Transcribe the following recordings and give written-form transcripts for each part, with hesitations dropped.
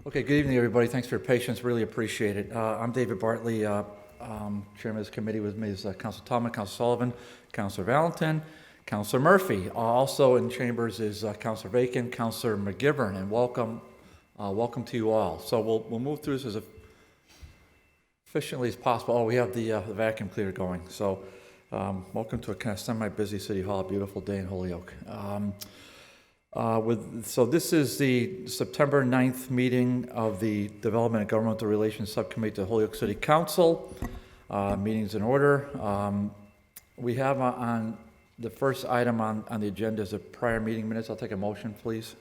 Okay, good evening, everybody. Thanks for your patience. Really appreciate it. I'm David Bartley, chairman of this committee. With me is Councilor Tallman, Councilor Sullivan, Councilor Valentin, Councilor Murphy. Also in chambers is Councilor Bacon, Councilor McGivern, and welcome to you all. So we'll move through this as efficiently as possible. Oh, we have the vacuum cleaner going. So welcome to a kind of semi-busy City Hall. A beautiful day in Holyoke. So this is the September 9th meeting of the Development and Governmental Relations Subcommittee to Holyoke City Council. Meeting's in order. We have on the first item on the agenda is the prior meeting minutes. I'll take a motion, please.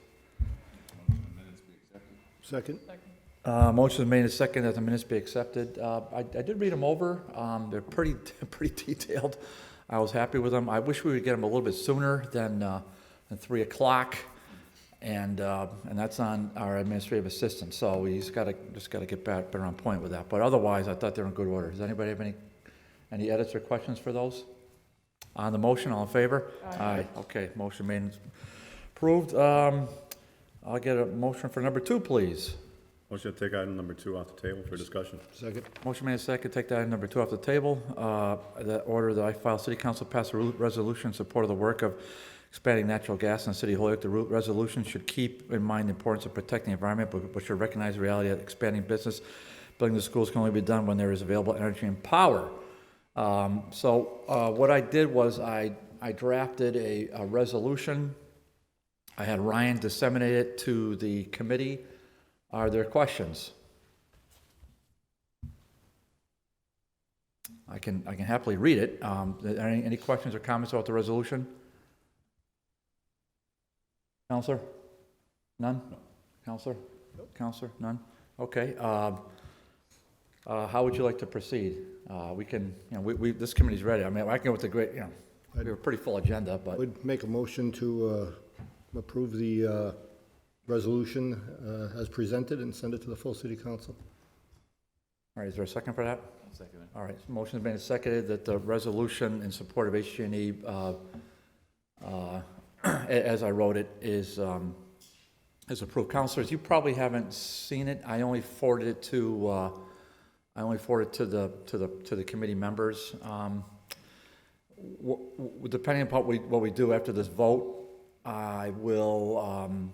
Second. Motion is made and second that the minutes be accepted. I did read them over. They're pretty detailed. I was happy with them. I wish we would get them a little bit sooner than 3 o'clock, and that's on our administrative assistant. So he's got to get better on point with that. But otherwise, I thought they were in good order. Does anybody have any edits or questions for those? On the motion, all in favor? Aye. Okay, motion made and approved. I'll get a motion for number 2, please. Motion to take item number 2 off the table for discussion. Second. Motion made and second, take that item number 2 off the table. That order that I file, City Council pass a resolution in support of the work of expanding natural gas in the City of Holyoke. The resolution should keep in mind the importance of protecting the environment, but should recognize the reality that expanding business, building the schools can only be done when there is available energy and power. What I did was I drafted a resolution. I had Ryan disseminate it to the committee. Are there questions? I can happily read it. Any questions or comments about the resolution? Counselor? None? No. Counselor? Nope. Counselor? None? Okay. How would you like to proceed? We can, this committee's ready. I mean, I can go with the great, we have a pretty full agenda, but. Would make a motion to approve the resolution as presented and send it to the full City Council. All right, is there a second for that? I'll second it. All right, motion has been and seconded that the resolution in support of HG&E, as I wrote it, is approved. Councilors, you probably haven't seen it. I only forwarded it to the committee members. Depending upon what we do after this vote, I will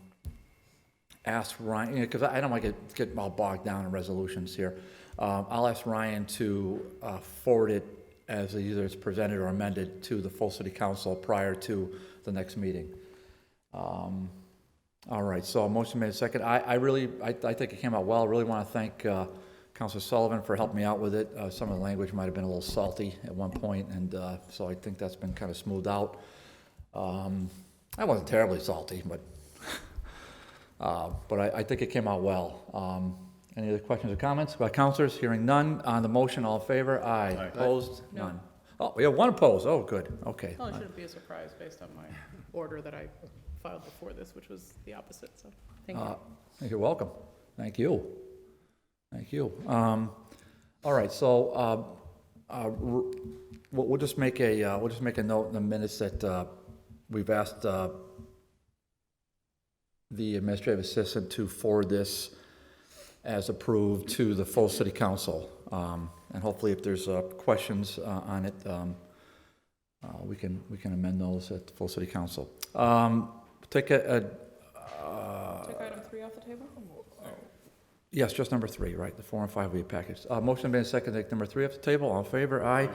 ask Ryan, because I don't want to get all bogged down in resolutions here. I'll ask Ryan to forward it as either it's presented or amended to the full City Council prior to the next meeting. All right, so motion made second. I think it came out well. I really want to thank Councilor Sullivan for helping me out with it. Some of the language might have been a little salty at one point, and so I think that's been kind of smoothed out. I wasn't terribly salty, but I think it came out well. Any other questions or comments? Councilors, hearing none. On the motion, all in favor? Aye. Aye. Opposed? No. None. Oh, we have one opposed. Oh, good. Okay. Well, it shouldn't be a surprise based on my order that I filed before this, which was the opposite, so thank you. You're welcome. Thank you. Thank you. All right, so we'll just make a note in the minutes that we've asked the administrative assistant to forward this as approved to the full City Council, and hopefully, if there's questions on it, we can amend those at the full City Council. Take item 3 off the table? Yes, just number 3, right? The 4 and 5 will be a package. Motion made second, take number 3 off the table. All in favor? Aye.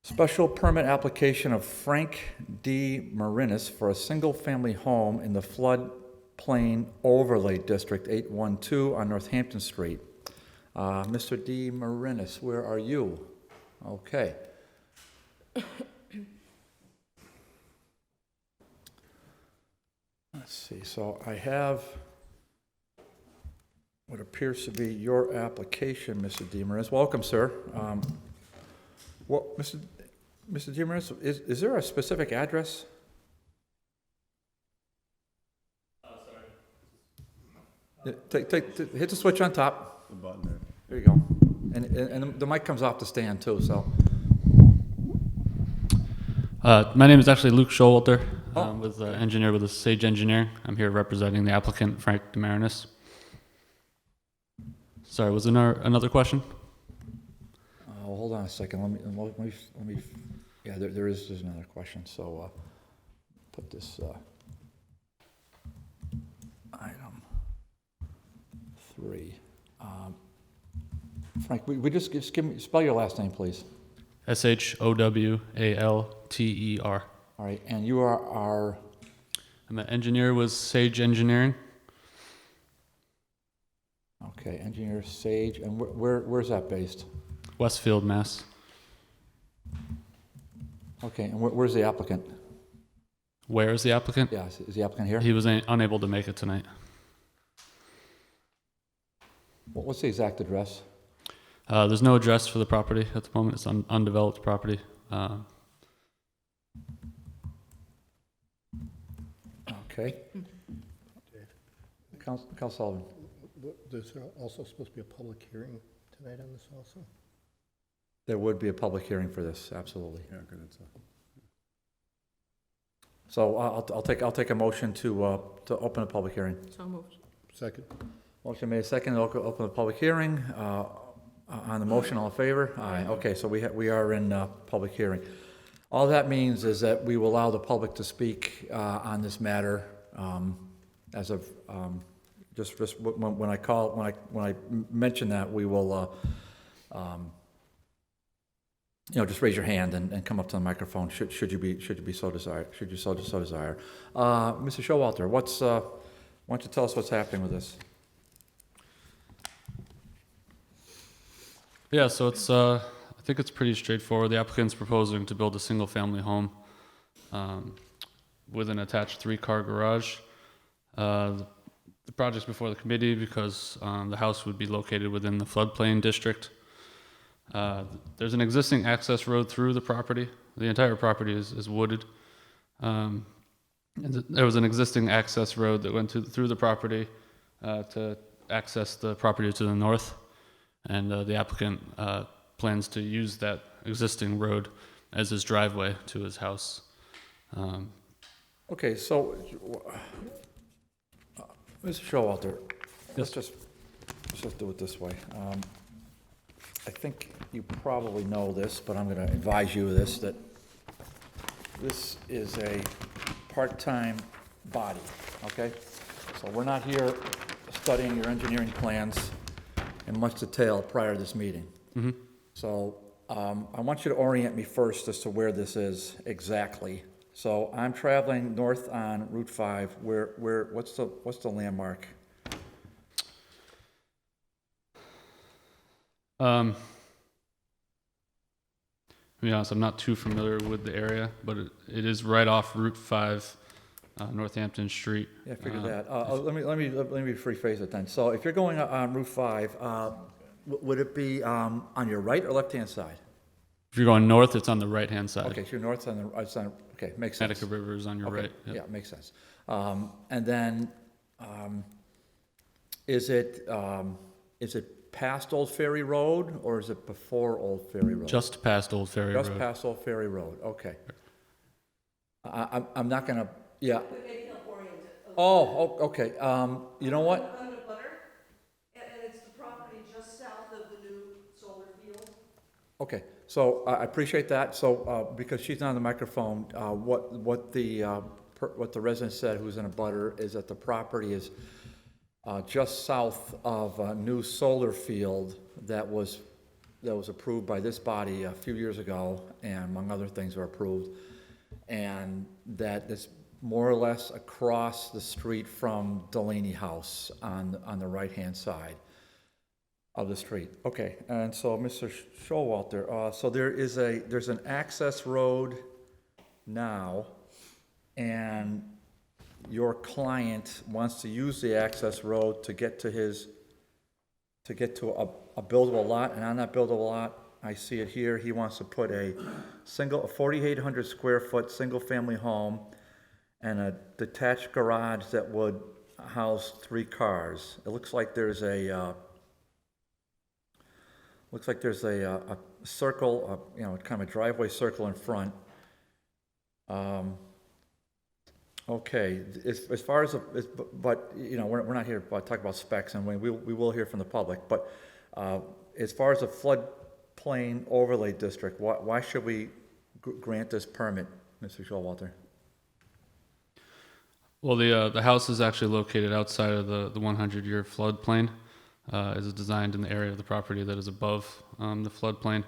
Special permit application of Frank D. Marinus for a single-family home in the floodplain overlay district 812 on Northampton Street. Mr. D. Marinus, where are you? Okay. Let's see. So I have what appears to be your application, Mr. DeMaris. Welcome, sir. Mr. DeMaris, is there a specific address? Sorry. Hit the switch on top. The button there. There you go. And the mic comes off the stand too. So. My name is actually Luke Showalter. With engineer with the Sage Engineering. I'm here representing the applicant, Frank Marinus. Sorry, was there another question? Hold on a second, let me, yeah, there's another question, so, put this, item 3. Frank, we just give me, spell your last name, please. Showalter. All right, and you are our, I'm an engineer with Sage Engineering, okay, engineer Sage, and where's that based? Westfield, Mass. Okay, and where's the applicant? Where is the applicant? Yeah, is the applicant here? He was unable to make it tonight. What's the exact address? There's no address for the property at the moment. It's undeveloped property. Okay. Council Sullivan. There's also supposed to be a public hearing tonight on this also? There would be a public hearing for this, absolutely. Yeah, good, it's, So I'll take a motion to open a public hearing. So moved. Second? Motion made second, to open the public hearing. On the motion, all in favor? Aye. Okay, so we are in public hearing. All that means is that we will allow the public to speak on this matter as of just when I mention that, we will just raise your hand and come up to the microphone should you so desire. Mr. Showalter, why don't you tell us what's happening with this? Yeah, so it's I think it's pretty straightforward. The applicant's proposing to build a single-family home with an attached 3-car garage. The project's before the committee because the house would be located within the floodplain district. There's an existing access road through the property. The entire property is wooded. And there was an existing access road that went through the property to access the property to the north. And the applicant plans to use that existing road as his driveway to his house. Okay, so, Mr. Showalter, let's just do it this way. I think you probably know this, but I'm going to advise you of this, that this is a part-time body, okay? So we're not here studying your engineering plans in much detail prior to this meeting. Mm-hmm. So I want you to orient me first as to where this is exactly. So I'm traveling north on Route 5. What's the landmark? To be honest, I'm not too familiar with the area, but it is right off Route 5, Northampton Street. Yeah, I figured that. Let me rephrase it then. So if you're going on Route 5, would it be on your right or left-hand side? If you're going north, it's on the right-hand side. Okay, so you're north on the right side. Okay, makes sense. Connecticut River is on your Okay, right. Yep. yeah, makes sense. And then, is it past Old Ferry Road or is it before Old Ferry Road? Just past Old Ferry Road. Just past Old Ferry Road. Okay. I'm not gonna. Yeah. Maybe help orient it. Oh, okay. You know what? I'm in a butter, and it's the property just south of the new solar field. Okay, so I appreciate that. So because she's not on the microphone, what the resident said, who's in a butter, is that the property is just south of a new solar field that was approved by this body a few years ago, and among other things were approved, and that is more or less across the street from Delaney House on the right-hand side of the street. Okay, and so Mr. Showalter, so there's an access road now, and your client wants to use the access road to get to a buildable lot, and on that buildable lot, I see it here, he wants to put a 4,800 square foot single-family home and a detached garage that would house 3 cars. It looks like there's a circle, kind of a driveway circle in front. Okay, as far as, but, you know, we're not here to talk about specs, and we will hear from the public, but as far as a floodplain overlay district, why should we grant this permit, Mr. Showalter? Well, the house is actually located outside of the 100-year floodplain. It is designed in the area of the property that is above the floodplain.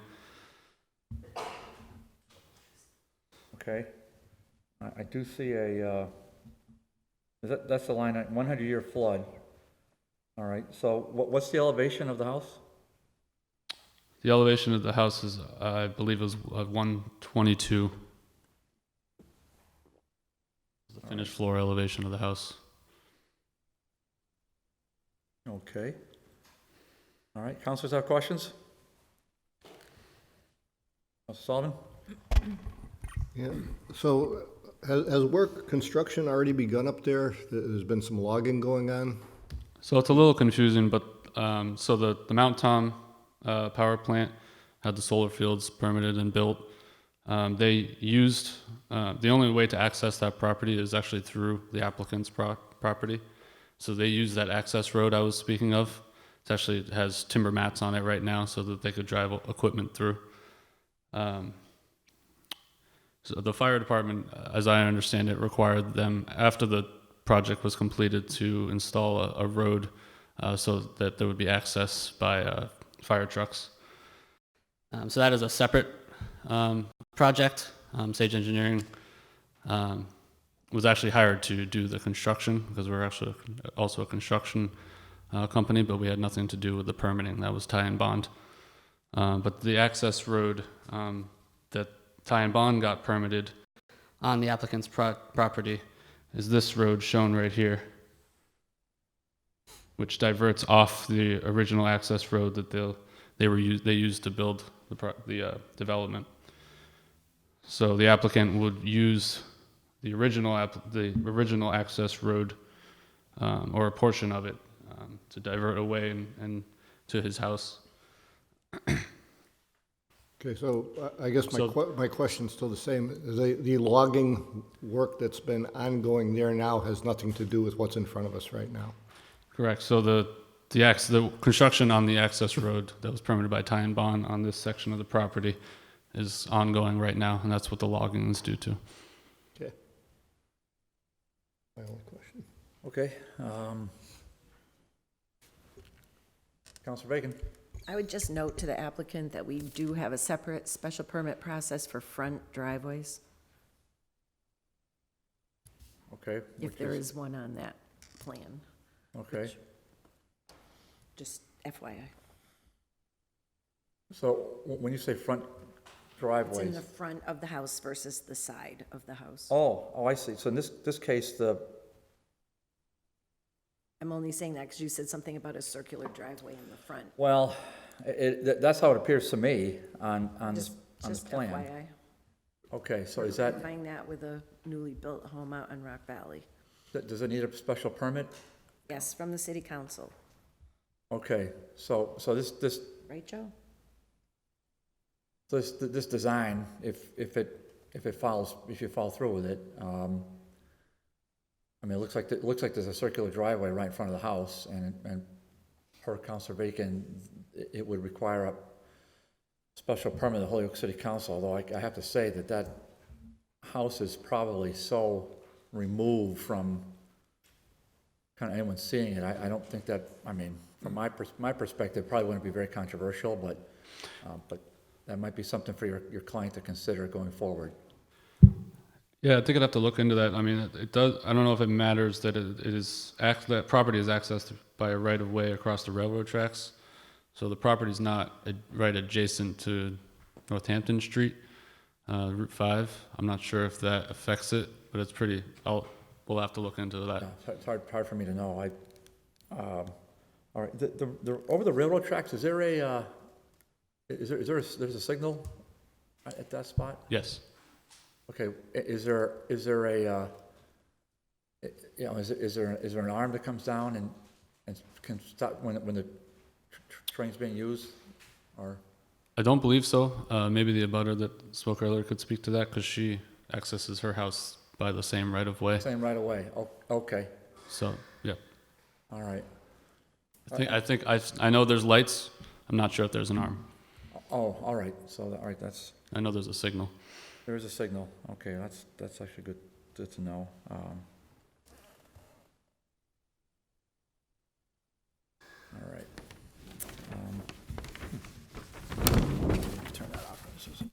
Okay, I do see that's the line, 100-year flood. All right, so what's the elevation of the house? The elevation of the house is, I believe, it was 122. The finished floor elevation of the house. Okay. All right, councilors have questions? Council Sullivan? Yeah, so has construction already begun up there? There's been some logging going on? So it's a little confusing, but so the Mount Tom power plant had the solar fields permitted and built. They used, the only way to access that property is actually through the applicant's property. So they used that access road I was speaking of. It actually has timber mats on it right now so that they could drive equipment through. So the fire department, as I understand it, required them, after the project was completed, to install a road so that there would be access by fire trucks. So that is a separate project. Sage Engineering was actually hired to do the construction because we're actually also a construction company, but we had nothing to do with the permitting. That was Ty and Bond. But the access road that Ty and Bond got permitted on the applicant's property is this road shown right here, which diverts off the original access road that they used to build the development. So the applicant would use the original access road or a portion of it to divert away and to his house. Okay, so I guess my question's still the same. The logging work that's been ongoing there now has nothing to do with what's in front of us right now? Correct. So the construction on the access road that was permitted by Ty and Bond on this section of the property is ongoing right now, and that's what the logging is due to. Okay. My only question. Okay. Councilor Bacon? I would just note to the applicant that we do have a separate special permit process for front driveways, Okay. if there is one on that plan, Okay. just FYI. So when you say front It's driveways? in the front of the house versus the side of the house. Oh, I see. So in this case, I'm only saying that because you said something about a circular driveway in the front. well, that's how it appears to me on this Just plan. FYI. Okay, so is that, Clarifying that with a newly built home out in Rock Valley. does it need a special permit? Yes, from the city council. Okay, so this Right, Joe? this design, if you follow through with it, I mean, it looks like there's a circular driveway right in front of the house, and per Councilor Bacon, it would require a special permit of the Holyoke City Council, although I have to say that house is probably so removed from kind of anyone seeing it. I don't think that, I mean, from my perspective, probably wouldn't be very controversial, but that might be something for your client to consider going forward. Yeah, I think I'd have to look into that. I mean, it does. I don't know if it matters that that property is accessed by a right of way across the railroad tracks. So the property's not right adjacent to Northampton Street, Route 5. I'm not sure if that affects it, but it's pretty. We'll have to look into that. Yeah, it's hard for me to know. All right, over the railroad tracks, is there there's a signal at that spot? Yes. Okay, is there a, you know, is there an arm that comes down and can stop when the train's being used, or? I don't believe so. Maybe the abutter that spoke earlier could speak to that because she accesses her house by the same right-of-way. Same right away. Oh, okay, So, yeah. all right. I know there's lights. I'm not sure if there's an arm. Oh, all right, so, all right, I know there's a signal. there is a signal. Okay, that's actually good to know. All right. Turn that off. This is-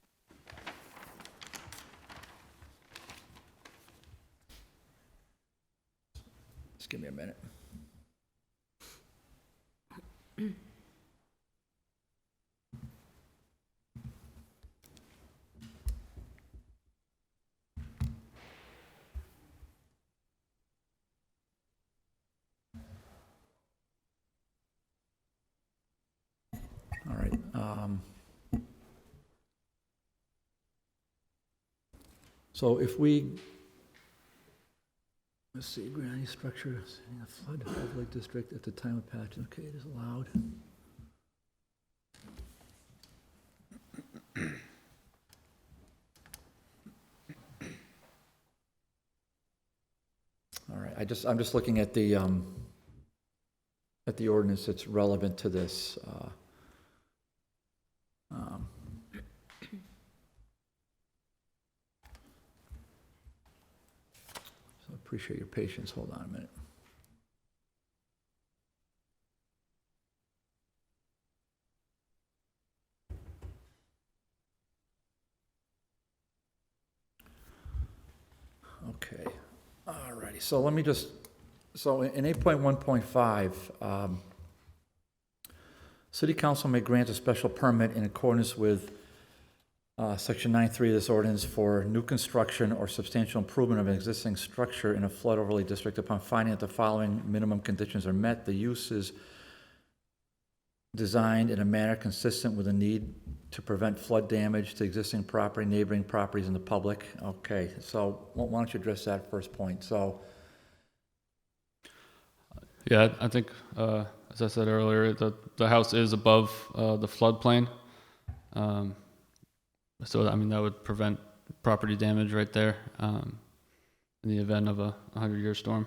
Just give me a minute. All right. So if we, let's see, granny structure, in a flood overlay district at the time of patch, okay, it is allowed. All right, I'm just looking at the ordinance that's relevant to this. So appreciate your patience. Hold on a minute. Okay, all righty, so let me just, so in 8.1.5, City Council may grant a special permit in accordance with Section 9.3 of this ordinance for new construction or substantial improvement of an existing structure in a flood overlay district upon finding that the following minimum conditions are met. The use is designed in a manner consistent with the need to prevent flood damage to existing property, neighboring properties, and the public. Okay, so why don't you address that first point? So, Yeah, I think, as I said earlier, the house is above the floodplain. So, I mean, that would prevent property damage right there in the event of a 100-year storm.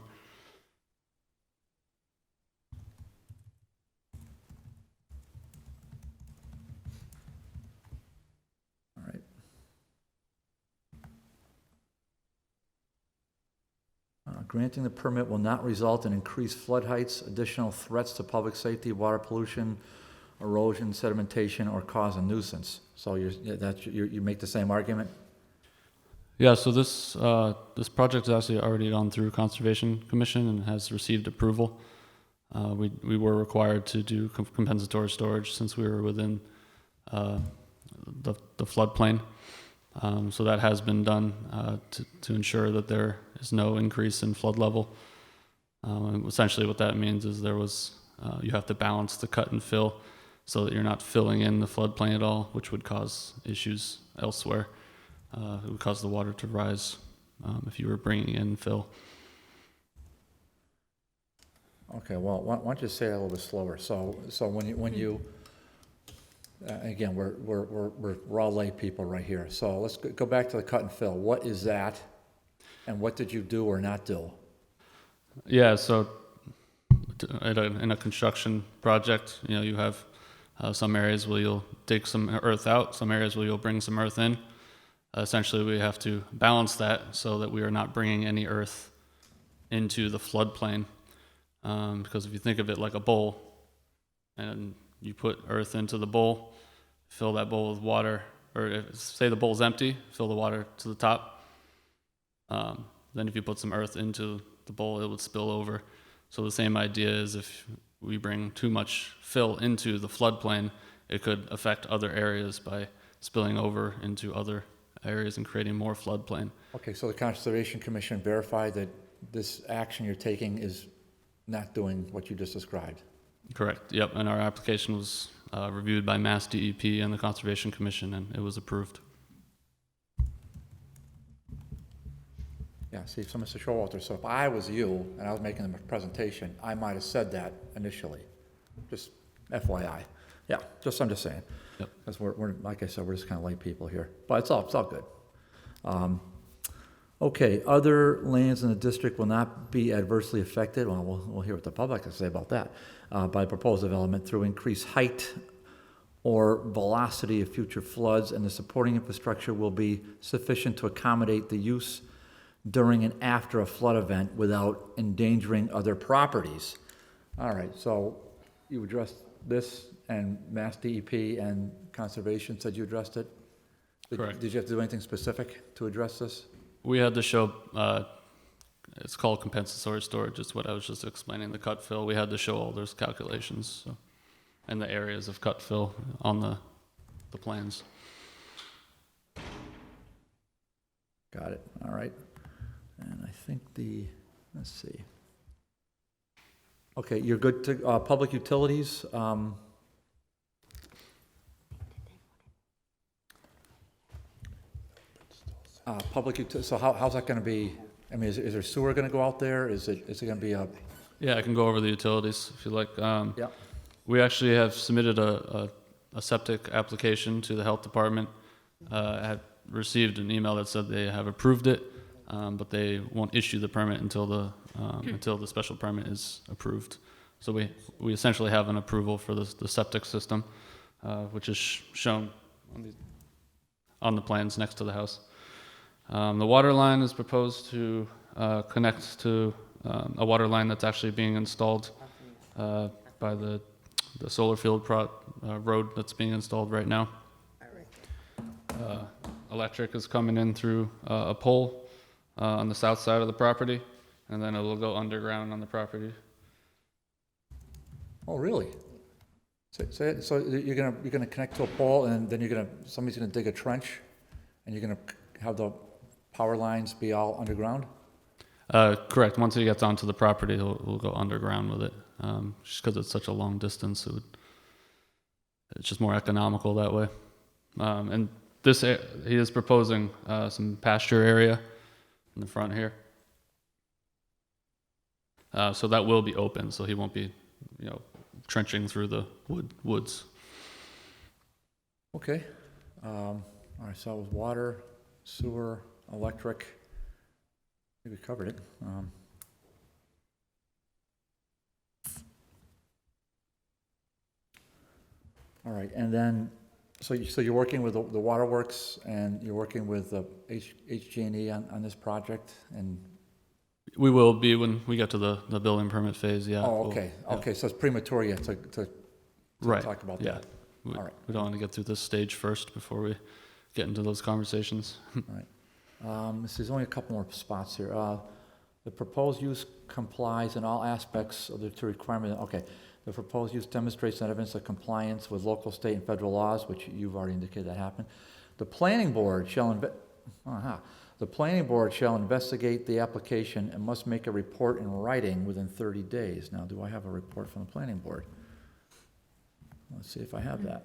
all right. Granting the permit will not result in increased flood heights, additional threats to public safety, water pollution, erosion, sedimentation, or cause a nuisance. So you make the same argument? Yeah, so this project has actually already gone through Conservation Commission and has received approval. We were required to do compensatory storage since we were within the floodplain. So that has been done to ensure that there is no increase in flood level. Essentially what that means is you have to balance the cut and fill so that you're not filling in the floodplain at all, which would cause issues elsewhere. It would cause the water to rise if you were bringing in fill. Okay, well, why don't you say that a little bit slower? So when you again, we're all lay people right here. So let's go back to the cut and fill. What is that, and what did you do or not do? Yeah, so in a construction project, you have some areas where you'll dig some earth out, some areas where you'll bring some earth in. Essentially, we have to balance that so that we are not bringing any earth into the floodplain. Because if you think of it like a bowl, and you put earth into the bowl, fill that bowl with water, or say the bowl's empty, fill the water to the top. Then if you put some earth into the bowl, it would spill over. So the same idea is if we bring too much fill into the floodplain, it could affect other areas by spilling over into other areas and creating more floodplain. Okay, so the Conservation Commission verified that this action you're taking is not doing what you just described? Correct, yep, and our application was reviewed by Mass DEP and the Conservation Commission, and it was approved. Yeah, see, so Mr. Showalter, so if I was you and I was making a presentation, I might have said that initially. Just FYI. Yeah, I'm just saying. Yep. Because we're, like I said, we're just kind of lay people here. But it's all good. Okay, other lands in the district will not be adversely affected, well, we'll hear what the public has to say about that, by proposed development through increased height or velocity of future floods, and the supporting infrastructure will be sufficient to accommodate the use during and after a flood event without endangering other properties. All right, so you addressed this, and Mass DEP and Conservation said you addressed it? Correct. Did you have to do anything specific to address this? We had to show, it's called compensatory storage, is what I was just explaining, the cut fill. We had to show all those calculations, so, and the areas of cut fill on the plans. Got it, all right. And I think let's see. Okay, you're good to, public utilities, so how's that gonna be? I mean, is there sewer gonna go out there? Is it gonna be a, Yeah, I can go over the utilities if you like. yeah, We actually have submitted a septic application to the health department. I have received an email that said they have approved it, but they won't issue the permit until the special permit is approved. So we essentially have an approval for the septic system, which is shown on the plans next to the house. The water line is proposed to connect to a water line that's actually being installed by the solar field road that's being installed right now. Electric is coming in through a pole on the south side of the property, and then it will go underground on the property. oh, really? So you're gonna connect to a pole, and then somebody's gonna dig a trench, and you're gonna have the power lines be all underground? Correct. Once it gets onto the property, we'll go underground with it. Just because it's such a long distance, it's just more economical that way. And he is proposing some pasture area in the front here. So that will be open, so he won't be, trenching through the woods. Okay, all right, so it was water, sewer, electric, I think we covered it. All right, and then, so you're working with the waterworks, and you're working with HG&E on this project, and, We will be when we get to the building permit phase, yeah. oh, we'll- okay, yeah. okay, so it's premature yet to Right, talk about yeah. that. We All right. we don't want to get through this stage first before we get into those conversations. There's only a couple more spots here. The proposed use complies in all aspects of the requirement, okay. The proposed use demonstrates evidence of compliance with local, state, and federal laws, which you've already indicated that happened. The planning board shall investigate the application and must make a report in writing within 30 days. Now, do I have a report from the planning board? Let's see if I have that.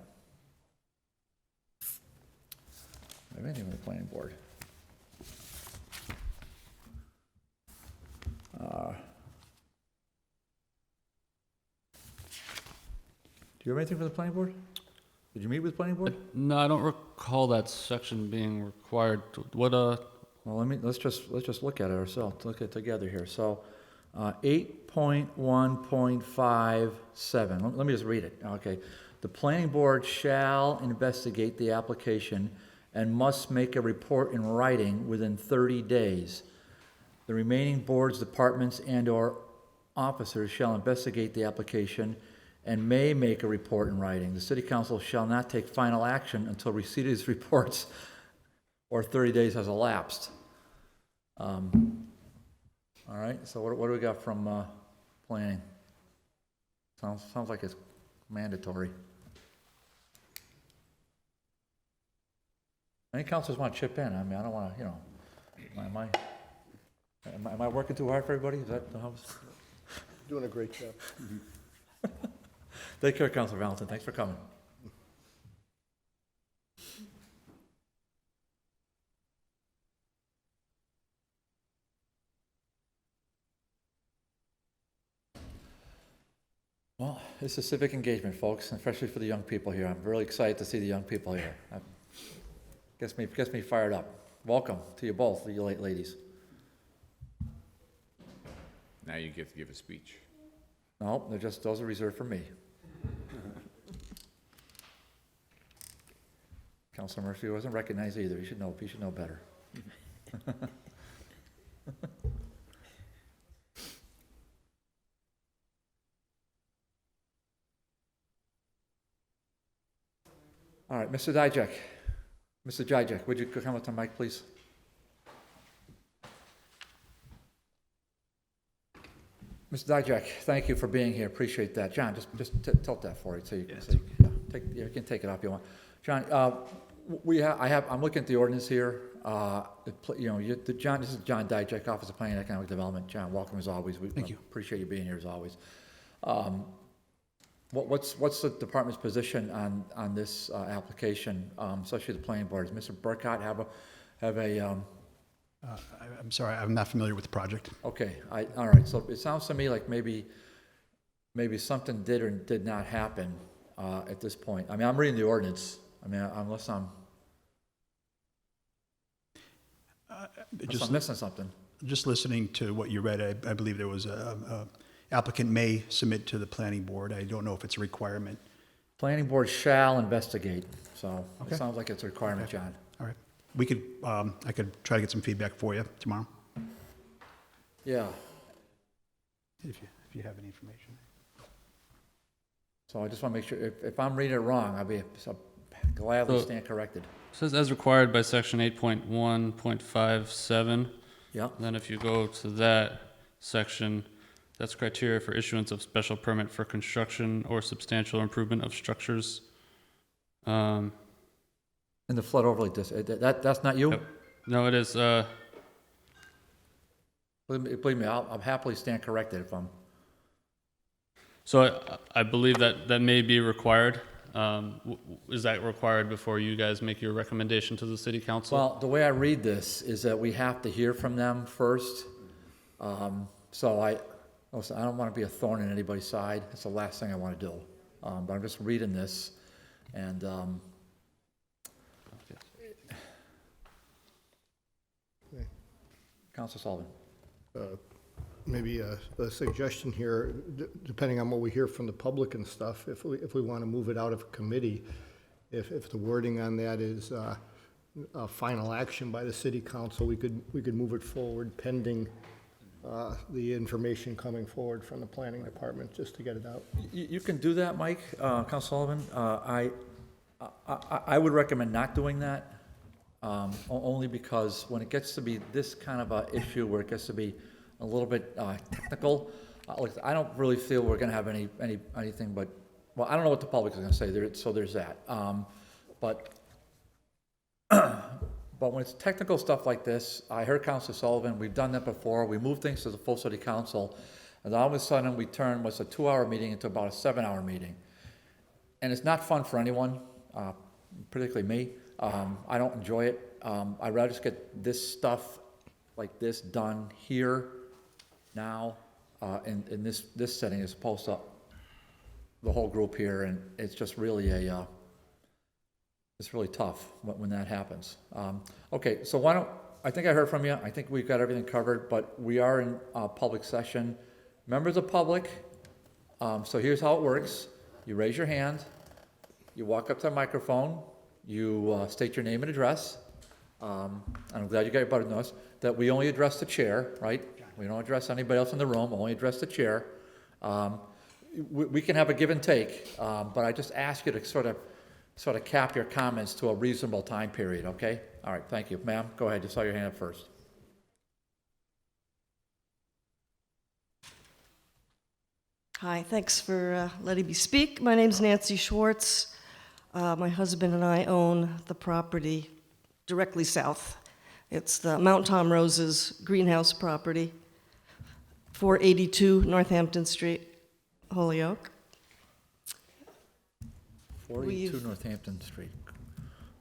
I have anything from the planning board. Do you have anything for the planning board? Did you meet with the planning board? No, I don't recall that section being required. What, Well, let's just look at it ourselves, look at it together here. So, 8.1.57, let me just read it, okay. The planning board shall investigate the application and must make a report in writing within 30 days. The remaining boards, departments, and/or officers shall investigate the application and may make a report in writing. The city council shall not take final action until receipt of these reports or 30 days has elapsed. All right, so what do we got from planning? Sounds like it's mandatory. Any councilors want to chip in? I mean, I don't want to, am I working too hard for everybody? Is that the house? Doing a great job. Take care, Councilor Valentin. Thanks for coming. Well, this is civic engagement, folks, especially for the young people here. I'm really excited to see the young people here. Gets me fired up. welcome to you both, you ladies. Now you get to give a speech. No, those are reserved for me. Councilor Murphy wasn't recognized either. He should know better. All right, Mr. Dijak. Mr. Dijak, would you come up to the mic, please? Mr. Dijak, thank you for being here. Appreciate that. John, just tilt that for you so you can see. You can take it off if you want. John, I'm looking at the ordinance here. John, this is John Dijak, Office of Planning and Economic Development. John, welcome as always. Thank you. Appreciate you being here as always. What's the department's position on this application, especially the planning board? Does Mr. Burkott have a I'm sorry, I'm not familiar with the project. Okay, all right, so it sounds to me like maybe something did or did not happen at this point. I mean, I'm reading the ordinance. I mean, unless I'm missing something. Just listening to what you read, I believe there was applicant may submit to the planning board. I don't know if it's a requirement. Planning board shall investigate, so Okay. it sounds like it's a requirement, John. All right. We could, I could try to get some feedback for you tomorrow, Yeah, if you have any information. so I just want to make sure, if I'm reading it wrong, I'll be gladly So- stand corrected. It says as required by section 8.1.57. Yeah, Then if you go to that section, that's criteria for issuance of special permit for construction or substantial improvement of structures. in the flood overlay district, that's not you? Yep. No, it is, Believe me, I'll happily stand corrected if I'm, so I believe that may be required. Is that required before you guys make your recommendation to the city council? well, the way I read this is that we have to hear from them first. So listen, I don't want to be a thorn in anybody's side. It's the last thing I want to do. But I'm just reading this, and Councilor Sullivan. Maybe a suggestion here, depending on what we hear from the public and stuff, if we want to move it out of committee, if the wording on that is a final action by the city council, we could move it forward pending the information coming forward from the planning department, just to get it out. You can do that, Mike, Councilor Sullivan. I would recommend not doing that, only because when it gets to be this kind of a issue where it gets to be a little bit technical, I don't really feel we're gonna have anything but, well, I don't know what the public is gonna say, so there's that. But when it's technical stuff like this, I heard Councilor Sullivan, we've done that before, we move things to the full city council, and all of a sudden we turn what's a 2-hour meeting into about a 7-hour meeting. And it's not fun for anyone, particularly me. I don't enjoy it. I'd rather just get this stuff like this done here, now, in this setting, as opposed to the whole group here, and it's just really it's really tough when that happens. Okay, so I think I heard from you. I think we've got everything covered, but we are in public session. Members of public, so here's how it works. You raise your hand, you walk up to the microphone, you state your name and address. And I'm glad you got your butter notice that we only address the chair, right? We don't address anybody else in the room, only address the chair. We can have a give and take, but I just ask you to sort of cap your comments to a reasonable time period, okay? All right, thank you. Ma'am, go ahead. You saw your hand up first. Hi, thanks for letting me speak. My name's Nancy Schwartz. My husband and I own the property directly south. It's the Mount Tom Rose's greenhouse property, 482 Northampton Street, Holyoke. 42 Northampton Street.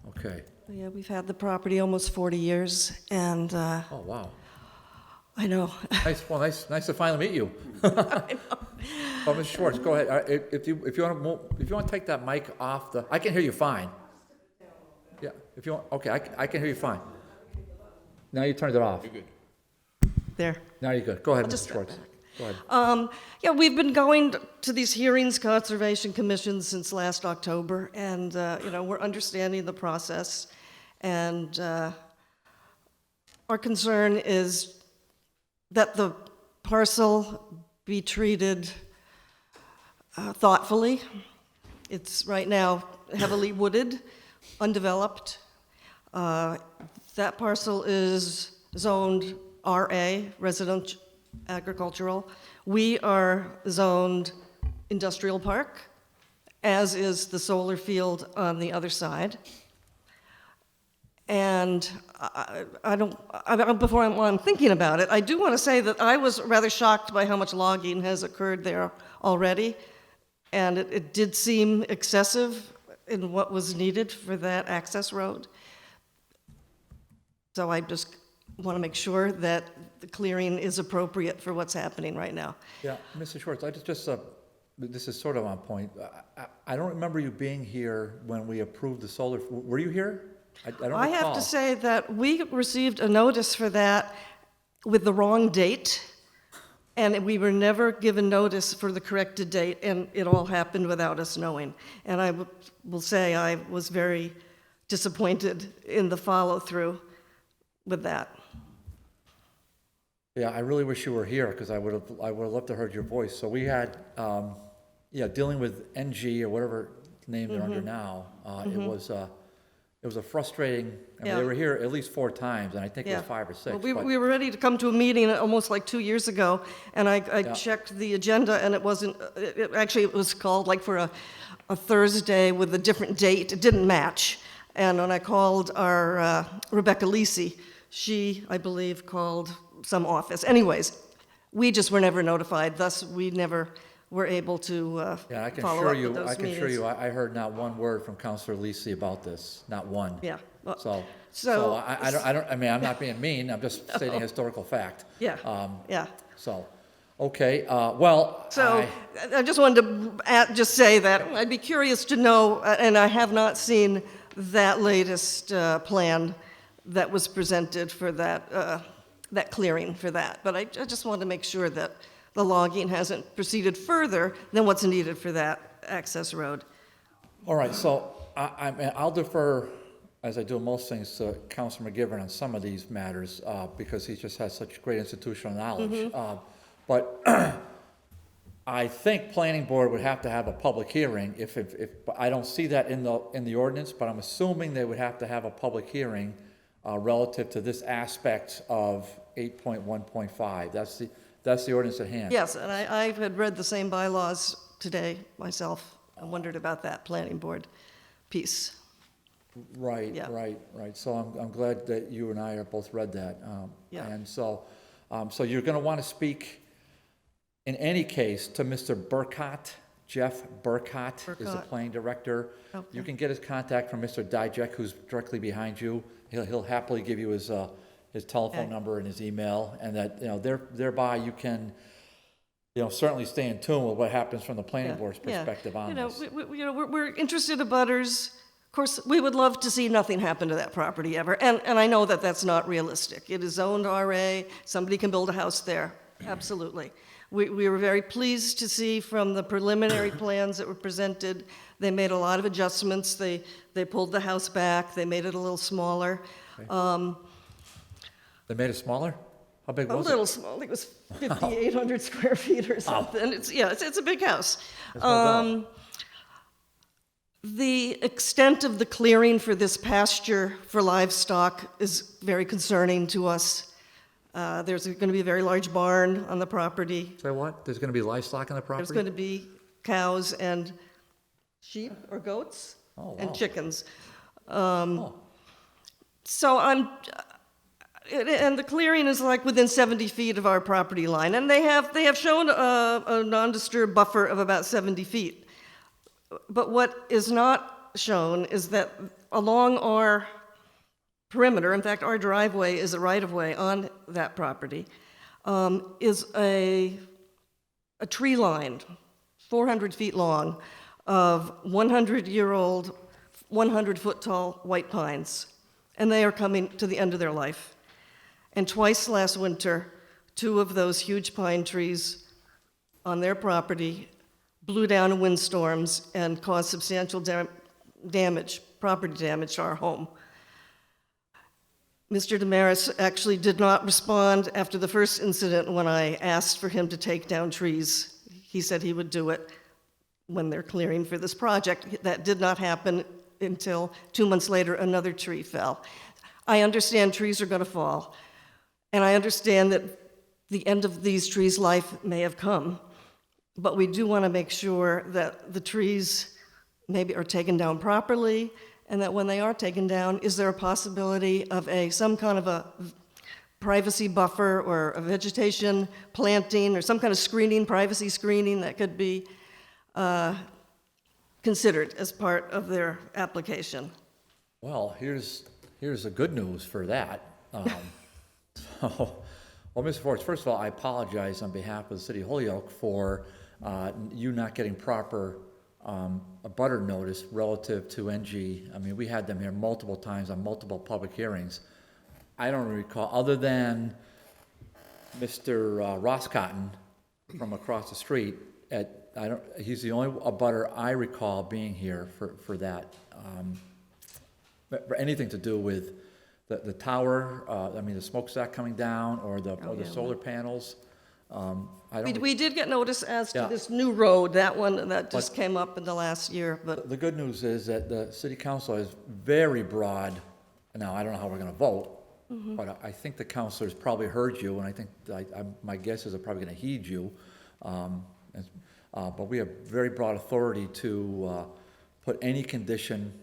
Okay. Yeah, we've had the property almost 40 years, and Oh, wow. I know. Nice. Well, nice to finally meet you. Oh, Ms. Schwartz, go ahead. If you want to take that mic off I can hear you fine. Yeah. If you want, okay, I can hear you fine. Now you turned it off. You're good. There. Now you're good. Go ahead, I'll just Mr. step Schwartz. back. Go ahead. Yeah, we've been going to these hearings, Conservation Commission, since last October, and, we're understanding the process. And our concern is that the parcel be treated thoughtfully. It's right now heavily wooded, undeveloped. That parcel is zoned RA, residential agricultural. We are zoned industrial park, as is the solar field on the other side. And before I'm thinking about it, I do want to say that I was rather shocked by how much logging has occurred there already. And it did seem excessive in what was needed for that access road. So I just want to make sure that the clearing is appropriate for what's happening right now. Yeah, Mr. Schwartz, I just this is sort of on point. I don't remember you being here when we approved the solar, were you here? I don't recall. I have to say that we received a notice for that with the wrong date, and we were never given notice for the corrected date, and it all happened without us knowing. And I will say I was very disappointed in the follow-through with that. Yeah, I really wish you were here, because I would have loved to heard your voice. So we had, dealing with NG or whatever name they're under now, it was a frustrating, I mean, they Yeah. were here at least 4 times, and I think it was Yeah. 5 or 6. Well, we but- were ready to come to a meeting almost like 2 years ago, and I Yeah. checked the agenda, and it wasn't, actually, it was called like for a Thursday with a different date. It didn't match. And when I called our Rebecca Lisi, she, I believe, called some office. Anyways, we just were never notified, thus we never were able to Yeah, I can follow assure up with you, those I can assure meetings. you, I heard not one word from Counselor Lisi about this, not one. Yeah. Well, So so- I don't, I mean, I'm not being mean, I'm just stating historical fact. Yeah, yeah. So, okay, well, So I just wanted to just say that I'd be curious to know, and I have not seen that latest plan that was presented for that clearing for that. But I just wanted to make sure that the logging hasn't proceeded further than what's needed for that access road. all right, so I'll defer, as I do most things, to Counselor McGivern on some of these matters, because he just has such great institutional knowledge. But I think planning board would have to have a public hearing if I don't see that in the ordinance, but I'm assuming they would have to have a public hearing relative to this aspect of 8.1.5. That's the ordinance at hand. Yes, and I had read the same bylaws today myself. I wondered about that planning board piece. Right, Yeah. right. So I'm glad that you and I have both read that. Yeah. And so you're going to want to speak, in any case, to Mr. Burkott. Jeff Burkott is the Burkott. planning director. Okay. You can get his contact from Mr. Dijek, who's directly behind you. He'll happily give you his telephone Okay. number and his email, and that, thereby you can, certainly stay in tune with what happens from the planning Yeah, board's yeah. perspective on this. We're interested abutters. Of course, we would love to see nothing happen to that property ever, and I know that that's not realistic. It is zoned RA, somebody can build a house there, absolutely. We were very pleased to see from the preliminary plans that were presented, they made a lot of adjustments. They pulled the house back, they made it a little smaller. They made it smaller? How big A was it? little small, I think it was 5,800 square feet or something. It's a big house. There's no doubt. The extent of the clearing for this pasture for livestock is very concerning to us. There's going to be a very large barn on the property. Say what? There's going to be livestock on the property? There's going to be cows and sheep or goats Oh, and wow. chickens. Oh. So and the clearing is like within 70 feet of our property line, and they have shown a non-disturbed buffer of about 70 feet. But what is not shown is that along our perimeter, in fact, our driveway is a right-of-way on that property, is a tree line, 400 feet long, of 100-year-old, 100-foot tall white pines, and they are coming to the end of their life. And twice last winter, 2 of those huge pine trees on their property blew down in windstorms and caused substantial damage, property damage to our home. Mr. Damaris actually did not respond after the first incident when I asked for him to take down trees. He said he would do it when they're clearing for this project. That did not happen until 2 months later, another tree fell. I understand trees are going to fall, and I understand that the end of these trees' life may have come, but we do want to make sure that the trees maybe are taken down properly, and that when they are taken down, is there a possibility of some kind of a privacy buffer or a vegetation planting or some kind of screening, privacy screening that could be considered as part of their application? Well, here's the good news for that. Well, Mr. Forrest, first of all, I apologize on behalf of the city of Holyoke for you not getting proper a butter notice relative to NG. I mean, we had them here multiple times on multiple public hearings. I don't recall, other than Mr. Roscotton from across the street, he's the only abutter I recall being here for that. For anything to do with the tower, the smokestack coming down, or the solar panels. We did get notice as to Yeah. this new road, that one, that just came up in the last year, but The good news is that the city council is very broad. Now, I don't know how we're gonna vote, but I think the councilors probably heard you, and I think, my guess is they're probably gonna heed you. But we have very broad authority to put any condition,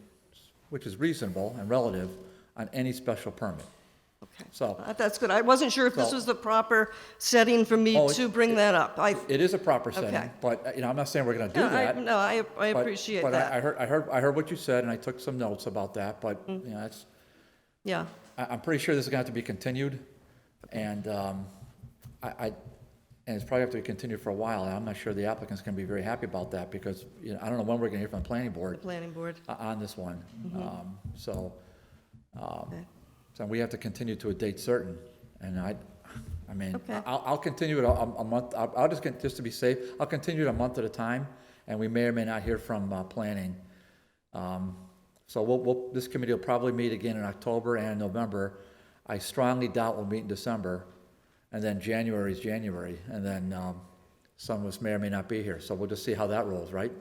which is reasonable and relative, on any special permit. okay. So, That's good. I wasn't sure if this So- was the proper setting for me Oh, to bring that up. it is a proper setting, Okay. but, I'm not saying we're gonna do No, that. I but- appreciate But that. I heard what you said, and I took some notes about that, but, it's, Yeah, I'm pretty sure this is gonna have to be continued, and, and it's probably have to be continued for a while, and I'm not sure the applicant's gonna be very happy about that, because, I don't know when we're gonna hear from the planning the board planning board. on this one. So Okay. so we have to continue to a date certain, and Okay. I'll continue it a month, I'll just to be safe, I'll continue it a month at a time, and we may or may not hear from, planning. So this committee will probably meet again in October and in November. I strongly doubt we'll meet in December, and then January is January, and then, some of us may or may not be here, so we'll just see how that rolls, right?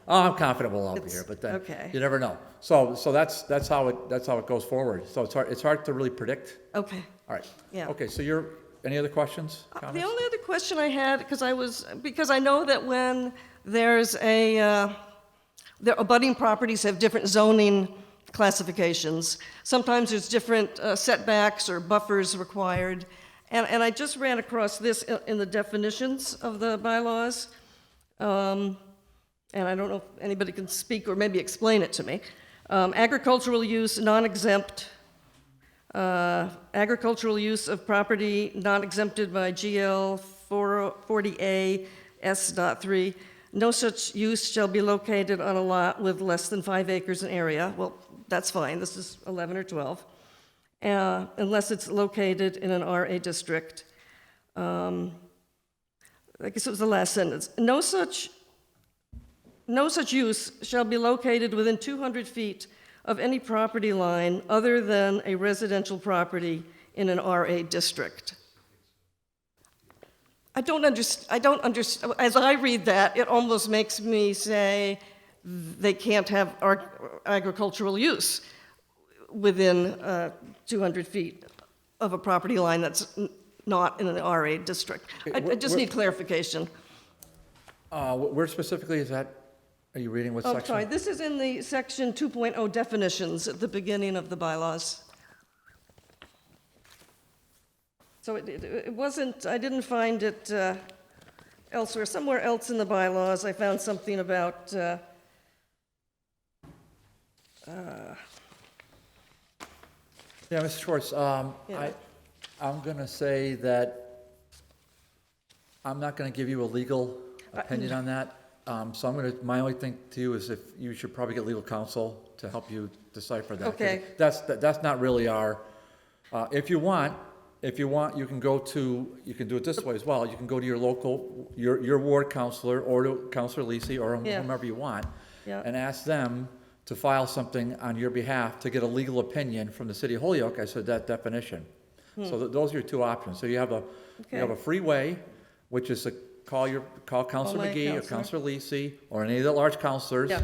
I'm confident we'll all be here, but then, okay. you never know. So that's how it goes forward. So it's hard to really predict. Okay. All right. Yeah. Okay, so any other questions, The comments? only other question I had, because I know that when there's the abutting properties have different zoning classifications. Sometimes there's different setbacks or buffers required. And I just ran across this in the definitions of the bylaws. And I don't know if anybody can speak or maybe explain it to me. Agricultural use, non-exempt. Agricultural use of property not exempted by GL 40A S.3. No such use shall be located on a lot with less than 5 acres in area. Well, that's fine. This is 11 or 12. Unless it's located in an RA district. I guess it was the last sentence. No such use shall be located within 200 feet of any property line other than a residential property in an RA district. I don't understand, as I read that, it almost makes me say they can't have agricultural use within 200 feet of a property line that's not in an RA district. I just need clarification. Where specifically is that? Are you reading what Oh, section? sorry, this is in the section 2.0 definitions at the beginning of the bylaws. So it wasn't, I didn't find it elsewhere. Somewhere else in the bylaws, I found something about, Yeah, Mr. Schwartz, Yeah. I'm gonna say that I'm not gonna give you a legal opinion on that. So my only thing to you is if you should probably get legal counsel to help you decipher that. 'cause Okay. That's not really our If you want, you can go to, you can do it this way as well. You can go to your local, your ward counselor, or to Counselor Lisi, or Yeah. whomever you want, Yeah. and ask them to file something on your behalf to get a legal opinion from the city of Holyoke as to that definition. So those are your two options. So you have a free way, which is to call Counselor my McGee or counselor. Counselor Lisi, or any of the large counselors. Yeah.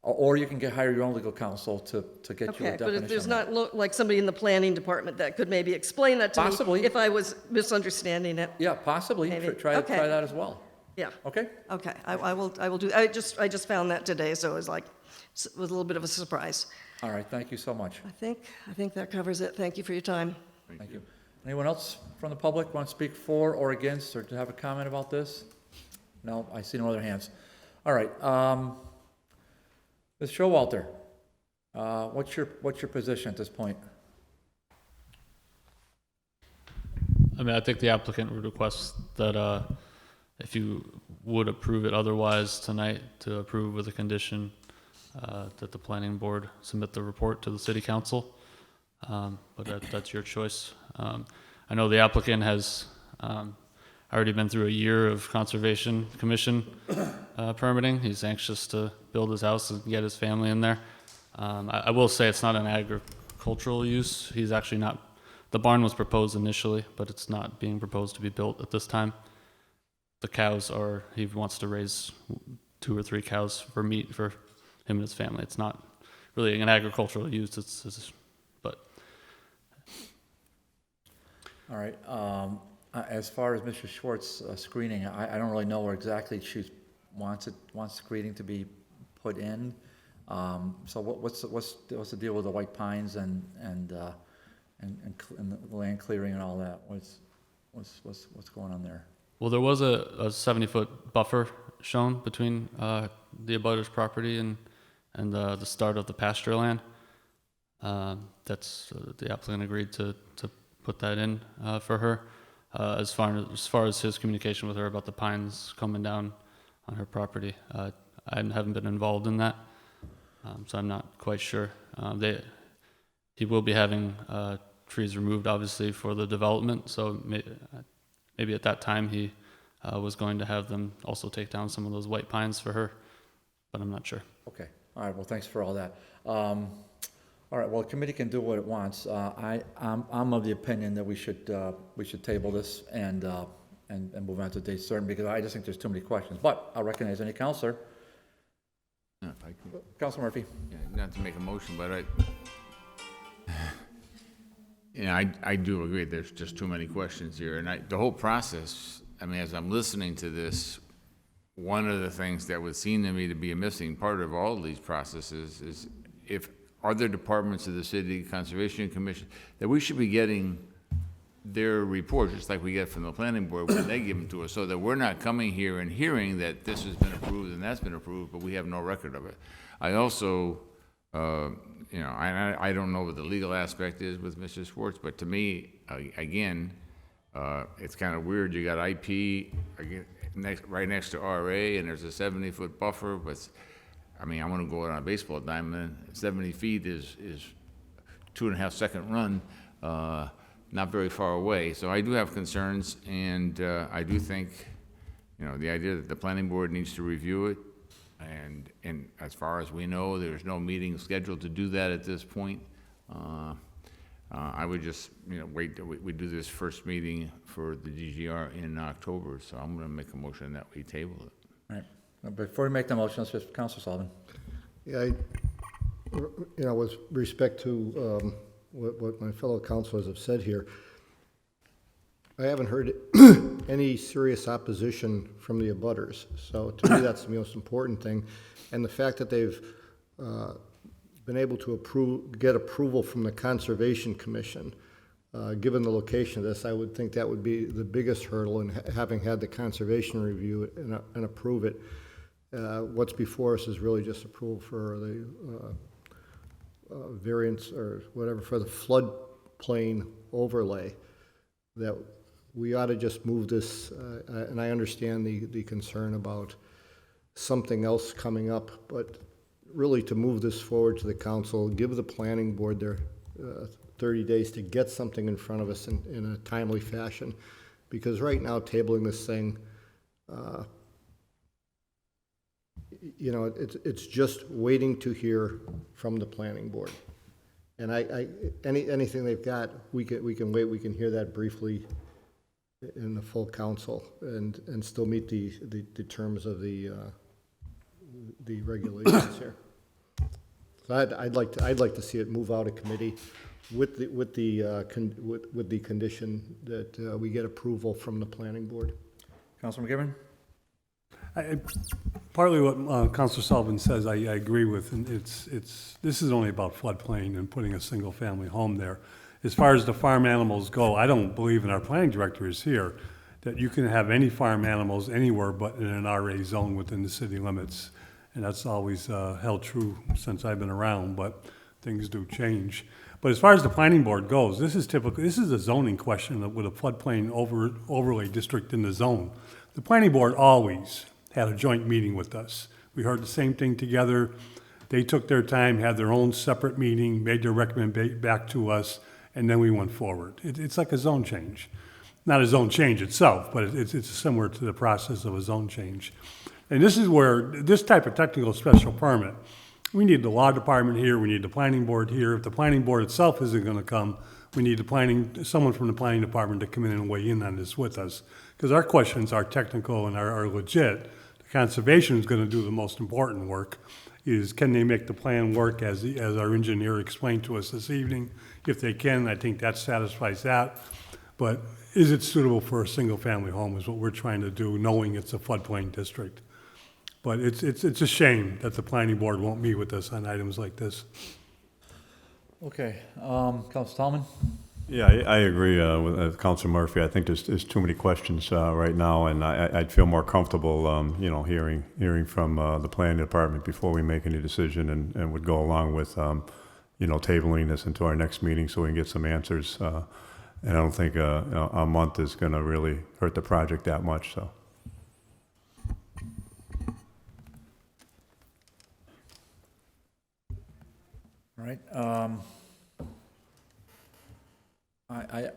Or you can hire your own legal counsel to get you a Okay, definition. but if there's on that. not like somebody in the planning department that could maybe explain that to me. Possibly. If I was misunderstanding it. Yeah, possibly. Maybe. Try Okay. that as well. Yeah. Okay? Okay, I will do, I just found that today, so it was like, it was a little bit of a surprise. All right, thank you so much. I think that covers it. Thank you for your time. Thank you. Anyone else from the public want to speak for or against, or to have a comment about this? No, I see no other hands. All right, Ms. Showalter, what's your position at this point? I mean, I think the applicant would request that if you would approve it otherwise tonight, to approve with a condition that the planning board submit the report to the city council. But that's your choice. I know the applicant has already been through a year of Conservation Commission permitting. He's anxious to build his house and get his family in there. I will say it's not an agricultural use. He's actually not, the barn was proposed initially, but it's not being proposed to be built at this time. The cows are, he wants to raise 2 or 3 cows for meat for him and his family. It's not really an agricultural use, but. All right, as far as Mr. Schwartz screening, I don't really know where exactly she wants screening to be put in. So what's the deal with the white pines and the land clearing and all that? What's going on there? Well, there was a 70-foot buffer shown between the abutter's property and the start of the pasture land. That's the applicant agreed to put that in for her. As far as his communication with her about the pines coming down on her property, I haven't been involved in that, so I'm not quite sure. He will be having trees removed, obviously, for the development. So maybe at that time he was going to have them also take down some of those white pines for her, but I'm not sure. Okay. All right. Well, thanks for all that. All right. Well, the committee can do what it wants. I'm of the opinion that we should table this and move on to a date certain, because I just think there's too many questions. But I'll recognize any counselor. Yeah, if I could- Councilor Murphy. yeah, not to make a motion, but I do agree, there's just too many questions here, and the whole process, I mean, as I'm listening to this, one of the things that would seem to me to be a missing part of all of these processes is if other departments of the city conservation commission, that we should be getting their reports, just like we get from the planning board when they give them to us, so that we're not coming here and hearing that this has been approved and that's been approved, but we have no record of it. I also, I don't know what the legal aspect is with Mr. Schwartz, but to me, again, it's kind of weird. You got IP right next to RA, and there's a 70-foot buffer, but I mean, I want to go out on a baseball diamond. 70 feet is 2.5 second run, not very far away. So I do have concerns, and I do think, the idea that the planning board needs to review it, and as far as we know, there's no meeting scheduled to do that at this point. I would just, wait till we do this first meeting for the DGR in October. So I'm going to make a motion that we table it. All right. Before we make the motion, let's just, Councilor Sullivan. Yeah, with respect to what my fellow councilors have said here, I haven't heard any serious opposition from the abutters. So to me, that's the most important thing. And the fact that they've been able to get approval from the Conservation Commission, given the location of this, I would think that would be the biggest hurdle in having had the conservation review it and approve it. What's before us is really just approval for the variance or whatever for the floodplain overlay. That we ought to just move this, and I understand the concern about something else coming up, but really to move this forward to the council, give the planning board their 30 days to get something in front of us in a timely fashion. Because right now, tabling this thing, you know, it's just waiting to hear from the planning board. And anything they've got, we can wait, we can hear that briefly in the full council and still meet the terms of the regulations here. So I'd like to see it move out of committee with the condition that we get approval from the planning board. Councilor McGivern? Partly what Councilor Sullivan says, I agree with, and this is only about floodplain and putting a single-family home there. As far as the farm animals go, I don't believe, and our planning director is here, that you can have any farm animals anywhere but in an RA zone within the city limits. And that's always held true since I've been around, but things do change. But as far as the planning board goes, this is a zoning question with a floodplain overlay district in the zone. The planning board always had a joint meeting with us. We heard the same thing together. They took their time, had their own separate meeting, made their recommendation back to us, and then we went forward. It's like a zone change. Not a zone change itself, but it's similar to the process of a zone change. And this is where this type of technical special permit, we need the law department here, we need the planning board here. If the planning board itself isn't gonna come, we need someone from the planning department to come in and weigh in on this with us. Because our questions are technical and are legit. The conservation is gonna do the most important work, is can they make the plan work as our engineer explained to us this evening? If they can, I think that satisfies that. But is it suitable for a single-family home is what we're trying to do, knowing it's a floodplain district. But it's a shame that the planning board won't meet with us on items like this. Okay, Councilor Tallman? Yeah, I agree with Councilor Murphy. I think there's too many questions right now, and I'd feel more comfortable, hearing from the planning department before we make any decision, and would go along with, tabling this into our next meeting so we can get some answers. And I don't think a month is going to really hurt the project that much. So. All right,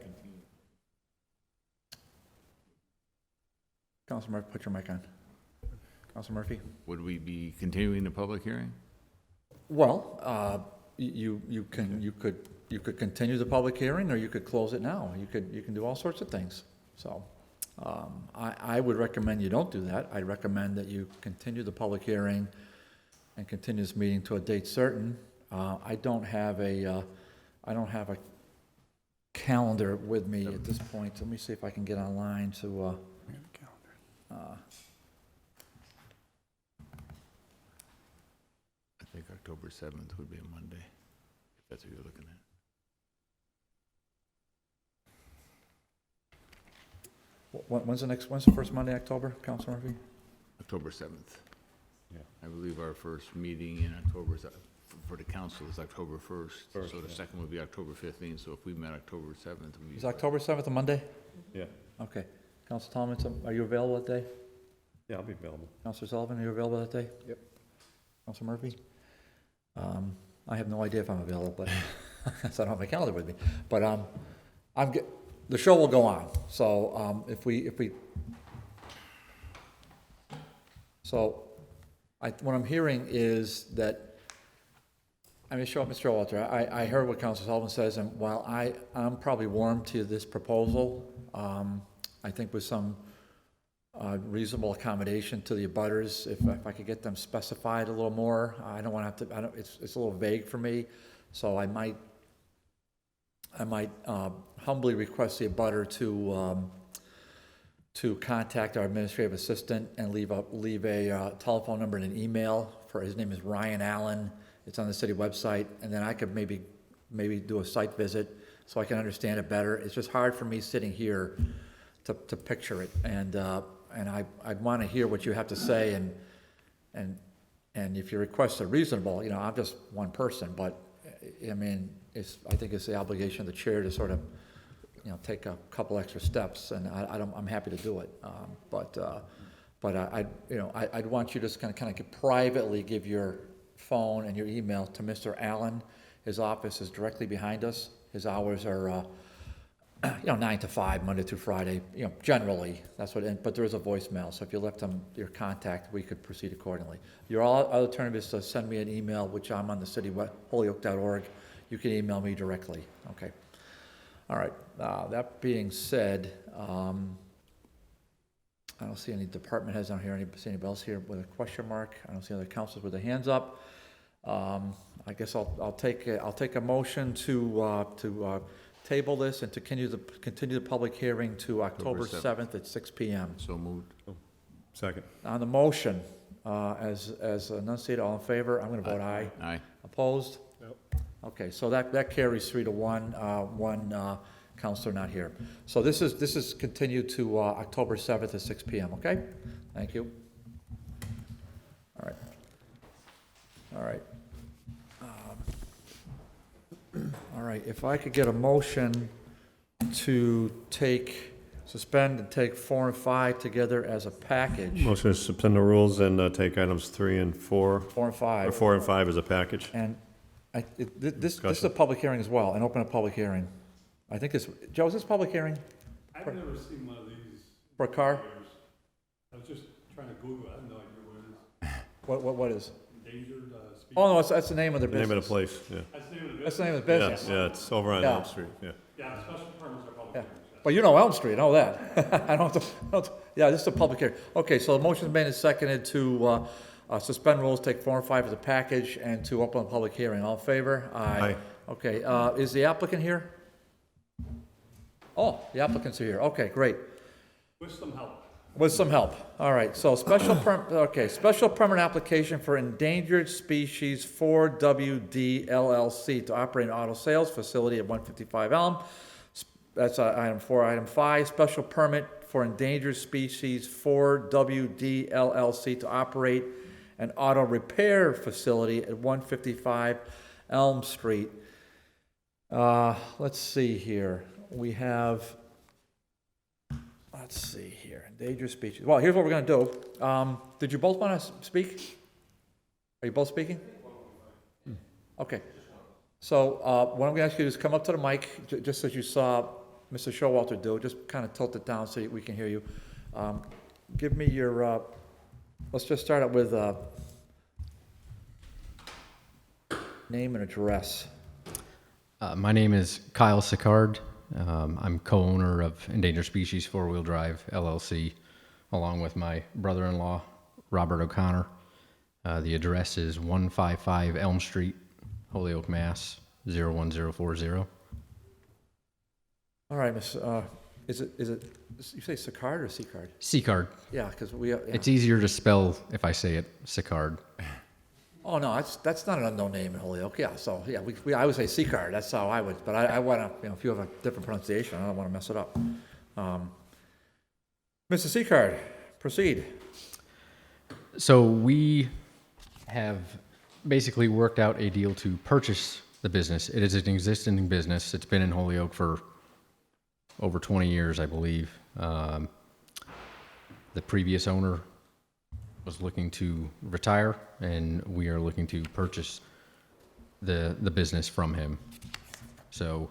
Councilor Murphy, put your mic on. Councilor Murphy? Would we be continuing the public hearing? Well, you could continue the public hearing, or you could close it now. You can do all sorts of things. So, I would recommend you don't do that. I'd recommend that you continue the public hearing and continue this meeting to a date certain. I don't have a calendar with me at this point. Let me see if I can get online to, I think October 7th would be a Monday, if that's what you're looking at. when's the first Monday, October, Councilor Murphy? October 7th. Yeah. I believe our first meeting in October for the council is October 1st. So the second would be October 15th. So if we met October 7th. Is October 7th a Monday? Yeah. Okay. Councilor Tallman, are you available that day? Yeah, I'll be available. Councilor Sullivan, are you available that day? Yep. Councilor Murphy? I have no idea if I'm available, but so I don't have my calendar with me. But the show will go on. So what I'm hearing is that, Mr. Walter, I heard what Councilor Sullivan says, and while I'm probably warm to this proposal, I think with some reasonable accommodation to the abutters, if I could get them specified a little more, I don't want to have to, it's a little vague for me, so I might humbly request the abutter to contact our administrative assistant and leave a telephone number and an email for, his name is Ryan Allen. It's on the city website, and then I could maybe do a site visit so I can understand it better. It's just hard for me sitting here to picture it, and I'd want to hear what you have to say, and if your requests are reasonable, I'm just one person, but I think it's the obligation of the chair to sort of, take a couple extra steps, and I'm happy to do it, but I'd want you to just kind of privately give your phone and your email to Mr. Allen. His office is directly behind us, His hours are, 9 to 5, Monday through Friday, generally, that's what, but there is a voicemail, so if you left him your contact, we could proceed accordingly. Your other alternative is to send me an email, which I'm on the holyoke.org. You can email me directly, okay? All right, that being said, I don't see any department heads on here, see anybody else here with a question mark? I don't see other councils with their hands up. I guess I'll take a motion to table this and to continue the public hearing to October 7th at 6 PM. So moved. Second. On the motion, as enunciated, all in favor, I'm gonna vote aye. Aye. Opposed? Okay, so that carries 3-1, one counselor not here. So this is continued to October 7th at 6 PM, okay? Thank you. All right. All right, if I could get a motion to suspend and take 4 and 5 together as a package. Motion to suspend the rules and take items 3 and 4, 4 and 5. or 4 and 5 as a package. And this is a public hearing as well, an open public hearing. I think Joe, is this a public hearing I've never seen one of these. for a car? I was just trying to Google it. I have no idea what it is. What is? Endangered species. Oh, no, that's the name of their The name business. of the place, yeah. That's the name of the That's the name of the business. Yeah, it's over on Yeah. Elm Street, yeah. Yeah, special permits are public Yeah. hearings. Well, you know Elm Street, I know that. I don't have to, yeah, this is a public hearing. Okay, so the motion's made and seconded to suspend rules, take 4 and 5 as a package, and to open a public hearing. All in favor? Aye. Okay, is the applicant here? Oh, the applicants are here. Okay, great. With some help. With some help. All right, so special permit application for Endangered Species 4WD LLC to operate an auto sales facility at 155 Elm. That's item 4. Item 5, special permit for Endangered Species 4WD LLC to operate an auto repair facility at 155 Elm Street. Let's see here. We have, let's see here, endangered species. Well, here's what we're gonna do. Did you both wanna speak? Are you both speaking? Okay. So, what I'm gonna ask you is come up to the mic, just as you saw Mr. Showalter do, just kind of tilt it down so we can hear you. Give me your, let's just start out with, name and address. My name is Kyle Sicard. I'm co-owner of Endangered Species 4-Wheel Drive LLC, along with my brother-in-law, Robert O'Connor. The address is 155 Elm Street, Holyoke, Mass. 01040. All right, Miss, is it, you say Sicard or Seacard? Sicard. Yeah, because we, yeah. It's easier to spell if I say it, Sicard. Oh, no, that's not an unknown name in Holyoke, yeah, so, yeah, I would say Seacard, that's how I would, but I wanna, if you have a different pronunciation, I don't wanna mess it up. Mr. Seacard, proceed. So we have basically worked out a deal to purchase the business. It is an existing business. It's been in Holyoke for over 20 years, I believe. The previous owner was looking to retire, and we are looking to purchase the business from him. So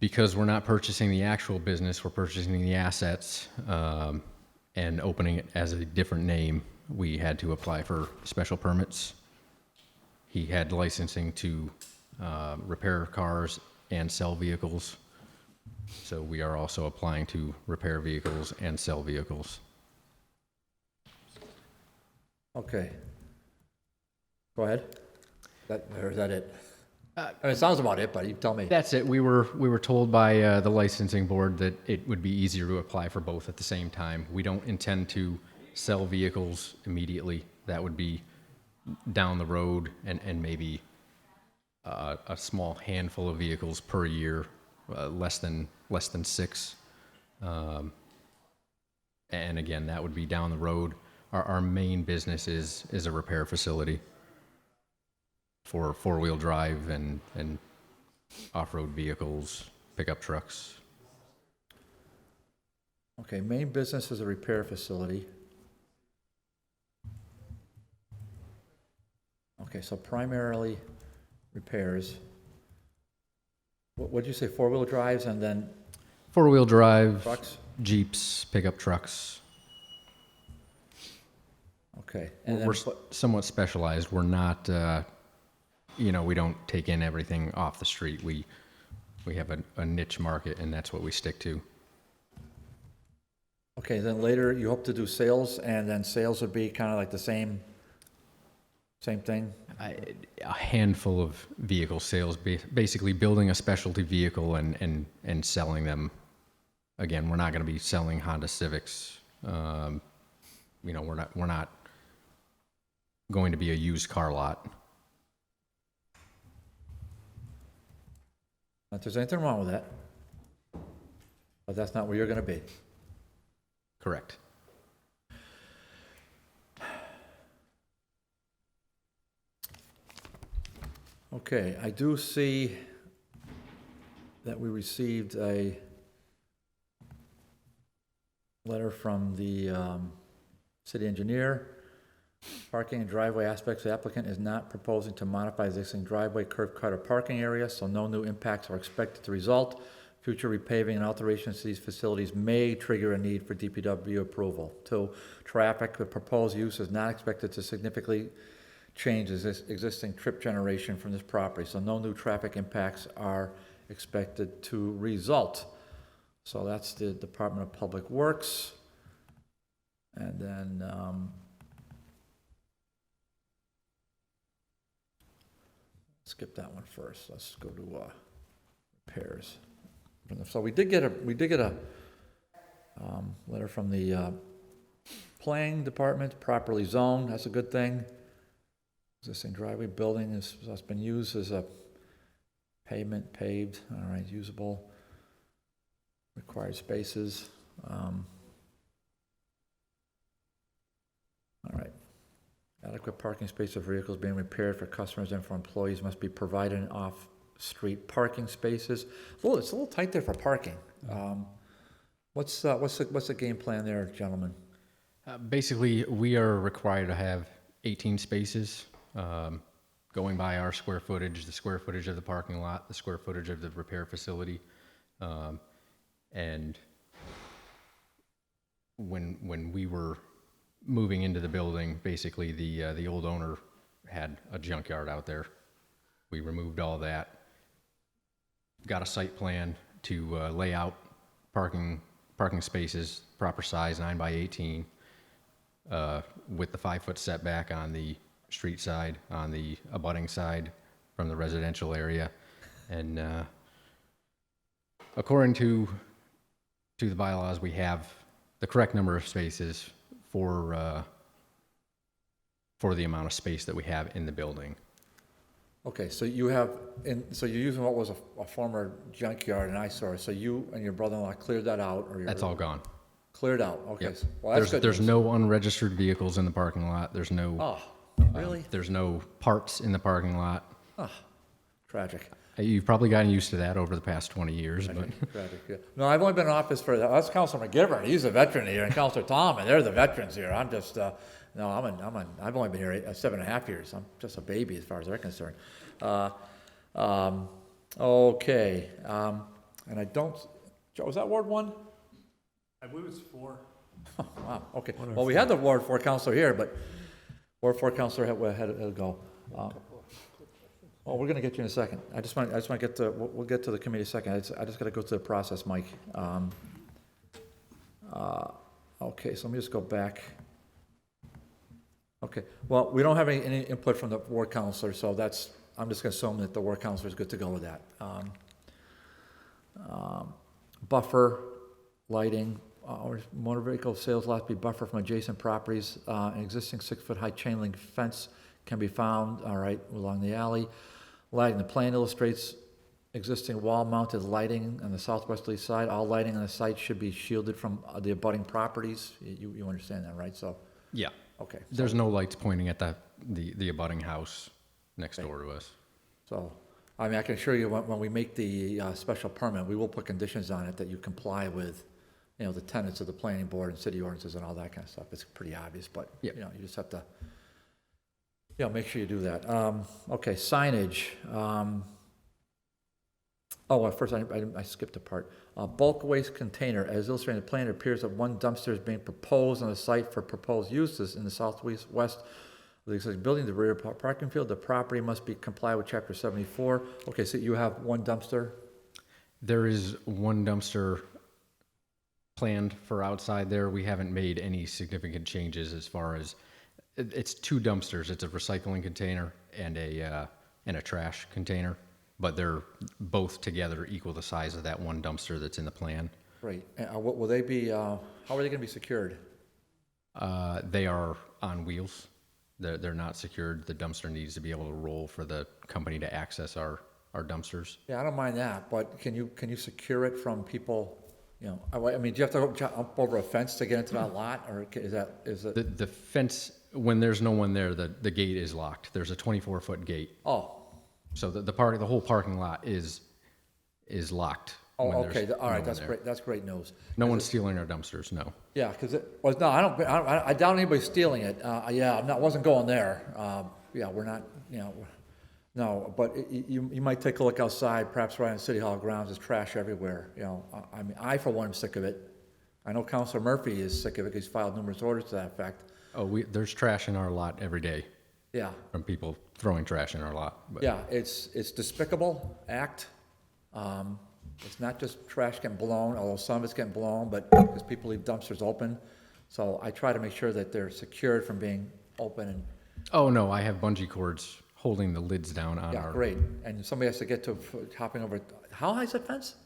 because we're not purchasing the actual business, we're purchasing the assets and opening it as a different name, we had to apply for special permits. He had licensing to repair cars and sell vehicles. So we are also applying to repair vehicles and sell vehicles. Okay. Go ahead. Or is that it? I mean, it sounds about it, but you tell me. That's it. We were told by the licensing board that it would be easier to apply for both at the same time. We don't intend to sell vehicles immediately. That would be down the road, and maybe a small handful of vehicles per year, less than 6. And again, that would be down the road. Our main business is a repair facility for 4-wheel drive and off-road vehicles, pickup trucks. Okay, main business is a repair facility. Okay, so primarily repairs. what'd you say, four-wheel drives and then Four-wheel drive, trucks? Jeeps, pickup trucks. Okay. And then, We're somewhat specialized. We're not, we don't take in everything off the street. We have a niche market, and that's what we stick to. okay, then later you hope to do sales, and then sales would be kind of like the same thing? A handful of vehicle sales, basically building a specialty vehicle and selling them. Again, we're not going to be selling Honda Civics. We're not going to be a used car lot. Not that there's anything wrong with that, but that's not where you're going to be. Correct. Okay, I do see that we received a letter from the city engineer. Parking and driveway aspects, the applicant is not proposing to modify existing driveway, curb cut, or parking area, so no new impacts are expected to result. Future repaving and alterations to these facilities may trigger a need for DPW approval. 2, traffic, the proposed use is not expected to significantly change existing trip generation from this property, so no new traffic impacts are expected to result. So that's the Department of Public Works. And then, skip that one first. Let's go to repairs. So we did get a letter from the planning department, properly zoned. That's a good thing. Existing driveway building has been used as a pavement, paved. All right, usable. Required spaces. All right. Adequate parking space for vehicles being repaired for customers and for employees must be provided in off-street parking spaces. Well, it's a little tight there for parking. What's the game plan there, gentlemen? Basically, we are required to have 18 spaces, going by our square footage, the square footage of the parking lot, the square footage of the repair facility. And when we were moving into the building, basically the old owner had a junkyard out there. We removed all that, got a site plan to lay out parking spaces, proper size, 9 by 18, with the 5-foot setback on the street side, on the abutting side from the residential area. And according to the bylaws, we have the correct number of spaces for the amount of space that we have in the building. Okay, so you're using what was a former junkyard and eyesore, so you and your brother-in-law cleared that out, or That's all gone. cleared out, okay. Yep. Well, that's good There's news. no unregistered vehicles in the parking lot. There's no, Oh, really? there's no parts in the parking lot. Oh, tragic. You've probably gotten used to that over the past 20 years, but Tragic, yeah. No, I've only been in office that's Councilor McGivern, he's a veteran here, and Councilor Tom, and they're the veterans here. I'm just, I've only been here 7.5 years. I'm just a baby as far as they're concerned. Okay, and I don't, Joe, is that Ward 1? I believe it's 4. Oh, wow, okay. Well, we had the Ward 4 councilor here, but Ward 4 councilor had to go. Well, we're gonna get you in a second. I just want to get to, we'll get to the committee in a second. I just gotta go to the process, Mike. Okay, so let me just go back. Okay, well, we don't have any input from the ward councilor, so I'm just gonna assume that the ward councilor is good to go with that. Buffer, lighting, or motor vehicle sales lot to be buffered from adjacent properties. An existing 6-foot-high chain link fence can be found, all right, along the alley. Lighting, the plan illustrates existing wall-mounted lighting on the southwesterly side. All lighting on the site should be shielded from the abutting properties. You understand that, right? So, yeah. okay. There's no lights pointing at the abutting house next door to us. So, I mean, I can assure you, when we make the special permit, we will put conditions on it that you comply with, the tenets of the planning board and city ordinances and all that kind of stuff. It's pretty obvious, but, Yep. you just have to, make sure you do that. Okay, signage. Oh, at first, I skipped a part. Bulk waste container, as illustrated in the plan, it appears that one dumpster is being proposed on the site for proposed uses in the southwest west of the existing building, the rear parking field. The property must be complied with chapter 74. Okay, so you have one dumpster? There is one dumpster planned for outside there. We haven't made any significant changes as far as, it's two dumpsters. It's a recycling container and a trash container, but they're both together equal the size of that one dumpster that's in the plan. Great. And what will they be, how are they gonna be secured? They are on wheels. They're not secured. The dumpster needs to be able to roll for the company to access our dumpsters. Yeah, I don't mind that, but can you secure it from people, you know, I mean, do you have to jump over a fence to get into that lot, or is it? The fence, when there's no one there, the gate is locked. There's a 24-foot gate. Oh, So the whole parking lot is locked. oh, when there's okay, all no right, one that's there. great, that's great news. No one's stealing our dumpsters, no. Yeah, because no, I doubt anybody's stealing it. Yeah, I wasn't going there. Yeah, we're not, you know, no, but you might take a look outside, perhaps right on City Hall grounds, there's trash everywhere, you know. I mean, I, for one, am sick of it. I know Councilor Murphy is sick of it, because he's filed numerous orders to that effect. Oh, there's trash in our lot every day Yeah, from people throwing trash in our lot. But yeah, it's despicable act. It's not just trash getting blown, although some of it's getting blown, but because people leave dumpsters open. So I try to make sure that they're secured from being open and, Oh, no, I have bungee cords holding the lids down on yeah, our. great. And somebody has to get to hopping over, how high is that fence?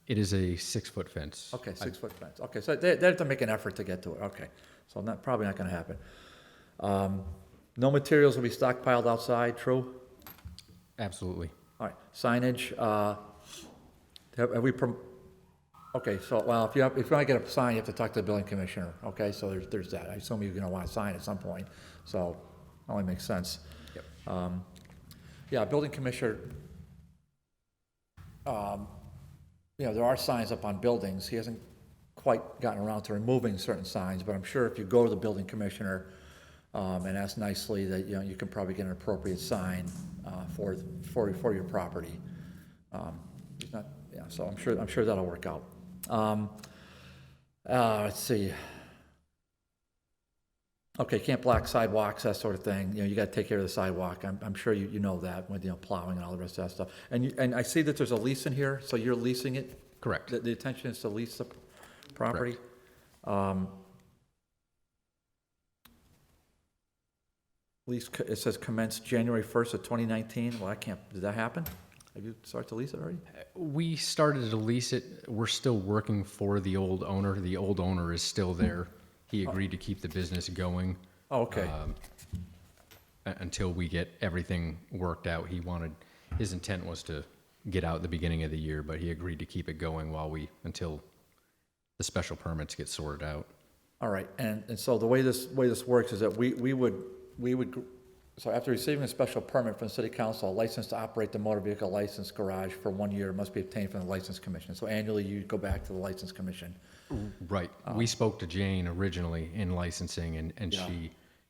It is a 6-foot fence. Okay, 6-foot fence. Okay, so they have to make an effort to get to it. Okay, so probably not gonna happen. No materials will be stockpiled outside, true? Absolutely. All right, signage, have we, okay, so, well, if you want to get a sign, you have to talk to the building commissioner, okay? So there's that. I assume you're gonna want a sign at some point, so only makes sense. Yep. Yeah, building commissioner, you know, there are signs up on buildings. He hasn't quite gotten around to removing certain signs, but I'm sure if you go to the building commissioner, and ask nicely that, you know, you can probably get an appropriate sign, for your property. He's not, yeah, so I'm sure that'll work out. Let's see. Okay, can't block sidewalks, that sort of thing. You know, you gotta take care of the sidewalk. I'm sure you know that with, you know, plowing and all the rest of that stuff. And I see that there's a lease in here, so you're leasing it? Correct. The intention is to lease the property? Lease, it says commence January 1st of 2019. Well, did that happen? Have you started to lease it already? We started to lease it. We're still working for the old owner. The old owner is still there. He agreed to keep the business going. Oh, okay. Until we get everything worked out. His intent was to get out at the beginning of the year, but he agreed to keep it going until the special permits get sorted out. All right, and so the way this works is that we would, so after receiving a special permit from the city council, a license to operate the motor vehicle license garage for 1 year must be obtained from the license commission. So annually, you go back to the license commission. Right. We spoke to Jane originally in licensing, and Yeah.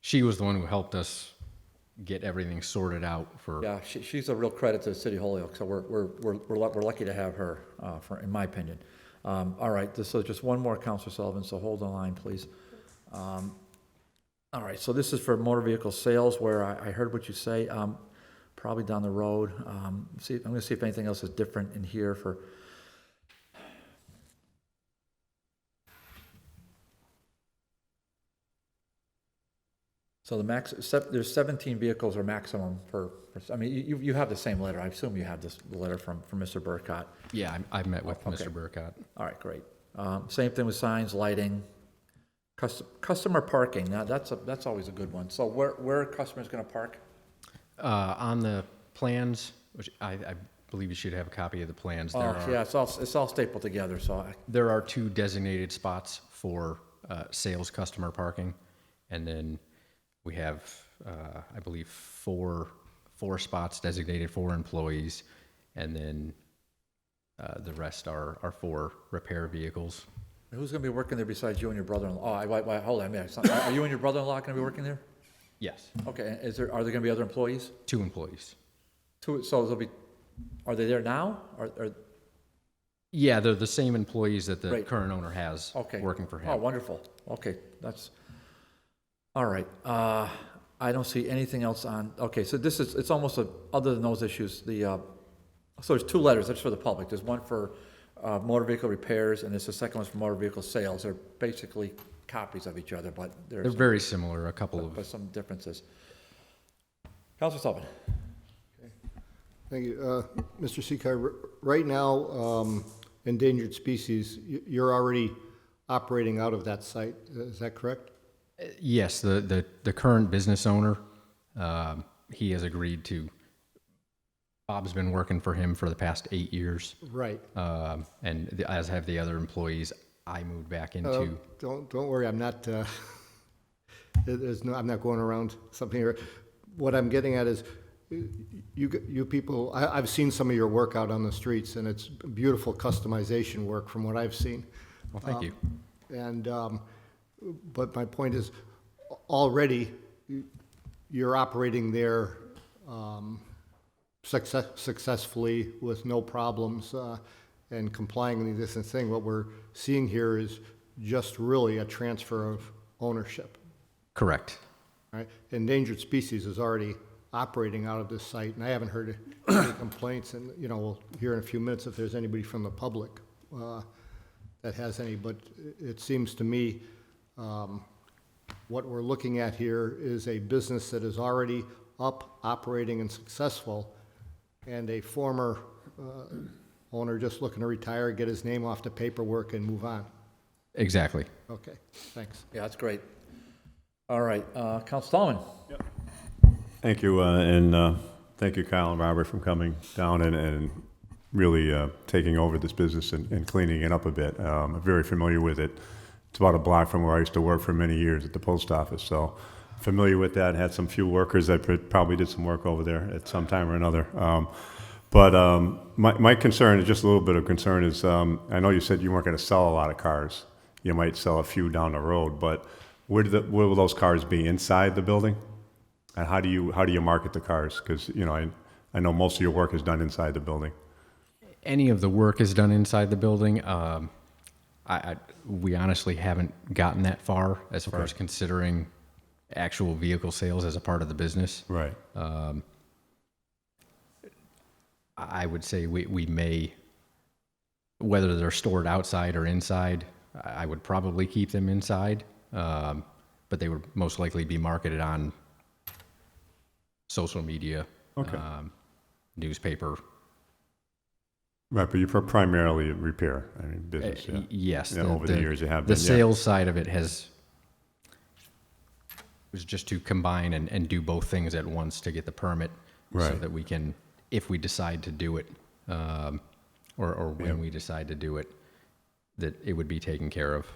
she was the one who helped us get everything sorted out for. Yeah, she's a real credit to the city of Holyoke, so we're lucky to have her, in my opinion. All right, so just one more, Counselor Sullivan, so hold the line, please. All right, so this is for motor vehicle sales, where I heard what you say, probably down the road. I'm gonna see if anything else is different in here for. So there's 17 vehicles or maximum I mean, you have the same letter. I assume you have the letter from Mr. Burkott. Yeah, I've met with Okay. Mr. Burkott. All right, great. Same thing with signs, lighting, customer parking. Now, that's always a good one. So where are customers gonna park? On the plans, which I believe you should have a copy of the plans. Yeah, it's all stapled together, so There are 2 designated spots for sales customer parking, and then we have, I believe, four spots designated for employees, and then the rest are for repair vehicles. who's gonna be working there besides you and your brother-in-law? Oh, wait, hold on a minute. Are you and your brother-in-law gonna be working there? Yes, Okay, are there gonna be other employees? 2 employees. So are they there now? Or Yeah, they're the same employees that the Great. current owner has Okay. working for him. Oh, wonderful. Okay, that's, all right. I don't see anything else on, okay, so this is, it's almost a, other than those issues, so there's two letters, that's for the public. There's one for motor vehicle repairs, and there's the second one's for motor vehicle sales. They're basically copies of each other, but They're there's very similar, a couple of, some differences. Counselor Sullivan? Thank you. Mr. Seacard, right now, endangered species, you're already operating out of that site, is that correct? yes, the current business owner, he has agreed to, Bob's been working for him for the past 8 years. Right. As have the other employees. I moved back into. Don't worry, I'm not, I'm not going around something here. What I'm getting at is, you people, I've seen some of your work out on the streets, and it's beautiful customization work from what I've seen. Well, thank you. And, but my point is, already, you're operating there successfully with no problems and complying with this thing. What we're seeing here is just really a transfer of ownership. Correct. Right? Endangered species is already operating out of this site, and I haven't heard any complaints, and, you know, we'll hear in a few minutes if there's anybody from the public that has any, but it seems to me what we're looking at here is a business that is already up, operating, and successful, and a former owner just looking to retire, get his name off the paperwork, and move on. Exactly. Okay, thanks. Yeah, that's great. All right, Counselor Stallman? Thank you, and thank you, Kyle and Robert, for coming down and really taking over this business and cleaning it up a bit. I'm very familiar with it. It's about a block from where I used to work for many years at the post office, so familiar with that. Had some few workers that probably did some work over there at some time or another. But my concern, just a little bit of concern, is I know you said you weren't going to sell a lot of cars. You might sell a few down the road, but where will those cars be? Inside the building? And how do you market the cars? Because, you know, I know most of your work is done inside the building. Any of the work is done inside the building. We honestly haven't gotten that far as far as considering actual vehicle sales as a part of the business. Right. I would say we may, whether they're stored outside or inside, I would probably keep them inside, but they would most likely be marketed on social media, newspaper. Right, but you're primarily repair, I mean, business, yeah. Yes. Yeah, over the years you have been, the sales side of it was just to combine and do both things at once to get the permit, so Right. that we can, if we decide to do it, or when we decide to do it, that it would be taken care of.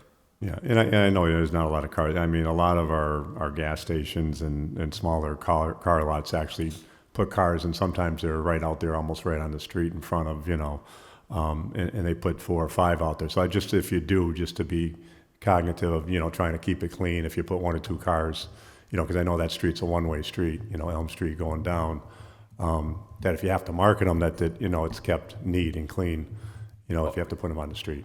Yeah, and I know there's not a lot of cars. I mean, a lot of our gas stations and smaller car lots actually put cars, and sometimes they're right out there, almost right on the street in front of, you know, and they put 4 or 5 out there. So if you do, just to be cognitive of, you know, trying to keep it clean, if you put 1 or 2 cars, you know, because I know that street's a one-way street, you know, Elm Street going down, that if you have to market them, that you know, it's kept neat and clean, you know, if you have to put them on the street.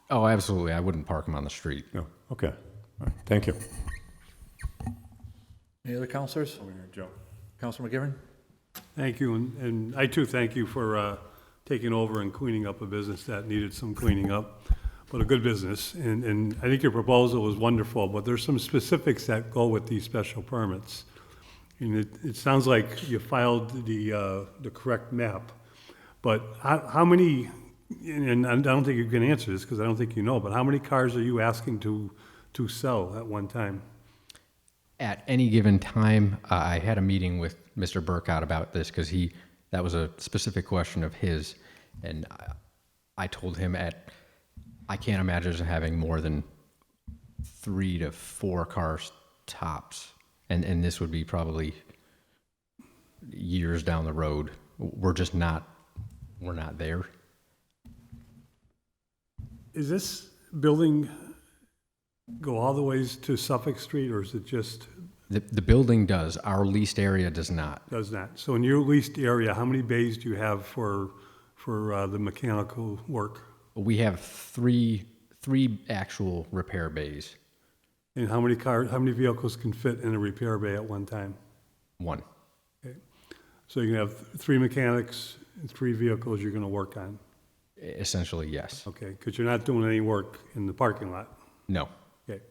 Oh, absolutely. I wouldn't park them on the street. No, okay. All right. Thank you. Any other counselors? Over here, Joe. Counselor McGivern? Thank you, and I too thank you for taking over and cleaning up a business that needed some cleaning up, but a good business. And I think your proposal is wonderful, but there's some specifics that go with these special permits. And it sounds like you filed the correct map, but how many, and I don't think you can answer this because I don't think you know, but how many cars are you asking to sell at one time? At any given time, I had a meeting with Mr. Burkott about this because that was a specific question of his, and I told him I can't imagine having more than 3 to 4 cars tops, and this would be probably years down the road. We're not there. Is this building go all the ways to Suffolk Street, or is it just, The building does. Our leased area does not. does not? So in your leased area, how many bays do you have for the mechanical work? We have three actual repair bays. And how many vehicles can fit in a repair bay at one time? One. Okay. So you can have 3 mechanics and 3 vehicles you're gonna work on? Essentially, yes. Okay, because you're not doing any work in the parking lot? No. Okay.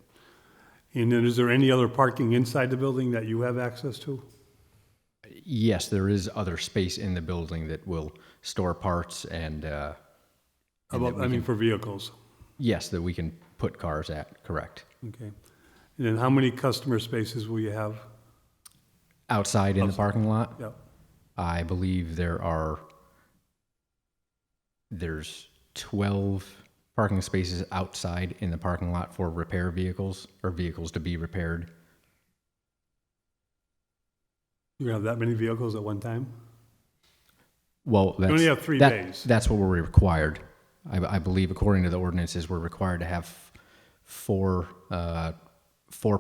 And then is there any other parking inside the building that you have access to? Yes, there is other space in the building that will store parts and that For vehicles? yes, that we can put cars at, correct. Okay. And then how many customer spaces will you have? Outside in the parking lot? Yep. I believe there's 12 parking spaces outside in the parking lot for repair vehicles or vehicles to be repaired. You have that many vehicles at one time? Well, You only have 3 bays. That's what we're required. I believe according to the ordinances, we're required to have four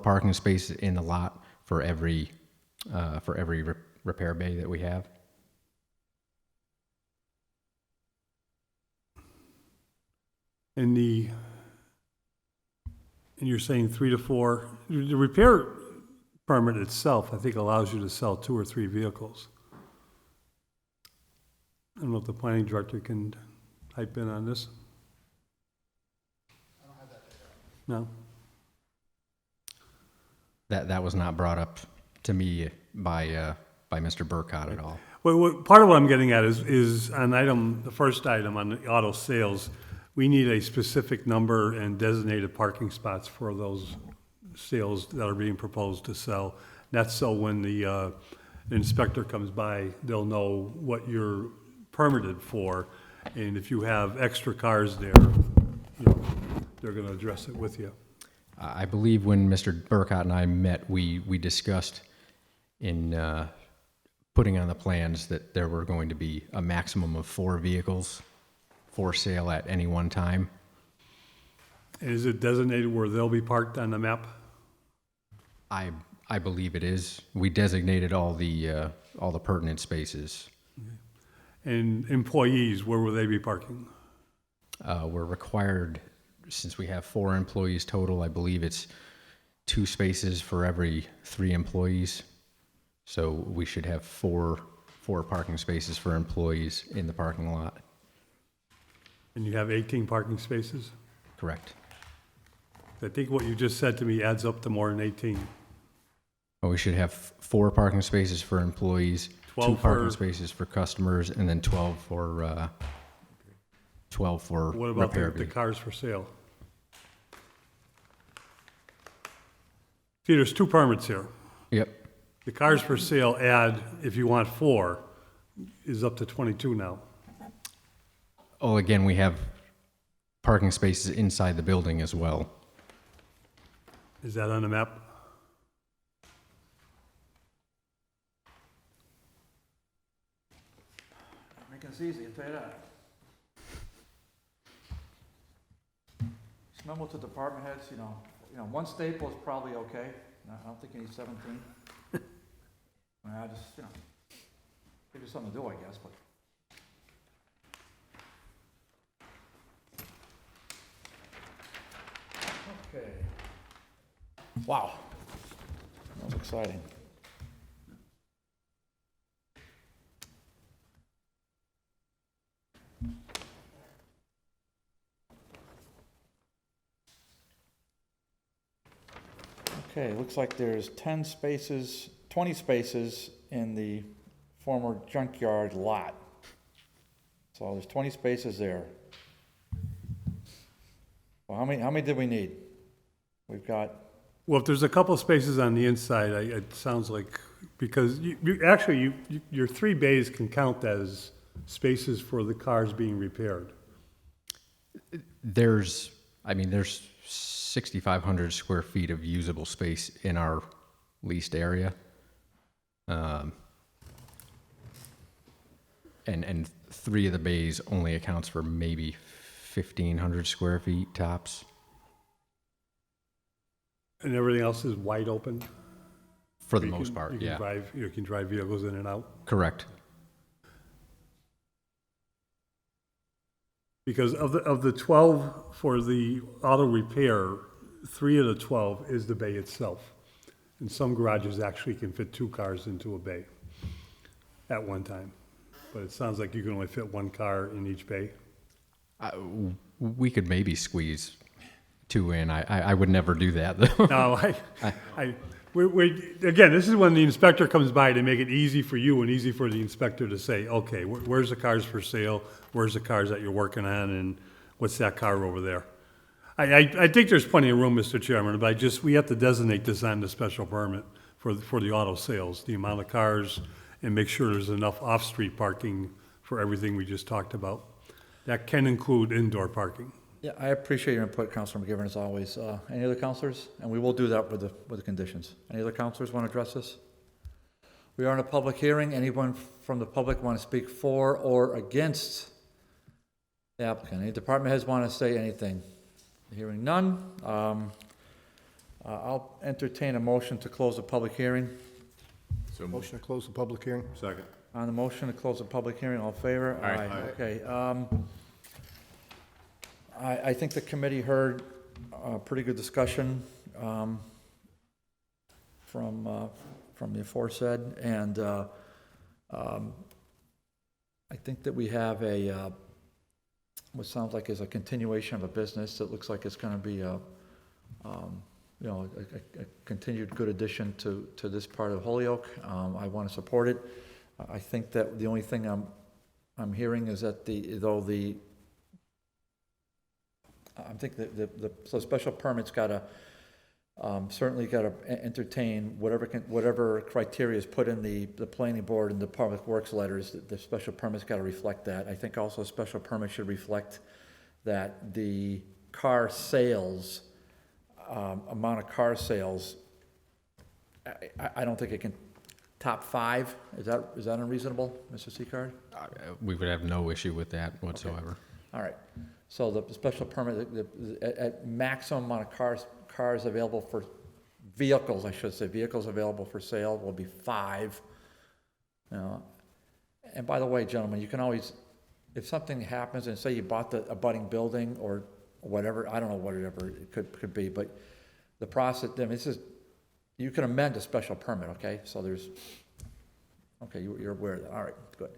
parking spaces in the lot for every repair bay that we have. And you're saying 3 to 4, the repair permit itself, I think, allows you to sell 2 or 3 vehicles. I don't know if the planning director can type in on this. I don't have that data. No? That was not brought up to me by Mr. Burkott at all. Well, part of what I'm getting at is on the first item on the auto sales, we need a specific number and designated parking spots for those sales that are being proposed to sell. That's so when the inspector comes by, they'll know what you're permitted for, and if you have extra cars there, they're gonna address it with you. I believe when Mr. Burkott and I met, we discussed in putting on the plans that there were going to be a maximum of 4 vehicles for sale at any one time. Is it designated where they'll be parked on the map? I believe it is. We designated all the pertinent spaces. And employees, where will they be parking? We're required, since we have 4 employees total, I believe it's 2 spaces for every 3 employees. So we should have 4 parking spaces for employees in the parking lot. And you have 18 parking spaces? Correct. I think what you just said to me adds up to more than 18. Well, we should have 4 parking spaces for employees, 2 parking spaces for customers, and then 12 for What about repair the vehicles. cars for sale? See, there's 2 permits here. Yep. The cars for sale add, if you want 4, is up to 22 now. Oh, again, we have parking spaces inside the building as well. Is that on the map? Make it easy, I'll tell you that. Just memo to department heads, you know, 1 staple is probably okay. I don't think you need 17. I just, give you something to do, I guess, but. Okay. Wow. That was exciting. Okay, looks like there's 20 spaces in the former junkyard lot. So there's 20 spaces there. Well, how many did we need? We've got, Well, if there's a couple spaces on the inside, it sounds like, because your 3 bays can count as spaces for the cars being repaired. There's 6,500 square feet of usable space in our leased area. And 3 of the bays only accounts for maybe 1,500 square feet tops. And everything else is wide open? For the most part, You can yeah. you can drive vehicles in and out? Correct. Because of the 12 for the auto repair, 3 of the 12 is the bay itself. And some garages actually can fit 2 cars into a bay at one time. But it sounds like you can only fit 1 car in each bay. We could maybe squeeze 2 in. I would never do that, though. No, again, this is when the inspector comes by to make it easy for you and easy for the inspector to say, okay, where's the cars for sale? Where's the cars that you're working on? And what's that car over there? I think there's plenty of room, Mr. Chairman, but we have to designate this on the special permit for the auto sales, the amount of cars, and make sure there's enough off-street parking for everything we just talked about. That can include indoor parking. Yeah, I appreciate your input, Councilor McGivern, as always. Any other councilors? And we will do that with the conditions. Any other councilors want to address this? We are in a public hearing. Anyone from the public want to speak for or against the applicant? Any department heads want to say anything? Hearing none. I'll entertain a motion to close the public hearing. So Motion to close the public hearing? Second. On the motion to close the public hearing, all in favor? Aye. Okay. I think the committee heard a pretty good discussion from the aforesaid, and I think that we have what sounds like is a continuation of a business that looks like it's going to be a continued good addition to this part of Holyoke. I want to support it. I think that the only thing I'm hearing is that I think that so special permit's got to certainly got to entertain whatever criteria is put in the planning board and the public works letters. The special permit's got to reflect that. I think also a special permit should reflect that the car sales amount of car sales. I don't think it can top 5. Is that unreasonable, Mr. Seacard? We would have no issue with that whatsoever. All right. So the special permit, at maximum amount of cars available for vehicles, I should say, vehicles available for sale will be 5. And by the way, gentlemen, you can always, if something happens and say you bought a budding building or whatever, I don't know whatever it could be, but the process, I mean, you can amend a special permit, okay? So okay, you're aware of that. All right, good.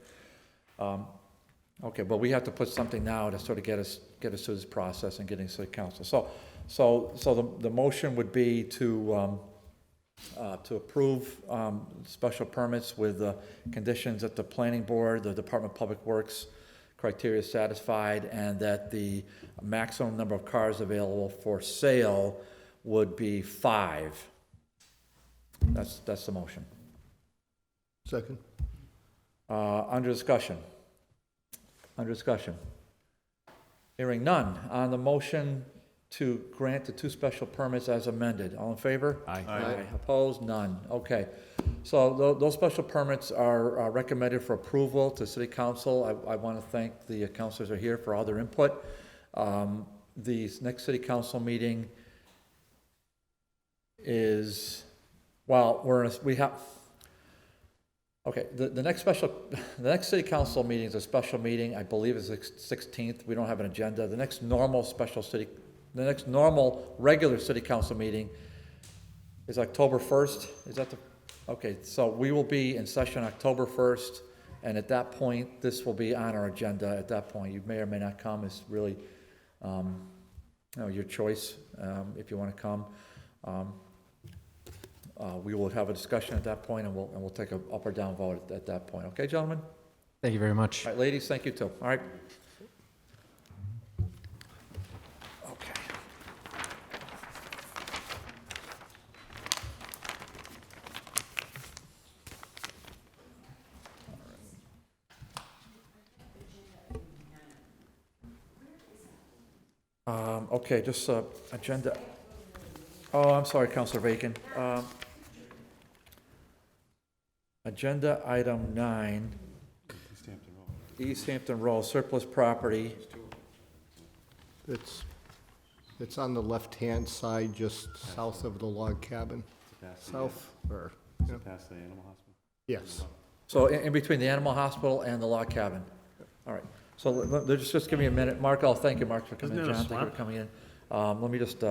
Okay, but we have to put something now to sort of get us through this process and getting to the council. So the motion would be to approve special permits with the conditions that the planning board, the Department of Public Works criteria is satisfied, and that the maximum number of cars available for sale would be 5. That's the motion. Second. Under discussion. Hearing none. On the motion to grant the 2 special permits as amended. All in favor? Aye. Aye. Opposed? None. Okay. So those special permits are recommended for approval to City Council. I want to thank the councilors who are here for all their input. The next City Council meeting is, well, okay, the next City Council meeting is a special meeting, I believe is the 16th. We don't have an agenda. The next normal regular City Council meeting is October 1st. Is that okay, so we will be in session October 1st, and at that point, this will be on our agenda at that point. You may or may not come. It's really, your choice, if you want to come. We will have a discussion at that point, and we'll take an up or down vote at that point. Okay, gentlemen? Thank you very much. All right, ladies, thank you too. All right. Okay. Okay, just agenda. Oh, I'm sorry, Councilor Bacon. Agenda item 9, Easthampton Road, surplus property. It's on the left-hand side, just south of the log cabin. South, or, yeah. Past the animal hospital? Yes. So in between the animal hospital and the log cabin. All right. So just give me a minute. Mark, thank you, Mark, for coming in. Isn't it a John, thank you swamp? for coming in. Let me just,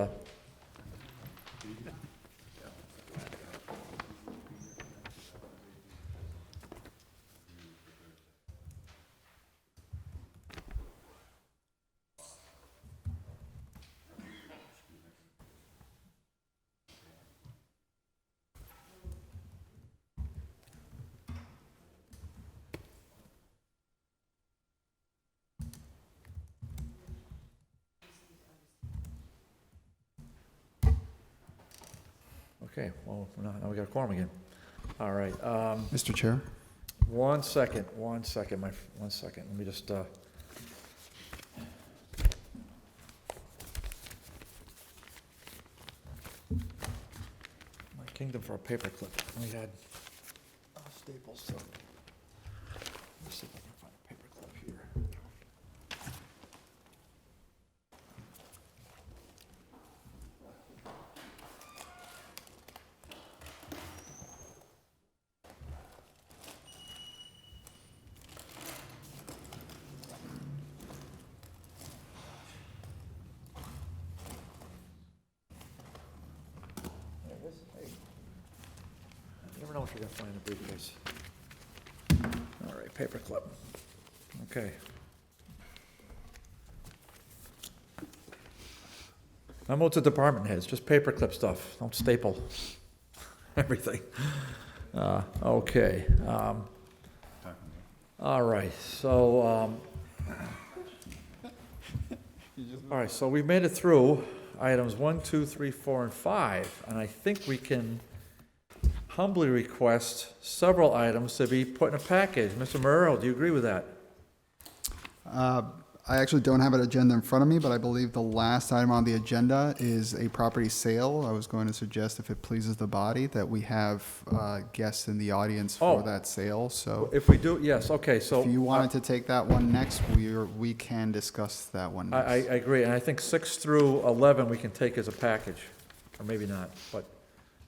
okay, well, now we got a quorum again. All right, Mr. Chair? one second, one second. Let me just, my kingdom for a paperclip. We had Staples, so. Let's see if I can find a paperclip here. There it is. Hey. You never know what you're gonna find in a briefcase. All right, paperclip. Okay. Memo to department heads, just paperclip stuff, don't staple everything. Okay. All right, so, all right, so we made it through items 1, 2, 3, 4, and 5, and I think we can humbly request several items to be put in a package. Mr. Murrow, do you agree with that? I actually don't have an agenda in front of me, but I believe the last item on the agenda is a property sale. I was going to suggest, if it pleases the body, that we have guests in the audience for Oh. that sale. So If we do, yes, okay, so. if you wanted to take that one next, we can discuss that one I next. agree, and I think 6 through 11 we can take as a package, or maybe not, but,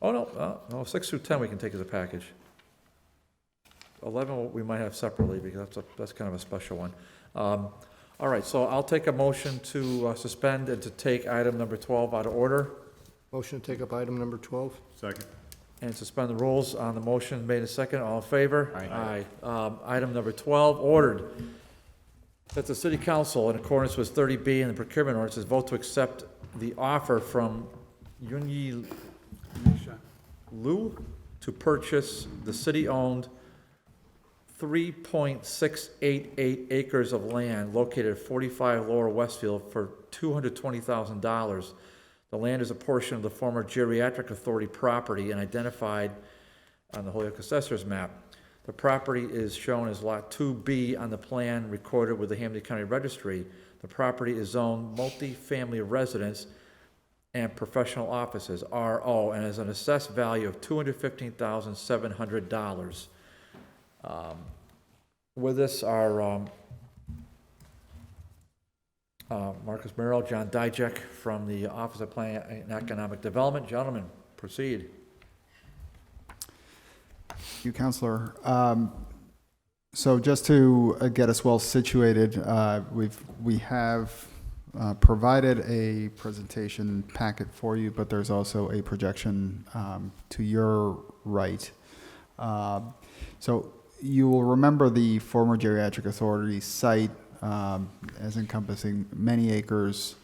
no, 6 through 10 we can take as a package. 11 we might have separately, because that's kind of a special one. All right, so I'll take a motion to suspend and to take item number 12 out of order, Motion to take up item number 12? Second. and suspend the rules on the motion made a second. All in favor? Aye. Aye. Item number 12, ordered that the city council, in accordance with 30B and the procurement ordinances, vote to accept the offer from Yunyi Lu to purchase the city-owned 3.688 acres of land located at 45 Lower Westfield for $220,000. The land is a portion of the former Geriatric Authority property and identified on the Holyoke Assessor's map. The property is shown as Lot 2B on the plan recorded with the Hampden County Registry. The property is zoned multifamily residence and professional offices, RO, and has an assessed value of $215,700. With us are Marcus Merrill, John Dijek from the Office of Planning and Economic Development. Gentlemen, proceed. Thank you, Counselor. So just to get us well situated, we have provided a presentation packet for you, but there's also a projection to your right. So you will remember the former Geriatric Authority site as encompassing many acres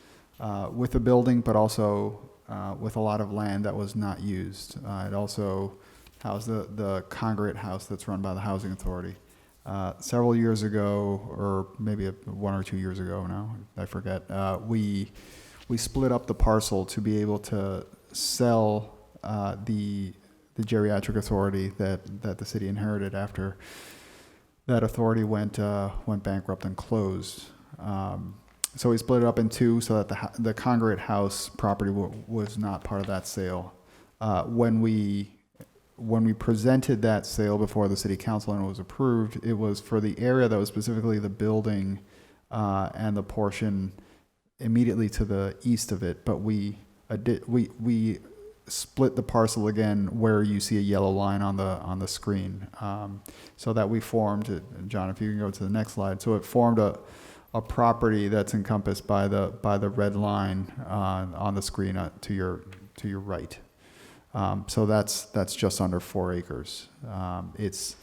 with a building, but also with a lot of land that was not used. It also housed the congregate house that's run by the Housing Authority. Several years ago, or maybe 1 or 2 years ago now, I forget, we split up the parcel to be able to sell the Geriatric Authority that the city inherited after that authority went bankrupt and closed. So we split it up in two so that the congregate house property was not part of that sale. When we presented that sale before the city council and it was approved, it was for the area that was specifically the building and the portion immediately to the east of it. But we split the parcel again where you see a yellow line on the screen. So that we formed, John, if you can go to the next slide. So it formed a property that's encompassed by the red line on the screen to your right. So that's just under 4 acres. It's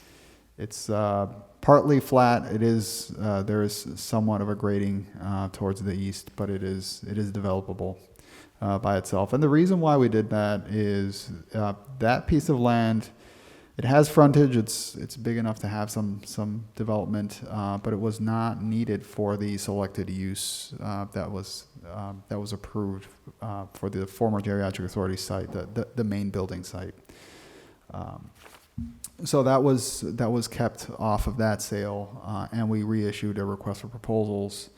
partly flat. It is there is somewhat of a grading towards the east, but it is developable by itself. And the reason why we did that is that piece of land, it has frontage. It's big enough to have some development, but it was not needed for the selected use that was approved for the former Geriatric Authority site, the main building site. So that was kept off of that sale, and we reissued a request for proposals.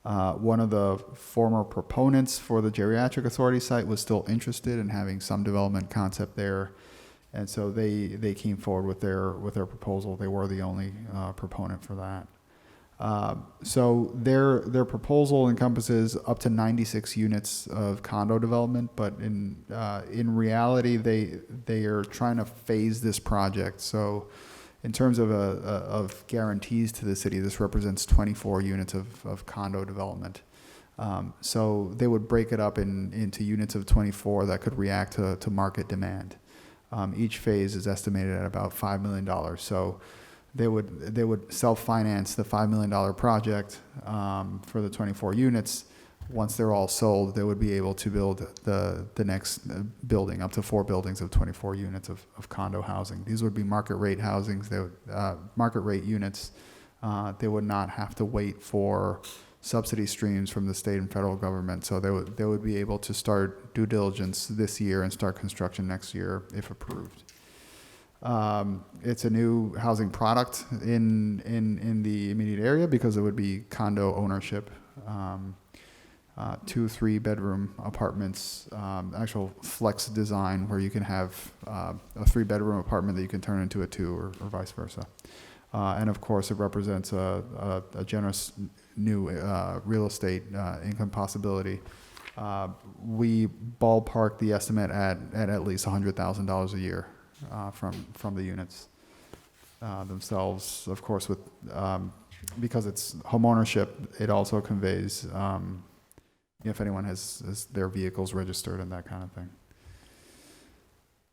One of the former proponents for the Geriatric Authority site was still interested in having some development concept there, and so they came forward with their proposal. They were the only proponent for that. So their proposal encompasses up to 96 units of condo development, but in reality, they are trying to phase this project. So in terms of guarantees to the city, this represents 24 units of condo development. So they would break it up into units of 24 that could react to market demand. Each phase is estimated at about $5 million. So they would self-finance the $5 million project for the 24 units. Once they're all sold, they would be able to build the next building, up to 4 buildings of 24 units of condo housing. These would be market rate housings, market rate units. They would not have to wait for subsidy streams from the state and federal government. So they would be able to start due diligence this year and start construction next year if approved. It's a new housing product in the immediate area because it would be condo ownership. 2 3-bedroom apartments, actual flex design where you can have a 3-bedroom apartment that you can turn into a 2 or vice versa. And of course, it represents a generous new real estate income possibility. We ballpark the estimate at least $100,000 a year from the units themselves. Of course, with because it's home ownership, it also conveys if anyone has their vehicles registered and that kind of thing.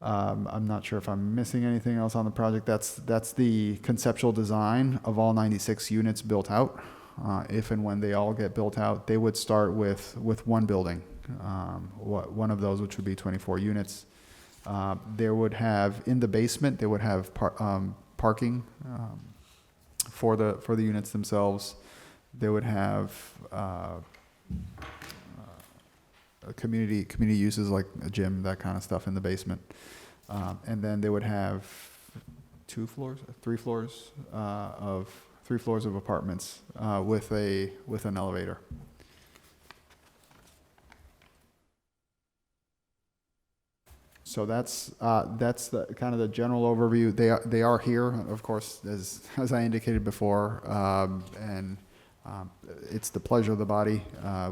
I'm not sure if I'm missing anything else on the project. That's the conceptual design of all 96 units built out. If and when they all get built out, they would start with 1 building, one of those which would be 24 units. There would have, in the basement, they would have parking for the units themselves. They would have community uses like a gym, that kind of stuff in the basement. And then they would have 3 floors of apartments with an elevator. So that's the kind of the general overview. They are here, of course, as I indicated before, and it's the pleasure of the body.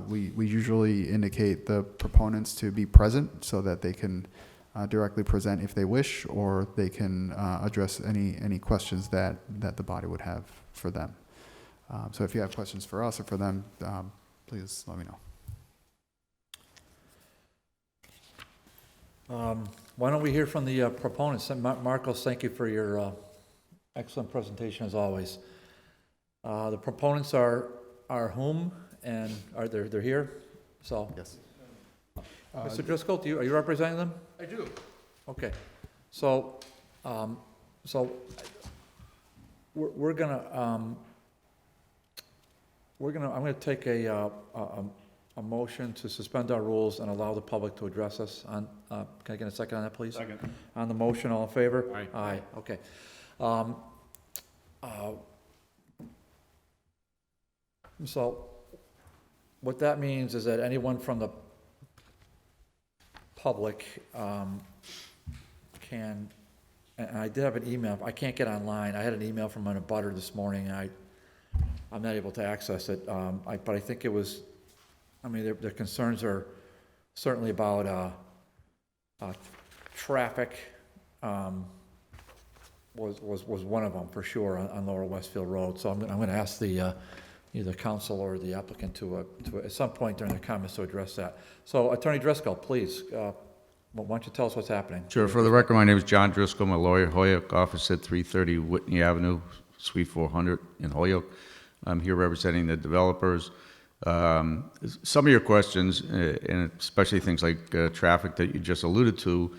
We usually indicate the proponents to be present so that they can directly present if they wish, or they can address any questions that the body would have for them. So if you have questions for us or for them, please let me know. Why don't we hear from the proponents? Marcos, thank you for your excellent presentation as always. The proponents are whom, and they're here? So Yes. Mr. Driscoll, are you representing them? I do. Okay. So we're gonna I'm gonna take a motion to suspend our rules and allow the public to address us on, can I get a second on that, please? Second. On the motion, all in favor? Aye. Aye, okay. So what that means is that anyone from the public can, and I did have an email, I can't get online, I had an email from an abutter this morning, and I'm not able to access it, but I think it was, I mean, their concerns are certainly about Traffic was one of them, for sure, on Lower Westfield Road. So I'm going to ask the, either council or the applicant to, at some point during their comments, to address that. So Attorney Driscoll, please, why don't you tell us what's happening? Sure. For the record, my name is John Driscoll. I'm a lawyer, Holyoke, office at 330 Whitney Avenue, Suite 400 in Holyoke. I'm here representing the developers. Some of your questions, and especially things like traffic that you just alluded to,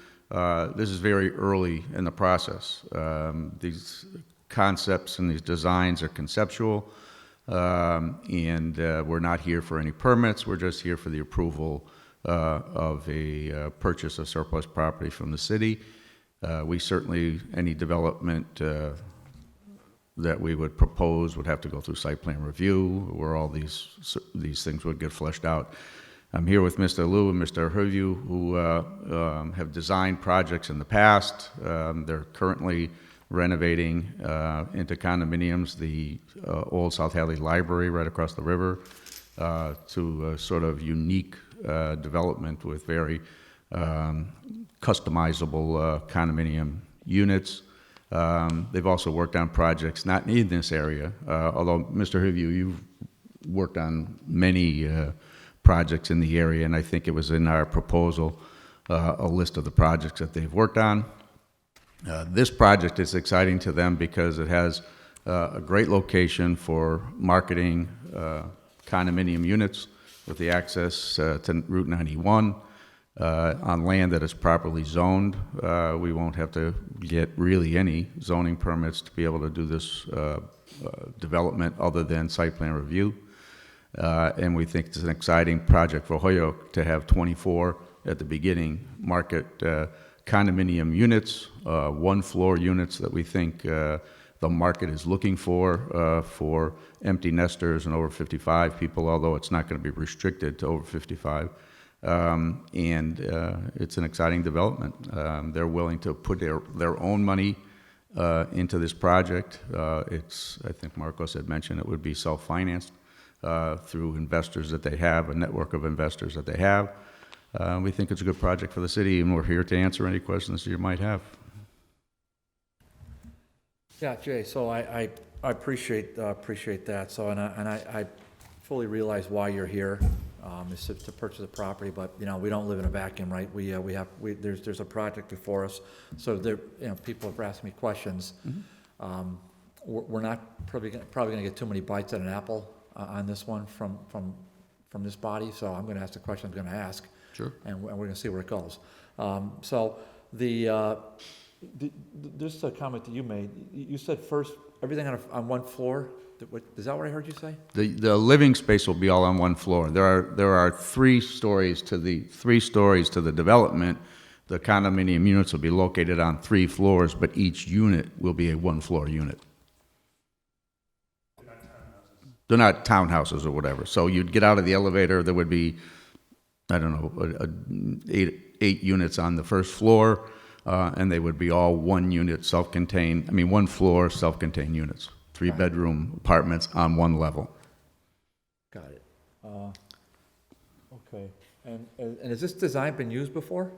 this is very early in the process. These concepts and these designs are conceptual, and we're not here for any permits. We're just here for the approval of a purchase of surplus property from the city. We certainly, any development that we would propose would have to go through site plan review, where all these things would get fleshed out. I'm here with Mr. Liu and Mr. Herview, who have designed projects in the past. They're currently renovating into condominiums the old South Hadley Library right across the river to a sort of unique development with very customizable condominium units. They've also worked on projects not in this area, although Mr. Herview, you've worked on many projects in the area, and I think it was in our proposal a list of the projects that they've worked on. This project is exciting to them because it has a great location for marketing condominium units with the access to Route 91 on land that is properly zoned. We won't have to get really any zoning permits to be able to do this development other than site plan review. And we think it's an exciting project for Holyoke to have 24 at the beginning market condominium units, one-floor units that we think the market is looking for empty nesters and over 55 people, although it's not going to be restricted to over 55. And it's an exciting development. They're willing to put their own money into this project. It's, I think Marcos had mentioned, it would be self-financed through investors that they have, a network of investors that they have. We think it's a good project for the city, and we're here to answer any questions you might have. Yeah, Jay, so I appreciate that. So, and I fully realize why you're here, is to purchase a property, but, you know, we don't live in a vacuum, right? There's a project before us, so there, you know, people have asked me questions. Mm-hmm. We're not probably gonna get too many bites at an apple on this one from this body, so I'm gonna ask the question I'm gonna ask. Sure. And we're gonna see where it goes. So this comment that you made, you said first, everything on one floor? Is that what I heard you say? The living space will be all on one floor. There are three stories to the development. The condominium units will be located on 3 floors, but each unit will be a one-floor unit. They're not townhouses or whatever. So you'd get out of the elevator, there would be, I don't know, 8 units on the first floor, and they would be all one unit, self-contained, one floor, self-contained units. 3-bedroom apartments on one level. Got it. Okay. And has this design been used before?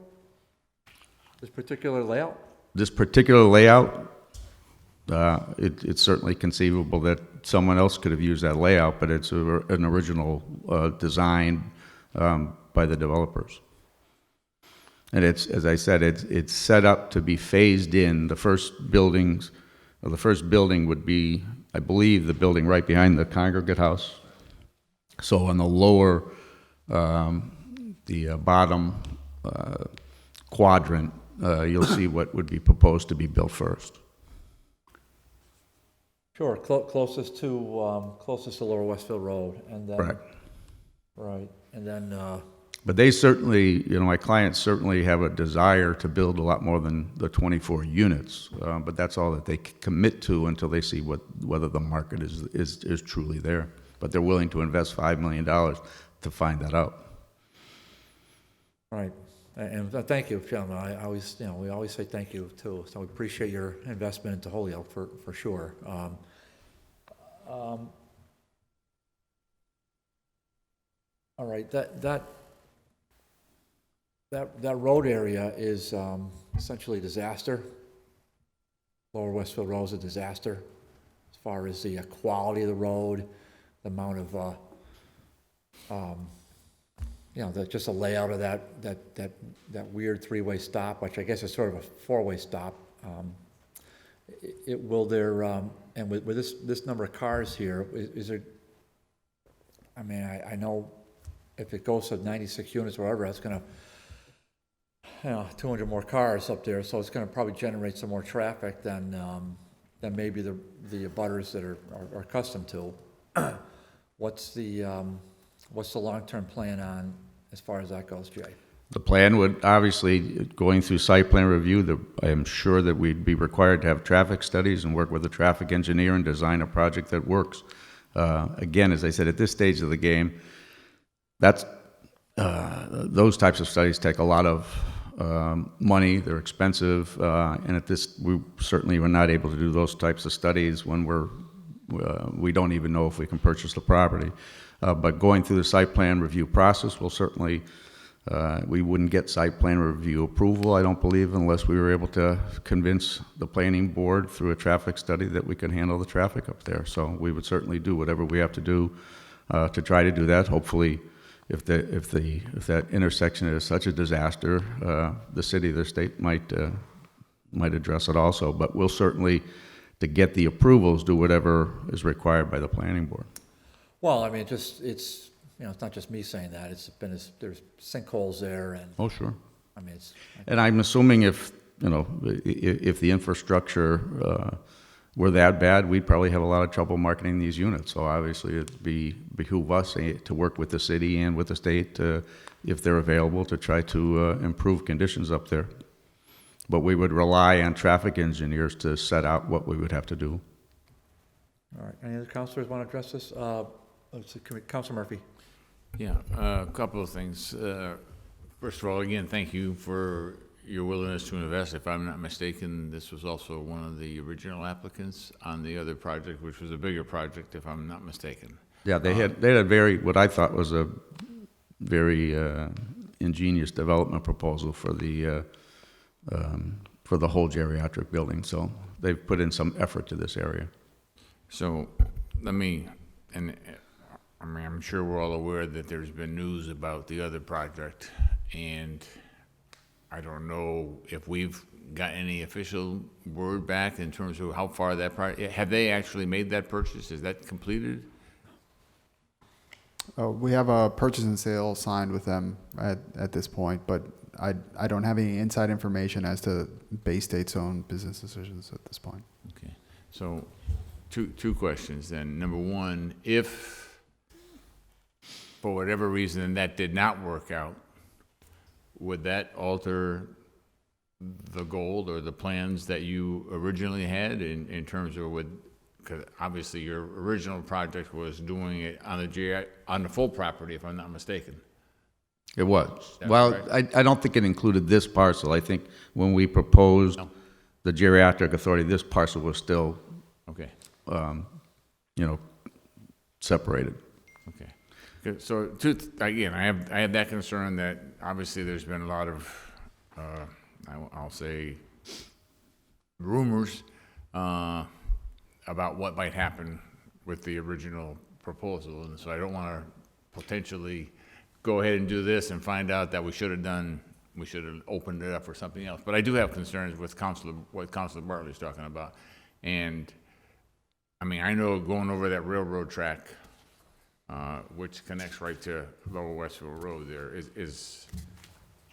This particular layout? This particular layout, it's certainly conceivable that someone else could have used that layout, but it's an original design by the developers. And it's, as I said, it's set up to be phased in. The first building would be, I believe, the building right behind the congregate house. So on the lower, the bottom quadrant, you'll see what would be proposed to be built first. Sure, closest to Lower Westfield Road, and then. Correct. Right, and then. But they certainly, my clients certainly have a desire to build a lot more than the 24 units. But that's all that they commit to until they see whether the market is truly there. But they're willing to invest $5 million to find that out. Right, and thank you, gentlemen. We always say thank you too. So we appreciate your investment into Holyoke for sure. All right, that that road area is essentially a disaster. Lower Westfield Road is a disaster as far as the quality of the road, the amount of, just the layout of that weird three-way stop, which I guess is sort of a four-way stop. And with this number of cars here, is there, I mean, I know if it goes to 96 units or whatever, that's gonna, 200 more cars up there, so it's gonna probably generate some more traffic than maybe the abutters that are accustomed to. What's the long-term plan on, as far as that goes, Jay? The plan would, obviously, going through site plan review, I am sure that we'd be required to have traffic studies and work with a traffic engineer and design a project that works. Again, as I said, at this stage of the game, those types of studies take a lot of money, they're expensive, and we certainly were not able to do those types of studies when we don't even know if we can purchase the property. But going through the site plan review process will certainly, we wouldn't get site plan review approval, I don't believe, unless we were able to convince the planning board through a traffic study that we could handle the traffic up there. So we would certainly do whatever we have to do to try to do that. Hopefully, if that intersection is such a disaster, the city, the state might address it also. But we'll certainly, to get the approvals, do whatever is required by the planning board. Well, I mean, it's not just me saying that. There's sinkholes there, and Oh, sure. I mean, And I'm assuming if the infrastructure were that bad, we'd probably have a lot of trouble marketing these units. So obviously, it'd behoove us to work with the city and with the state, if they're available, to try to improve conditions up there. But we would rely on traffic engineers to set out what we would have to do. all right. Any other councilors want to address this? Councilor Murphy. Yeah, a couple of things. First of all, again, thank you for your willingness to invest. If I'm not mistaken, this was also one of the original applicants on the other project, which was a bigger project, if I'm not mistaken. Yeah, they had what I thought was a very ingenious development proposal for the whole geriatric building. So they've put in some effort to this area. So I'm sure we're all aware that there's been news about the other project, and I don't know if we've got any official word back in terms of how far that project, have they actually made that purchase? Is that completed? We have a purchase and sale signed with them at this point, but I don't have any inside information as to Bay State's own business decisions at this point. Okay, so two questions then. Number one, if for whatever reason that did not work out, would that alter the goal or the plans that you originally had in terms of because obviously your original project was doing it on the full property, if I'm not mistaken. It was. Well, I don't think it included this parcel. I think when we proposed the geriatric authority, this parcel was still okay. Separated. Okay. So again, I have that concern that obviously there's been a lot of I'll say rumors about what might happen with the original proposal, and so I don't want to potentially go ahead and do this and find out that we should have opened it up for something else. But I do have concerns with what Councilor Bartley's talking about, and I mean, I know going over that railroad track, which connects right to Lower Westfield Road there, is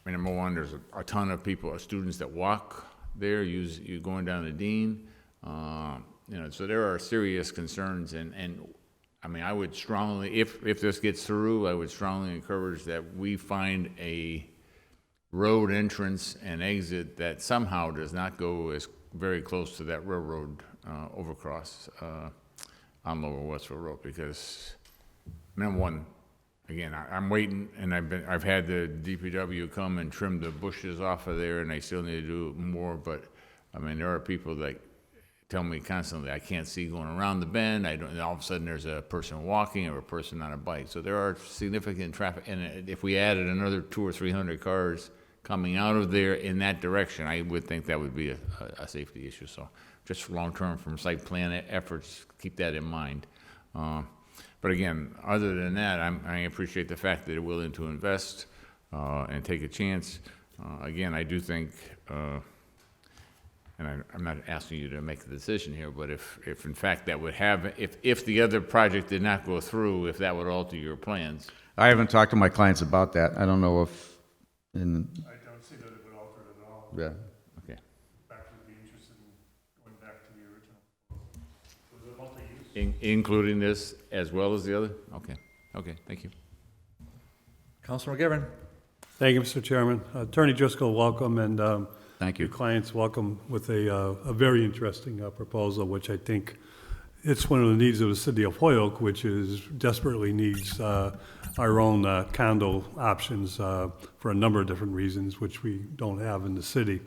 I mean, number one, there's a ton of people, students that walk there, you going down the Dean, so there are serious concerns, and I mean, I would strongly, if this gets through, I would strongly encourage that we find a road entrance and exit that somehow does not go as very close to that railroad overcross on Lower Westfield Road, because number one, again, I'm waiting, and I've had the DPW come and trim the bushes off of there, and I still need to do more. But I mean, there are people that tell me constantly I can't see going around the bend. And all of a sudden there's a person walking or a person on a bike. So there are significant traffic, and if we added another 200 or 300 cars coming out of there in that direction, I would think that would be a safety issue. So just long-term from site plan efforts, keep that in mind. But again, other than that, I appreciate the fact that they're willing to invest and take a chance. Again, I do think, and I'm not asking you to make the decision here, but if in fact that would have, if the other project did not go through, if that would alter your plans. I haven't talked to my clients about that. I don't know if, I don't see that it would alter it at all. yeah. Okay. In fact, we'd be interested in going back to the original. It was a multi-use. Including this as well as the other? Okay, okay, thank you. Councilor McGivern. Thank you, Mr. Chairman. Attorney Driscoll, welcome, and Thank you. your clients welcome with a very interesting proposal, which I think it's one of the needs of the city of Holyoke, which is desperately needs our own condo options for a number of different reasons, which we don't have in the city.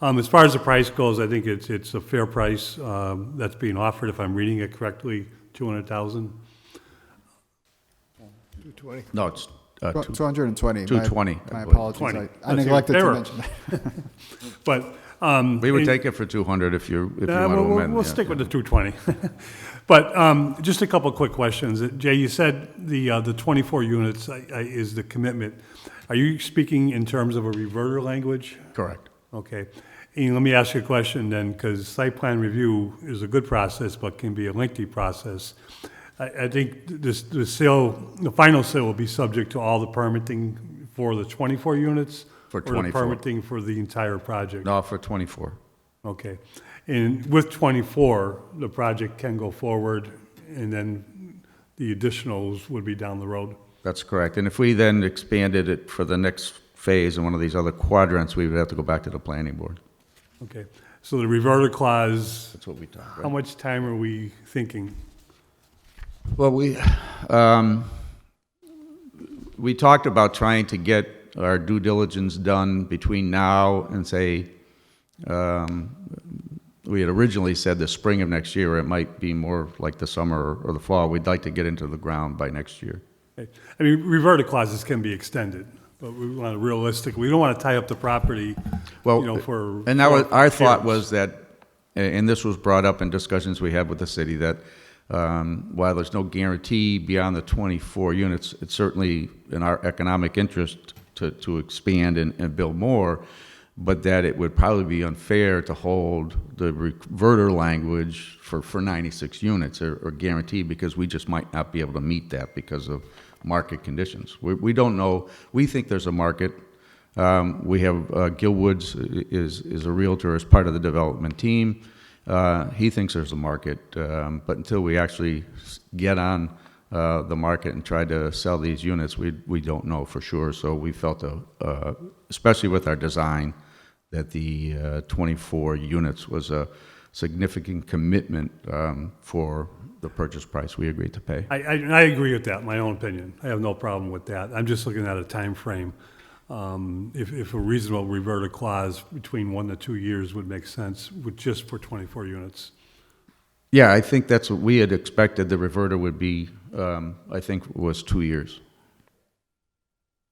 As far as the price goes, I think it's a fair price that's being offered, if I'm reading it correctly, $200,000. 220. No, it's 220. 220. My I believe. apologies. 20. I neglected to Error. mention that. But We would take it for 200 if you want to amend. We'll yeah. stick with the 220. But just a couple quick questions. Jay, you said the 24 units is the commitment. Are you speaking in terms of a reverter language? Correct. Okay. And let me ask you a question then, because site plan review is a good process, but can be a lengthy process. I think the final sale will be subject to all the permitting for the 24 units? For Or the 24. permitting for the entire project? No, for 24. Okay. And with 24, the project can go forward, and then the additionals would be down the road? That's correct. And if we then expanded it for the next phase in one of these other quadrants, we would have to go back to the planning board. Okay. So the reverter clause, That's what we talked how about. much time are we thinking? Well, we talked about trying to get our due diligence done between now and, say, we had originally said the spring of next year. It might be more like the summer or the fall. We'd like to get into the ground by next year. Okay. I mean, reverter clauses can be extended, but we want to realistically, we don't want to tie up the property, Well, for. and that was, our thought years. was that, and this was brought up in discussions we had with the city, that while there's no guarantee beyond the 24 units, it's certainly in our economic interest to expand and build more, but that it would probably be unfair to hold the reverter language for 96 units or guarantee, because we just might not be able to meet that because of market conditions. We don't know. We think there's a market. We have Gil Woods is a realtor as part of the development team. He thinks there's a market, but until we actually get on the market and try to sell these units, we don't know for sure. So we felt, especially with our design, that the 24 units was a significant commitment for the purchase price we agreed to pay. I agree with that, my own opinion. I have no problem with that. I'm just looking at a time frame. If a reasonable reverter clause between 1 to 2 years would make sense with just for 24 units. Yeah, I think that's what we had expected the reverter would be, I think was 2 years.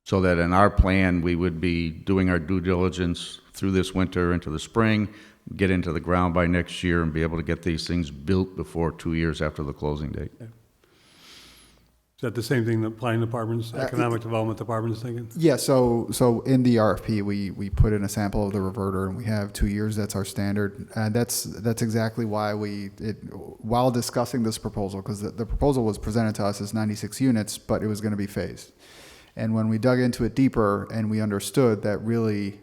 So that in our plan, we would be doing our due diligence through this winter into the spring, get into the ground by next year, and be able to get these things built before 2 years after the closing date. Is that the same thing the planning department's, economic development department is thinking? Yeah, so in the RFP, we put in a sample of the reverter, and we have 2 years. That's our standard. And that's exactly why while discussing this proposal, because the proposal was presented to us as 96 units, but it was going to be phased. And when we dug into it deeper and we understood that really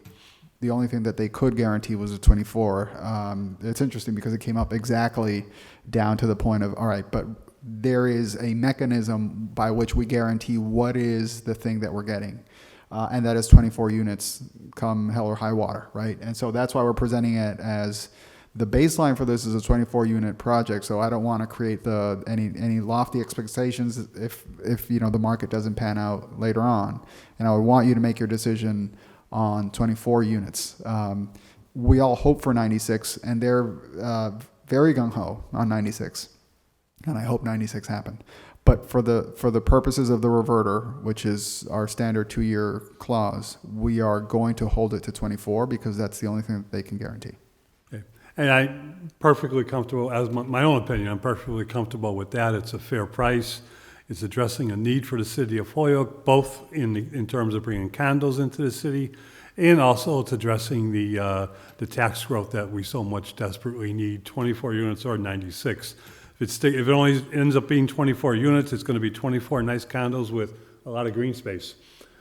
the only thing that they could guarantee was a 24, it's interesting because it came up exactly down to the point of, all right, but there is a mechanism by which we guarantee what is the thing that we're getting. And that is 24 units come hell or high water, right? And so that's why we're presenting it as the baseline for this is a 24 unit project. So I don't want to create any lofty expectations if the market doesn't pan out later on. And I would want you to make your decision on 24 units. We all hope for 96, and they're very gung-ho on 96. and I hope 96 happen. But for the purposes of the reverter, which is our standard 2-year clause, we are going to hold it to 24 because that's the only thing that they can guarantee. Okay. And I'm perfectly comfortable, as my own opinion, I'm perfectly comfortable with that. It's a fair price. It's addressing a need for the city of Holyoke, both in terms of bringing condos into the city, and also it's addressing the tax growth that we so much desperately need, 24 units or 96. If it only ends up being 24 units, it's going to be 24 nice condos with a lot of green space.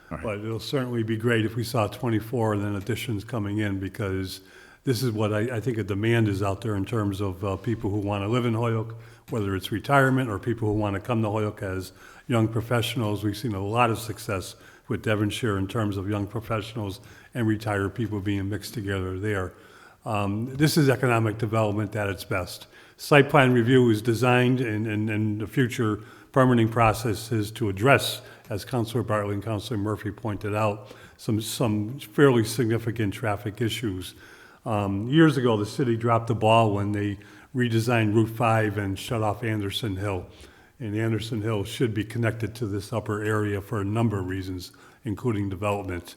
But it'll certainly be great if we saw 24 and then additions coming in, because this is what I think a demand is out there in terms of people who want to live in Holyoke, whether it's retirement or people who want to come to Holyoke as young professionals. We've seen a lot of success with Devonshire in terms of young professionals and retired people being mixed together there. This is economic development at its best. Site plan review is designed and the future permitting process is to address, as Councilor Bartley and Councilor Murphy pointed out, some fairly significant traffic issues. Years ago, the city dropped the ball when they redesigned Route 5 and shut off Anderson Hill. And Anderson Hill should be connected to this upper area for a number of reasons, including development.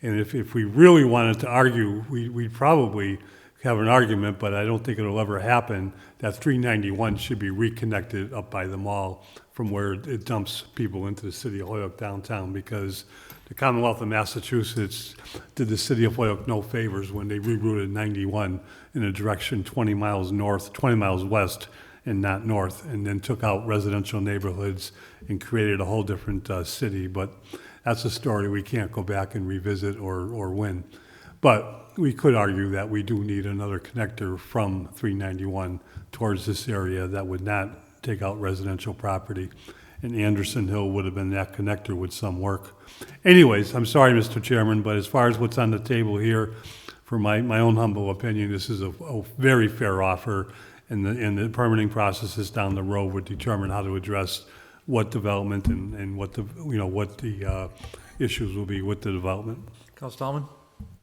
And if we really wanted to argue, we'd probably have an argument, but I don't think it'll ever happen, that 391 should be reconnected up by the mall from where it dumps people into the city of Holyoke downtown, because the Commonwealth of Massachusetts did the city of Holyoke no favors when they rerouted 91 in a direction 20 miles north, 20 miles west, and not north, and then took out residential neighborhoods and created a whole different city. But that's a story we can't go back and revisit or win. But we could argue that we do need another connector from 391 towards this area that would not take out residential property. And Anderson Hill would have been that connector with some work. Anyways, I'm sorry, Mr. Chairman, but as far as what's on the table here, for my own humble opinion, this is a very fair offer, and the permitting processes down the road would determine how to address what development and what the issues will be with the development. Council Tallman?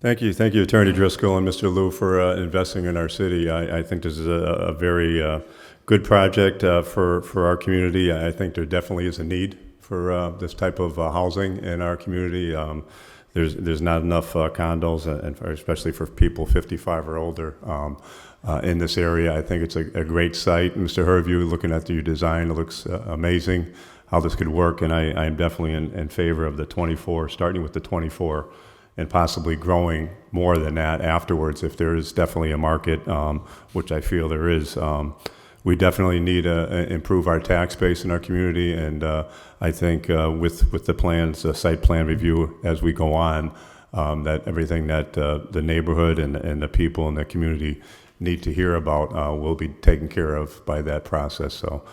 Thank you, Attorney Driscoll and Mr. Liu, for investing in our city. I think this is a very good project for our community. I think there definitely is a need for this type of housing in our community. There's not enough condos, and especially for people 55 or older in this area. I think it's a great site. Mr. Herview, looking at your design, it looks amazing how this could work, and I'm definitely in favor of the 24, starting with the 24, and possibly growing more than that afterwards if there is definitely a market, which I feel there is. We definitely need to improve our tax base in our community, and I think with the plans, site plan review as we go on, that everything that the neighborhood and the people in the community need to hear about will be taken care of by that process. So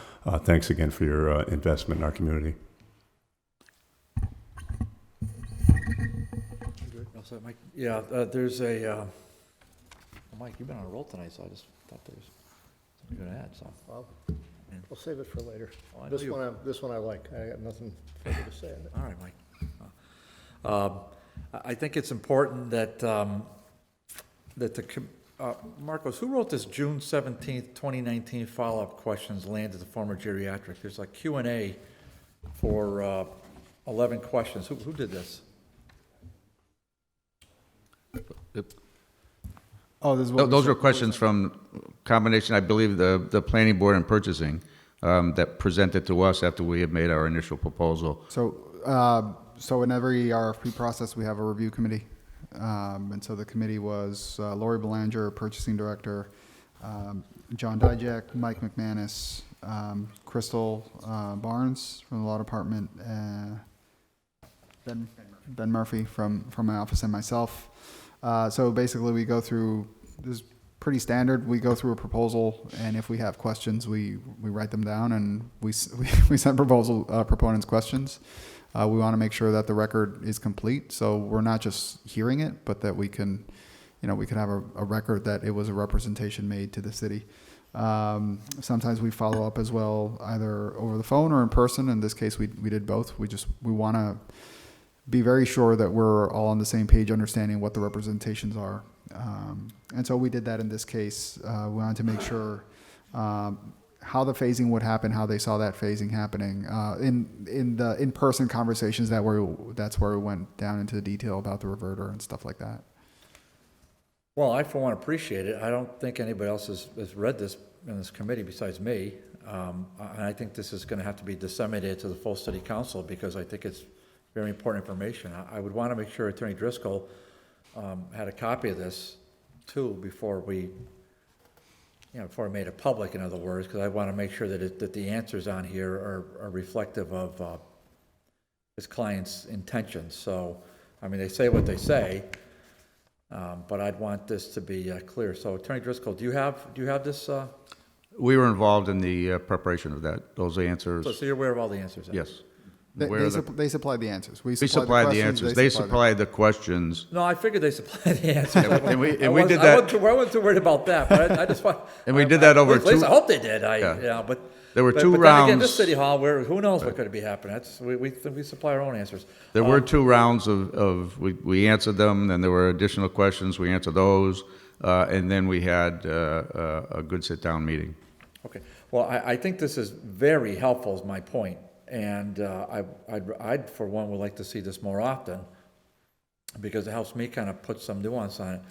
thanks again for your investment in our community. So, Mike, yeah, there's a, Mike, you've been on a roll tonight, so I just thought there was something you're gonna add, so. Well, we'll save it for later. Oh, I know you- This one I like. I have nothing further to say on it. All right, Mike. I think it's important that, Marcos, who wrote this June 17th, 2019 follow-up questions land at the former geriatric? There's a Q&A for 11 questions. Who did this? Oh, this is what Those were questions from combination, I believe, the planning board and purchasing that presented to us after we had made our initial proposal. So in every RFP process, we have a review committee. And so the committee was Lori Belanger, purchasing director, John Dijak, Mike McManus, Crystal Barnes from the law department, Ben Murphy from my office, and myself. So basically we go through, this is pretty standard, we go through a proposal, and if we have questions, we write them down, and we send proponents questions. We want to make sure that the record is complete, so we're not just hearing it, but that we can have a record that it was a representation made to the city. Sometimes we follow up as well, either over the phone or in person. In this case, we did both. We want to be very sure that we're all on the same page, understanding what the representations are. And so we did that in this case. We wanted to make sure how the phasing would happen, how they saw that phasing happening. In the in-person conversations, that's where we went down into the detail about the reverter and stuff like that. Well, I for one appreciate it. I don't think anybody else has read this in this committee besides me. And I think this is going to have to be disseminated to the full city council because I think it's very important information. I would want to make sure Attorney Driscoll had a copy of this too before we made it public, in other words, because I want to make sure that the answers on here are reflective of his client's intentions. So, I mean, they say what they say, but I'd want this to be clear. So, Attorney Driscoll, do you have this? We were involved in the preparation of those answers. So you're aware of all the answers? Then? Yes. They supplied the answers. We supplied the answers. They supplied the questions. No, I figured they supplied the answers. And we did that. I wasn't too worried about that, but I just want. And we did that over at least two. I hope they did. But there were two but rounds. Then again, this city hall, where who knows what could be happening? We supply our own answers. There were 2 rounds of we answered them. Then there were additional questions. We answered those, and then we had a good sit-down meeting. Okay. Well, I think this is very helpful. Is my point. And I'd, for one, would like to see this more often because it helps me kind of put some nuance on it.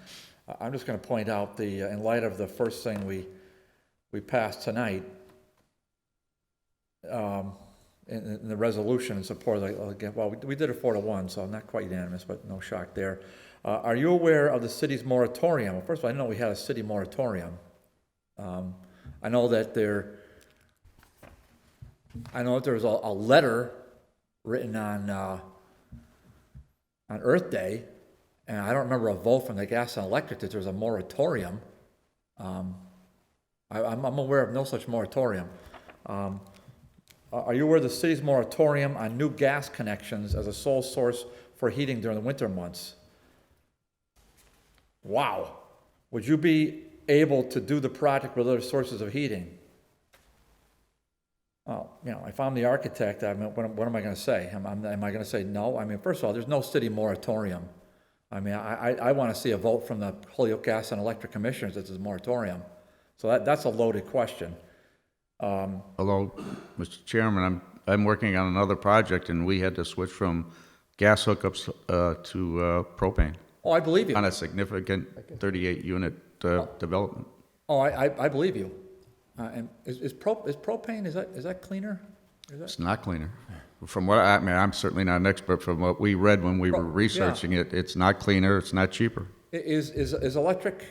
I'm just going to point out in light of the first thing we passed tonight, in the resolution in support of we did it 4-1, so not quite unanimous, but no shock there. Are you aware of the city's moratorium? Well, first of all, I didn't know we had a city moratorium. I know that there was a letter written on Earth Day, and I don't remember a vote from the gas and electric that there's a moratorium. I'm aware of no such moratorium. Are you aware of the city's moratorium on new gas connections as a sole source for heating during the winter months? Wow. Would you be able to do the project with other sources of heating? Well, if I'm the architect, what am I going to say? Am I going to say no? I mean, first of all, there's no city moratorium. I mean, I want to see a vote from the Holyoke Gas and Electric Commissioners that there's a moratorium. So that's a loaded question. Although, Mr. Chairman, I'm working on another project, and we had to switch from gas hookups to propane. Oh, I believe you. On a significant 38-unit development. Oh, I believe you. And is propane, is that cleaner? It's not cleaner. From what I'm certainly not an expert. From what we read when we were researching it, it's not cleaner. It's not cheaper. Is electric?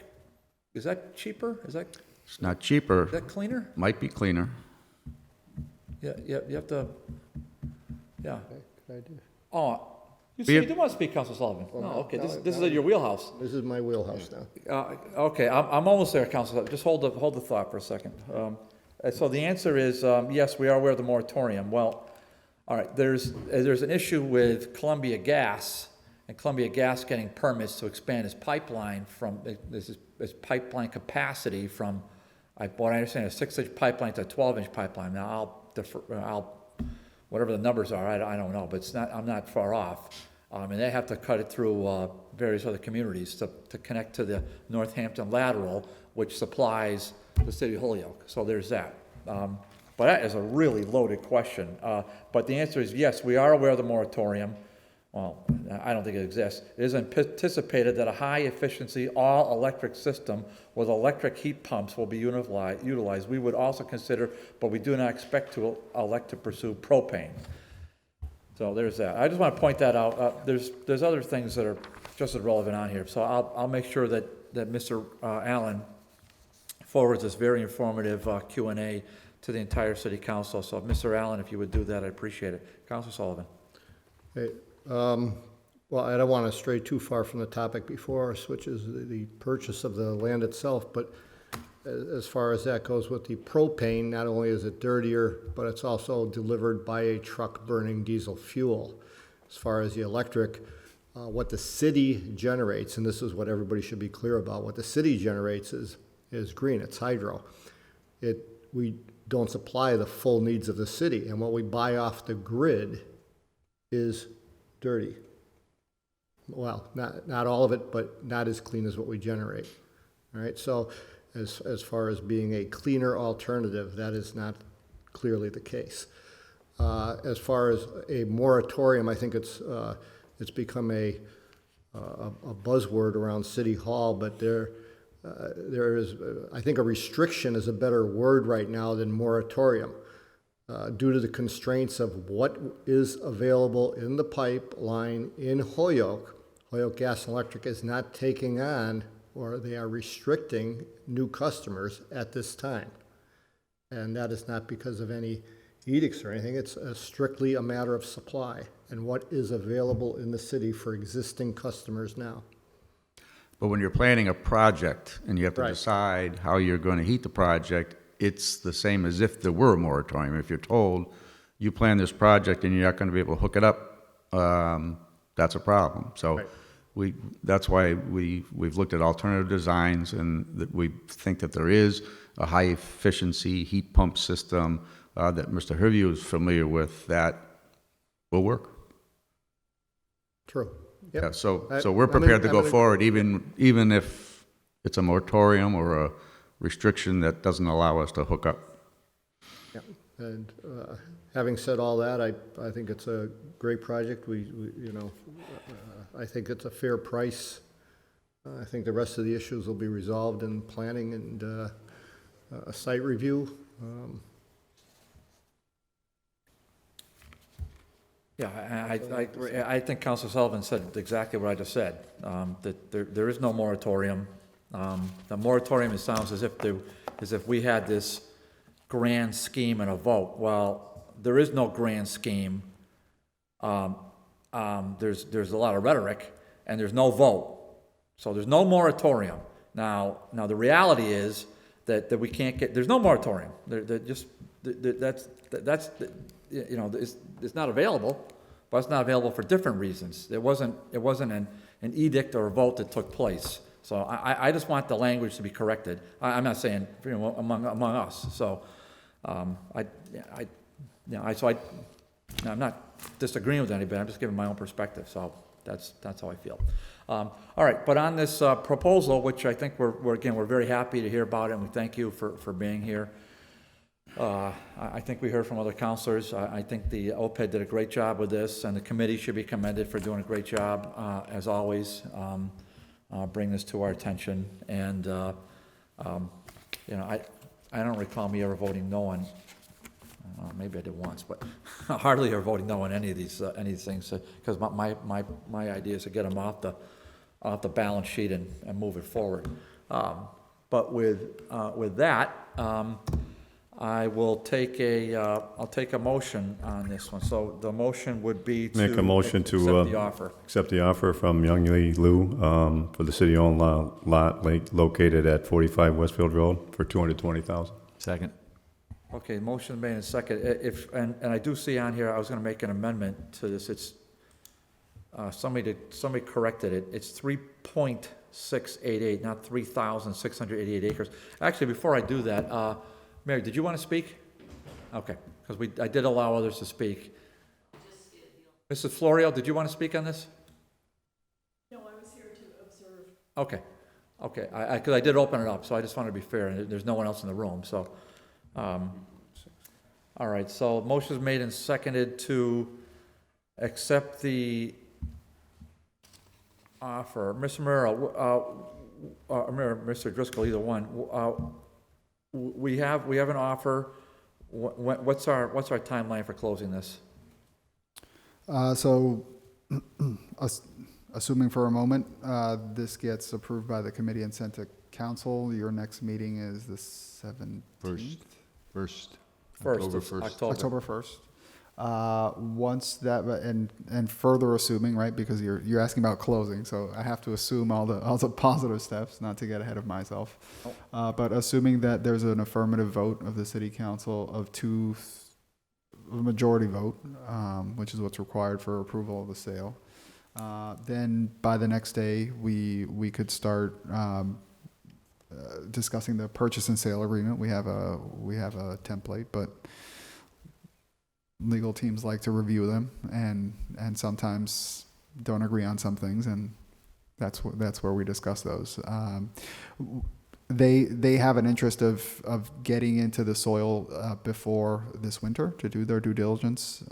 Is that cheaper? It's not cheaper. Is that cleaner? Might be cleaner. Yeah. You have to. Yeah. Good idea. Oh. You do want to speak, Councilor Sullivan? Well, no, okay. This is in your wheelhouse. This is my wheelhouse now. Okay, I'm almost there, Councilor. Just hold the thought for a second. So the answer is yes, we are aware of the moratorium. Well, all right. There's an issue with Columbia Gas and Columbia Gas getting permits to expand its pipeline from its pipeline capacity from what I understand a 6-inch pipeline to a 12-inch pipeline. Now I'll whatever the numbers are, I don't know, but I'm not far off. And they have to cut it through various other communities to connect to the Northampton lateral, which supplies the city of Holyoke. So there's that. But that is a really loaded question. But the answer is yes, we are aware of the moratorium. Well, I don't think it exists. It is anticipated that a high-efficiency, all-electric system with electric heat pumps will be utilized. We would also consider, but we do not expect to elect to pursue propane. So there's that. I just want to point that out. There's other things that are just as relevant on here. So I'll make sure that Mr. Allen forwards this very informative Q&A to the entire City Council. So Mr. Allen, if you would do that, I'd appreciate it. Councilor Sullivan. Hey, well, I don't want to stray too far from the topic before us, which is the purchase of the land itself, but as far as that goes with the propane, not only is it dirtier, but it's also delivered by a truck burning diesel fuel. As far as the electric, what the city generates, and this is what everybody should be clear about, what the city generates is green, it's hydro. We don't supply the full needs of the city, and what we buy off the grid is dirty. Well, not all of it, but not as clean as what we generate. All right, so as far as being a cleaner alternative. That is not clearly the case. As far as a moratorium, I think it's become a buzzword around City Hall, but there is, I think a restriction is a better word right now than moratorium, due to the constraints of what is available in the pipeline in Holyoke. Holyoke Gas and Electric is not taking on, or they are restricting new customers at this time. And that is not because of any edicts or anything. It's strictly a matter of supply and what is available in the city for existing customers now. But when you're planning a project and you have to Right. decide how you're going to heat the project, it's the same as if there were a moratorium. If you're told you plan this project and you're not going to be able to hook it up, that's a problem. So Right. that's why we've looked at alternative designs, and that we think that there is a high efficiency heat pump system that Mr. Hervey is familiar with that will work. True. Yep. Yeah, so I- we're I'm in- prepared to I'm go in- forward, even if it's a moratorium or a restriction that doesn't allow us to hook up. Yeah. And having said all that, I think it's a great project. I think it's a fair price. I think the rest of the issues will be resolved in planning and a site review. Yeah, I think Councilor Sullivan said exactly what I just said, that there is no moratorium. The moratorium, it sounds as if we had this grand scheme and a vote. Well, there is no grand scheme. There's a lot of rhetoric, and there's no vote. So there's no moratorium. Now the reality is that we can't get, there's no moratorium. It's not available, but it's not available for different reasons. It wasn't an edict or a vote that took place. So I just want the language to be corrected. I'm not saying, among us. So I'm not disagreeing with anybody. I'm just giving my own perspective. So that's how I feel. All right, but on this proposal, which I think we're very happy to hear about it, and we thank you for being here. I think we heard from other counselors. I think the OPED did a great job with this, and the committee should be commended for doing a great job, as always. Bring this to our attention, and I don't recall me ever voting no on. Maybe I did once, but hardly ever voting no on any of these things, because my idea is to get them off the balance sheet and move it forward. But with that, I will take I'll take a motion on this one. So the motion would be to Make a motion to accept the offer. accept the offer from Young Lee Lou for the city-owned lot located at 45 Westfield Road for $220,000. Second. Okay, motion made in second. And I do see on here, I was going to make an amendment to this. It's somebody corrected it. It's 3.688, not 3,688 acres. Actually, before I do that, Mary, did you want to speak? Okay, because I did allow others to speak. Mrs. Florio, did you want to speak on this? No, I was here to observe. Okay, because I did open it up, so I just wanted to be fair, and there's no one else in the room, so. All right, so motion is made and seconded to accept the offer. Mr. Mr. Driscoll, either one. We have an offer. What's our timeline for closing this? Assuming for a moment, this gets approved by the committee and sent to council, your next meeting is the 17th? First. October 1st. Once that, and further assuming, right, because you're asking about closing, so I have to assume all the positive steps, not to get ahead of myself. But assuming that there's an affirmative vote of the city council of a majority vote, which is what's required for approval of the sale, then by the next day, we could start discussing the purchase and sale agreement. We have a template, but legal teams like to review them and sometimes don't agree on some things, and that's where we discuss those. They have an interest of getting into the soil before this winter to do their due diligence.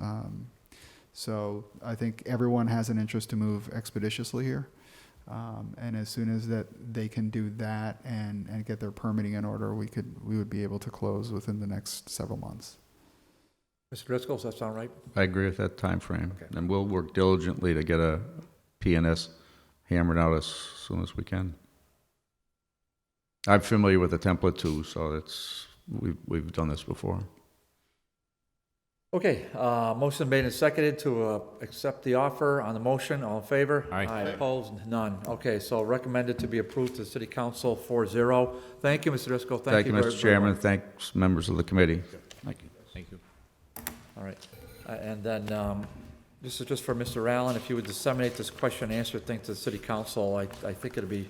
So I think everyone has an interest to move expeditiously here. And as soon as that they can do that and get their permitting in order, we would be able to close within the next several months. Mr. Driscoll, does that sound right? I agree with that time frame, Okay. and we'll work diligently to get a PNS hammered out as soon as we can. I'm familiar with the template too, so we've done this before. Okay, motion made and seconded to accept the offer. On the motion, all in favor? Aye. Opposed? None. Okay, so recommended to be approved to the City Council 4-0. Thank you, Mr. Driscoll. Thank you, very- Mr. very Chairman. much. Thanks, members of the committee. Thank you. Thank you. All right. And then, this is just for Mr. Allen, if you would disseminate this question and answer thing to the City Council, I think it'd be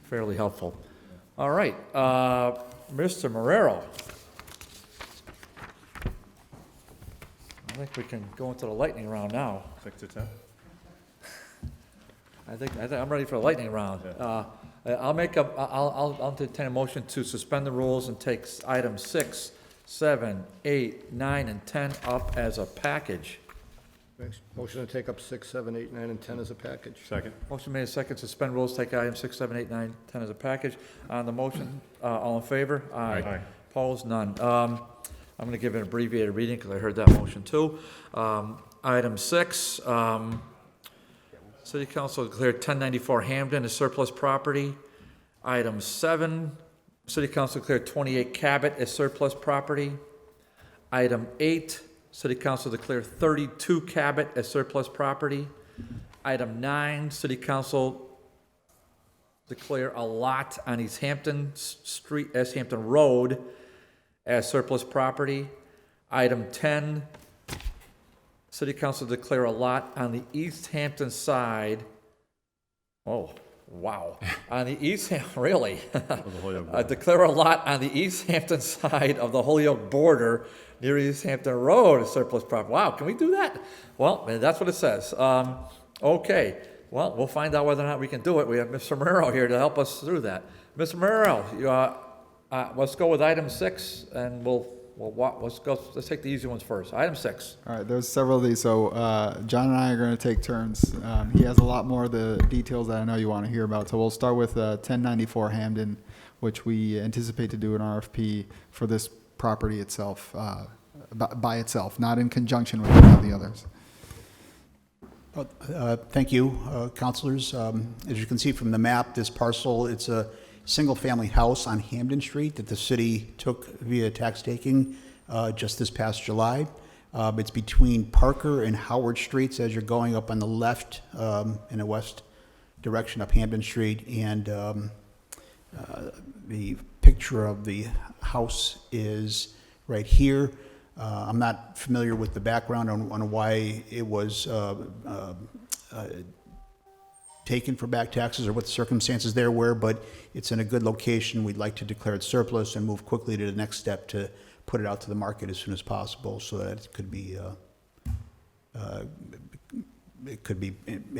fairly helpful. All right, Mr. Marrero. I think we can go into the lightning round now. 6 to 10? I think I'm ready for a lightning round. I'll entertain a motion to suspend the rules and take items 6, 7, 8, 9, and 10 up as a package. Motion to take up 6, 7, 8, 9, and 10 as a package. Second. Motion made second, suspend rules, take items 6, 7, 8, 9, 10 as a package. On the motion, all in favor? Aye. Opposed? None. I'm going to give an abbreviated reading because I heard that motion too. Item 6, City Council declared 1094 Hamden as surplus property. Item 7, City Council declared 28 Cabot as surplus property. Item 8, City Council declared 32 Cabot as surplus property. Item 9, City Council declare a lot on Easthampton Street, Easthampton Road as surplus property. Item 10, City Council declare a lot on the Easthampton side. Oh, wow. On the really? Declare a lot on the Easthampton side of the Holyoke border near Easthampton Road as surplus property. Wow, can we do that? Well, that's what it says. Okay, well, we'll find out whether or not we can do it. We have Mr. Marrero here to help us through that. Mr. Marrero, let's go with item 6, and let's take the easy ones first. Item 6. All right, there's several of these. So John and I are going to take turns. He has a lot more of the details that I know you want to hear about. So we'll start with 1094 Hamden, which we anticipate to do an RFP for this property itself, by itself, not in conjunction with any of the others. Thank you, councilors. As you can see from the map, this parcel, it's a single-family house on Hamden Street that the city took via tax taking just this past July. It's between Parker and Howard Streets as you're going up on the left in the west direction up Hamden Street. And the picture of the house is right here. I'm not familiar with the background on why it was taken for back taxes or what the circumstances there were, but it's in a good location. We'd like to declare it surplus and move quickly to the next step to put it out to the market as soon as possible so that it could be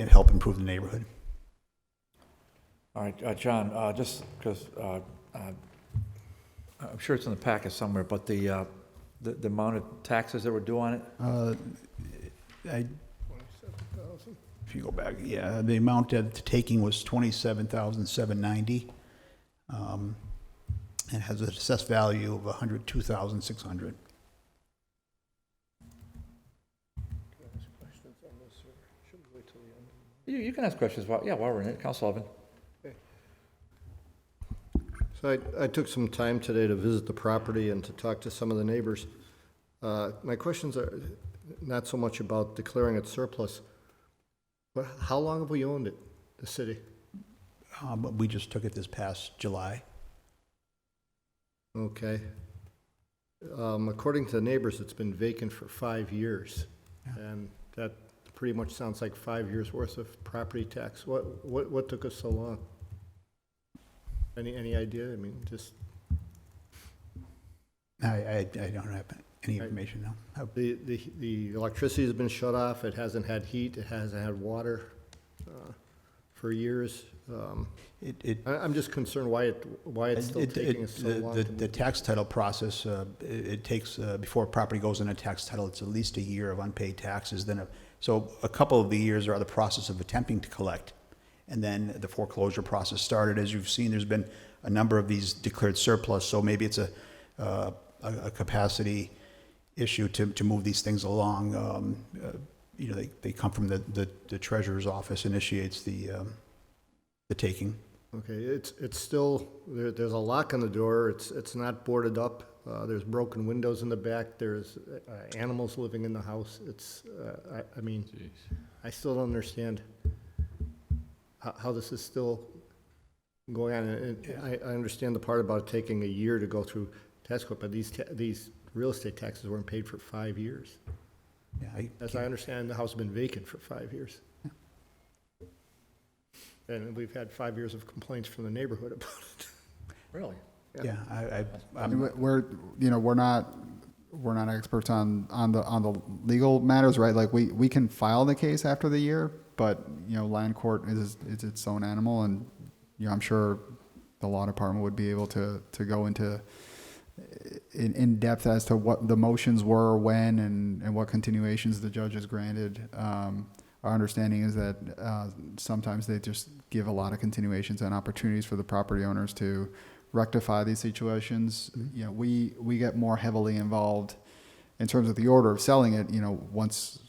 help improve the neighborhood. All right, John, just because I'm sure it's in the packet somewhere, but the amount of taxes that were due on it? If you go back, yeah, the amount at the taking was $27,790, and has an assessed value of $102,600. You can ask questions while we're in it. Council Sullivan. So I took some time today to visit the property and to talk to some of the neighbors. My questions are not so much about declaring it surplus, but how long have we owned it, the city? But we just took it this past July. Okay. According to the neighbors, it's been vacant for 5 years. Yeah. And that pretty much sounds like 5 years' worth of property tax. What took us so long? Any idea? I mean, just... I don't have any information now. The electricity has been shut off. It hasn't had heat. It hasn't had water for years. It, I'm just concerned why it's still taking us so long. The tax title process, it takes, before a property goes into tax title, it's at least a year of unpaid taxes, so a couple of the years are the process of attempting to collect. And then the foreclosure process started. As you've seen, there's been a number of these declared surplus, so maybe it's a capacity issue to move these things along. They come from the treasurer's office initiates the taking. Okay, it's still, there's a lock on the door, it's not boarded up, there's broken windows in the back, there's animals living in the house, I mean, I still don't understand how this is still going on, and I understand the part about taking a year to go through tax court, but these real estate taxes weren't paid for 5 years. Yeah, As I understand, the house has been vacant for 5 years. And we've had 5 years of complaints from the neighborhood about it. Really? Yeah, We're not experts on the legal matters, right? Like we can file the case after the year, but land court is its own animal, and I'm sure the law department would be able to go into in depth as to what the motions were, when, and what continuations the judge has granted. Our understanding is that sometimes they just give a lot of continuations and opportunities for the property owners to rectify these situations. Mm-hmm. We get more heavily involved in terms of the order of selling it, once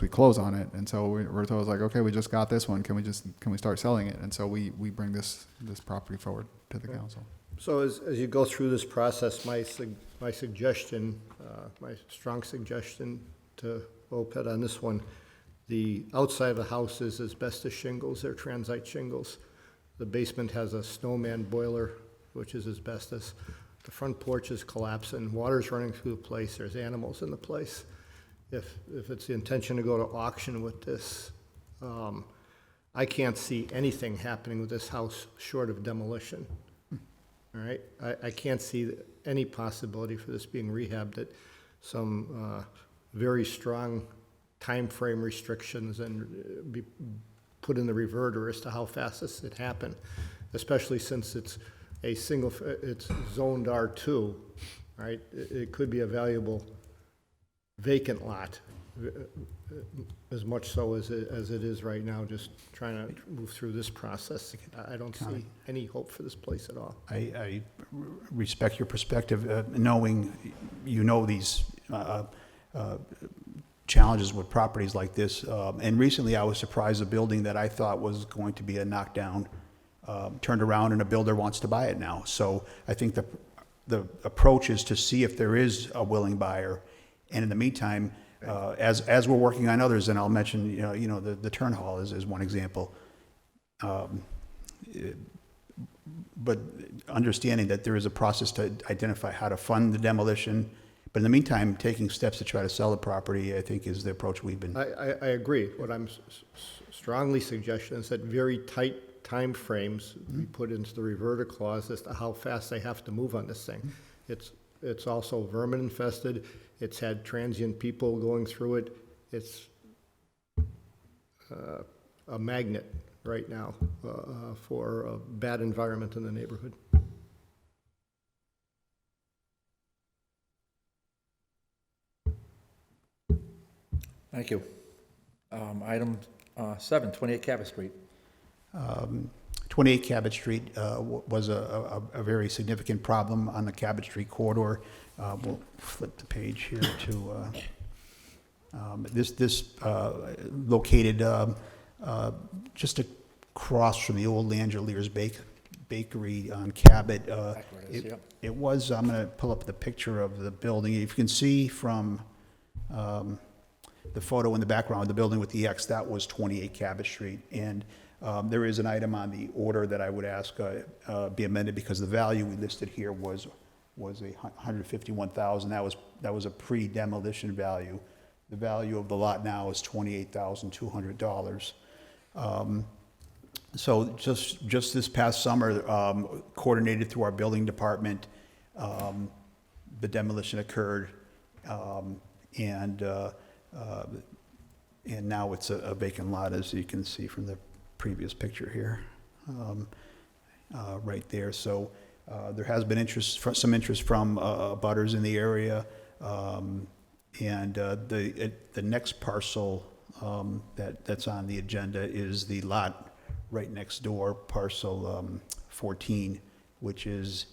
we close on it. And so we're told, like, okay, we just got this one. Can we start selling it? And so we bring this property forward to the council. So as you go through this process, my suggestion, my strong suggestion to OPED on this one, the outside of the house is asbestos shingles, they're transite shingles. The basement has a snowman boiler, which is asbestos. The front porch is collapsing, water's running through the place, there's animals in the place. If it's the intention to go to auction with this, I can't see anything happening with this house short of demolition. All right, I can't see any possibility for this being rehabbed at some very strong time frame restrictions and be put in the reverter as to how fast this would happen, especially since it's it's zoned R2, right? It could be a valuable vacant lot, as much so as it is right now, just trying to move through this process. I don't see any hope for this place at all. I respect your perspective, knowing these challenges with properties like this. And recently I was surprised a building that I thought was going to be a knockdown turned around and a builder wants to buy it now. So I think the approach is to see if there is a willing buyer. And in the meantime, as we're working on others, and I'll mention, the Turn Hall is one example. But understanding that there is a process to identify how to fund the demolition, but in the meantime, taking steps to try to sell the property, I think, is the approach we've been. I agree. What I'm strongly suggesting is that very tight time frames be put into the reverter clause as to how fast they have to move on this thing. It's also vermin infested. It's had transient people going through it. It's a magnet right now for a bad environment in the neighborhood. Thank you. Item 7, 28 Cabot Street. 28 Cabot Street was a very significant problem on the Cabot Street corridor. We'll flip the page here to this located just across from the old Langelier's Bakery on Cabot. It was, I'm going to pull up the picture of the building. If you can see from the photo in the background of the building with the X, that was 28 Cabot Street. And there is an item on the order that I would ask be amended because the value we listed here was $151,000. That was a pre-demolition value. The value of the lot now is $28,200. So just this past summer, coordinated through our building department, the demolition occurred, and now it's a vacant lot, as you can see from the previous picture here, right there. So there has been some interest from butters in the area. And the next parcel that's on the agenda is the lot right next door, parcel 14, which is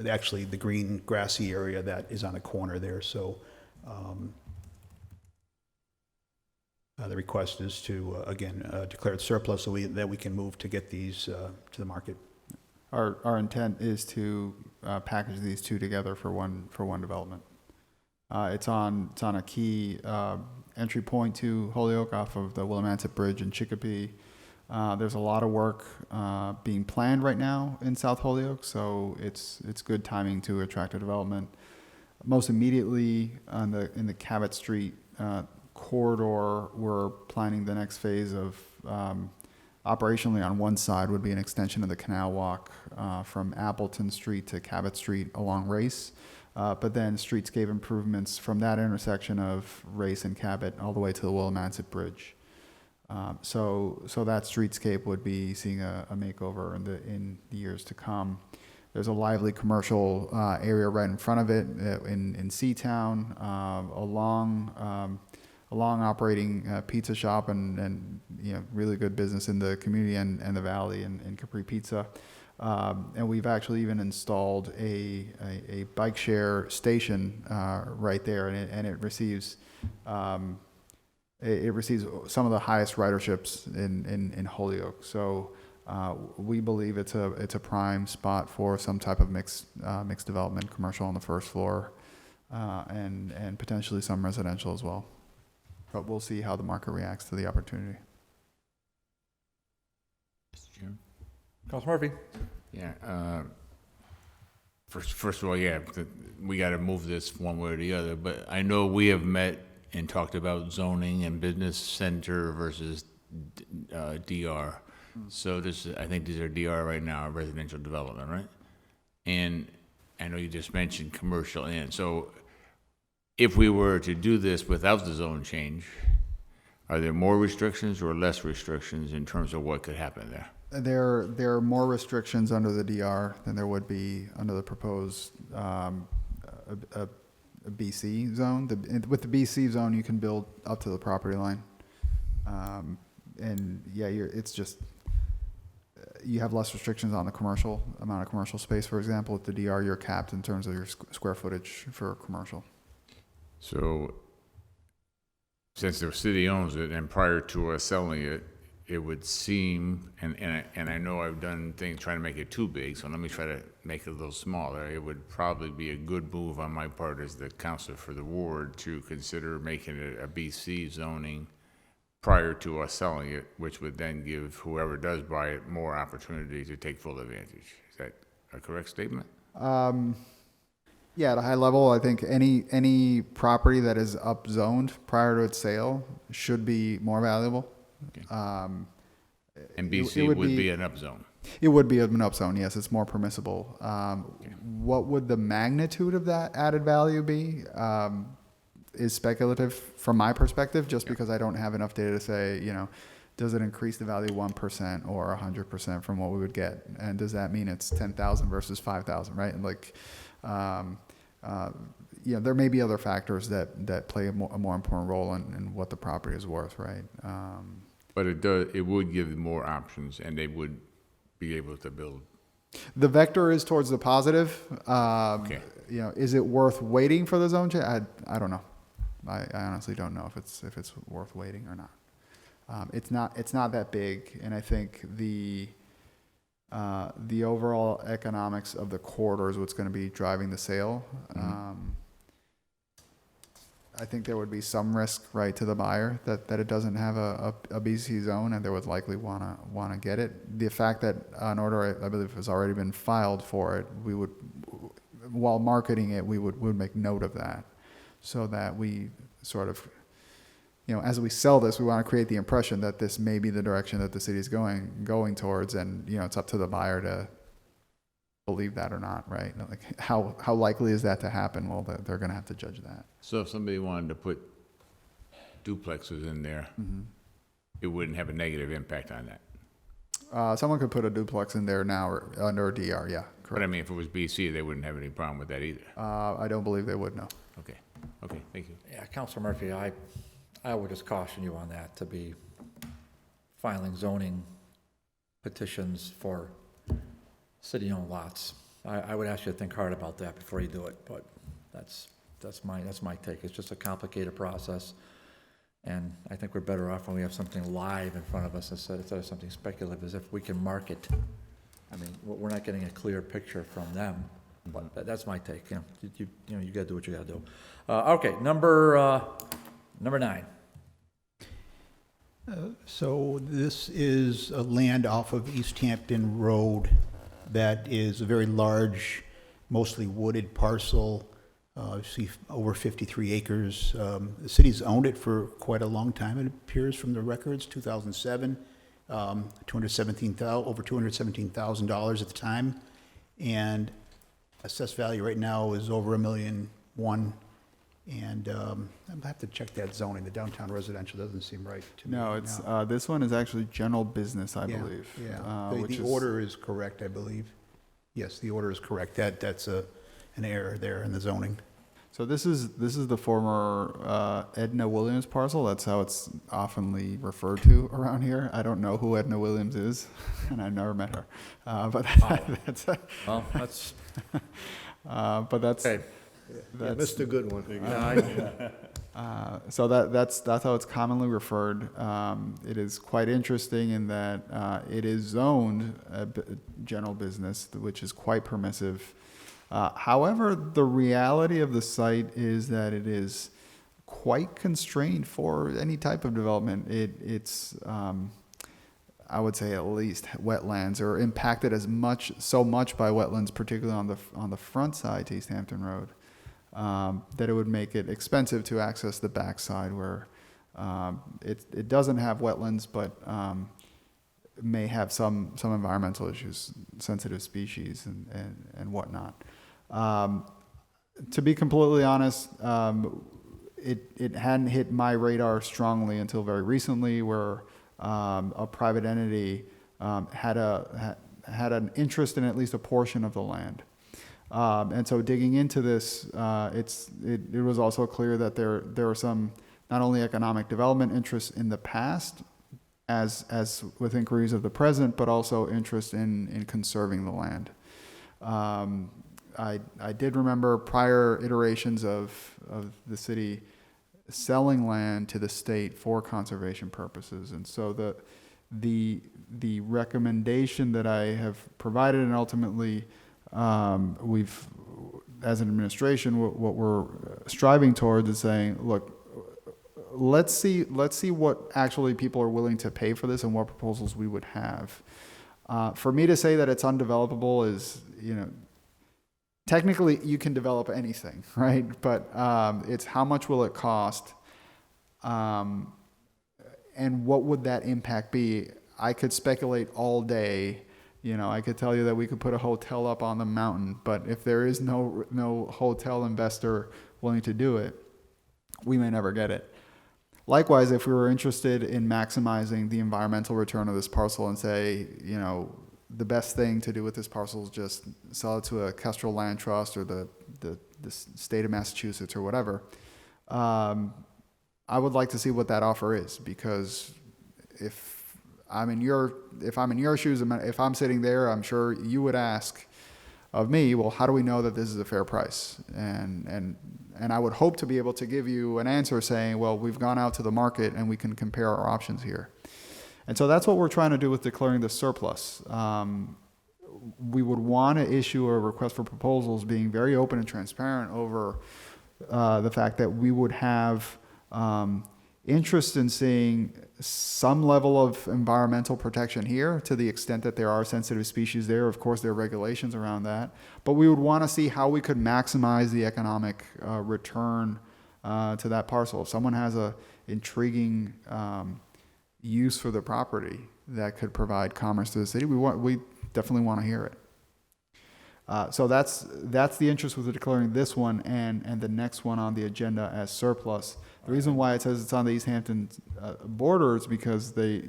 actually the green grassy area that is on the corner there. So the request is to, again, declare it surplus so that we can move to get these to the market. Our intent is to package these two together for one development. It's on a key entry point to Holyoke off of the Willimantic Bridge in Chicopee. There's a lot of work being planned right now in South Holyoke, so it's good timing to attract a development. Most immediately in the Cabot Street corridor, we're planning the next phase of operationally on one side would be an extension of the canal walk from Appleton Street to Cabot Street along Race. But then streetscape improvements from that intersection of Race and Cabot all the way to the Willimantic Bridge. So that streetscape would be seeing a makeover in the years to come. There's a lively commercial area right in front of it in Seatown, a long operating pizza shop and really good business in the community and the valley in Capri Pizza. And we've actually even installed a bike share station right there, and it receives some of the highest riderships in Holyoke. So we believe it's a prime spot for some type of mixed development, commercial on the first floor, and potentially some residential as well. But we'll see how the market reacts to the opportunity. Mr. Chairman? Councilor Murphy? Yeah, first of all, yeah, we got to move this one way or the other, but I know we have met and talked about zoning and business center versus DR. So I think these are DR right now, residential development, right? And I know you just mentioned commercial and so if we were to do this without the zone change, are there more restrictions or less restrictions in terms of what could happen there? There are more restrictions under the DR than there would be under the proposed a BC zone. With the BC zone, you can build up to the property line, and yeah, it's just you have less restrictions on the commercial amount of commercial space. For example, with the DR, you're capped in terms of your square footage for commercial. So, since the city owns it, and prior to us selling it, it would seem, and I know I've done things trying to make it too big, so let me try to make it a little smaller. It would probably be a good move on my part as the counselor for the ward to consider making it a BC zoning prior to us selling it, which would then give whoever does buy it more opportunity to take full advantage. Is that a correct statement? Yeah, at a high level, I think any property that is upzoned prior to its sale should be more valuable. Okay. And BC would be an upzone. It would be an upzone, yes. It's more permissible. Okay. What would the magnitude of that added value be is speculative from my perspective, just because I don't have enough data to say, does it increase the value 1% or 100% from what we would get? And does that mean it's 10,000 versus 5,000, right? And there may be other factors that play a more important role in what the property is worth, right? But it would give more options, and they would be able to build. The vector is towards the positive. Okay. Is it worth waiting for the zone change? I don't know. I honestly don't know if it's worth waiting or not. It's not that big, and I think the overall economics of the corridor is what's going to be driving the sale. Mm-hmm. I think there would be some risk, right, to the buyer that it doesn't have a BC zone, and they would likely want to get it. The fact that an order, I believe, has already been filed for it, we would, while marketing it, we would make note of that, so that we sort of, as we sell this, we want to create the impression that this may be the direction that the city is going towards, and it's up to the buyer to believe that or not, right? Like how likely is that to happen? Well, they're going to have to judge that. So if somebody wanted to put duplexes in there, mm-hmm. It wouldn't have a negative impact on that. Someone could put a duplex in there now or under a DR, yeah, But I correct. mean, if it was BC, they wouldn't have any problem with that either. I don't believe they would, no. Okay, okay, thank you. Yeah, Counselor Murphy, I would just caution you on that, to be filing zoning petitions for city-owned lots. I would ask you to think hard about that before you do it, but that's my take. It's just a complicated process, and I think we're better off when we have something live in front of us instead of something speculative, as if we can market. I mean, we're not getting a clear picture from them, but that's my take. You gotta do what you gotta do. Okay, number 9. So this is a land off of Easthampton Road that is a very large, mostly wooded parcel. You see over 53 acres. The city's owned it for quite a long time, it appears from the records, 2007, over $217,000 at the time. And assessed value right now is over $1.1 million. And I'll have to check that zoning. The downtown residential doesn't seem right to me. No, right it's, now. this one is actually general business, I Yeah, believe. Yeah, which the is- order is correct, I believe. Yes, the order is correct. That's an error there in the zoning. So this is the former Edna Williams parcel. That's how it's oftenly referred to around here. I don't know who Edna Williams is, and I've never met her. But that's Well, that's, but that's okay. Yeah, missed a good one. so that's how it's commonly referred. It is quite interesting in that it is zoned general business, which is quite permissive. However, the reality of the site is that it is quite constrained for any type of development. It's I would say at least wetlands are impacted so much by wetlands, particularly on the front side to Easthampton Road, that it would make it expensive to access the backside where it doesn't have wetlands, but may have some environmental issues, sensitive species and whatnot. To be completely honest, it hadn't hit my radar strongly until very recently, where a private entity had an interest in at least a portion of the land. And so digging into this, it was also clear that there are some not only economic development interests in the past, as with inquiries of the present, but also interest in conserving the land. I did remember prior iterations of the city selling land to the state for conservation purposes, and so the recommendation that I have provided, and ultimately we've, as an administration, what we're striving towards is saying, look, let's see what actually people are willing to pay for this and what proposals we would have. For me to say that it's undevelopable is, technically you can develop anything, right? But it's how much will it cost, and what would that impact be? I could speculate all day. I could tell you that we could put a hotel up on the mountain, but if there is no hotel investor willing to do it, we may never get it. Likewise, if we were interested in maximizing the environmental return of this parcel and say, the best thing to do with this parcel is just sell it to a Kestrel Land Trust or the state of Massachusetts or whatever, I would like to see what that offer is, because if I'm in your shoes, if I'm sitting there, I'm sure you would ask of me, well, how do we know that this is a fair price? And I would hope to be able to give you an answer saying, well, we've gone out to the market and we can compare our options here. And so that's what we're trying to do with declaring the surplus. We would want to issue a request for proposals being very open and transparent over the fact that we would have interest in seeing some level of environmental protection here to the extent that there are sensitive species there. Of course, there are regulations around that. But we would want to see how we could maximize the economic return to that parcel. If someone has a intriguing use for the property that could provide commerce to the city, we definitely want to hear it. So that's the interest with declaring this one and the next one on the agenda as surplus. The reason why it says it's on the Easthampton border is because the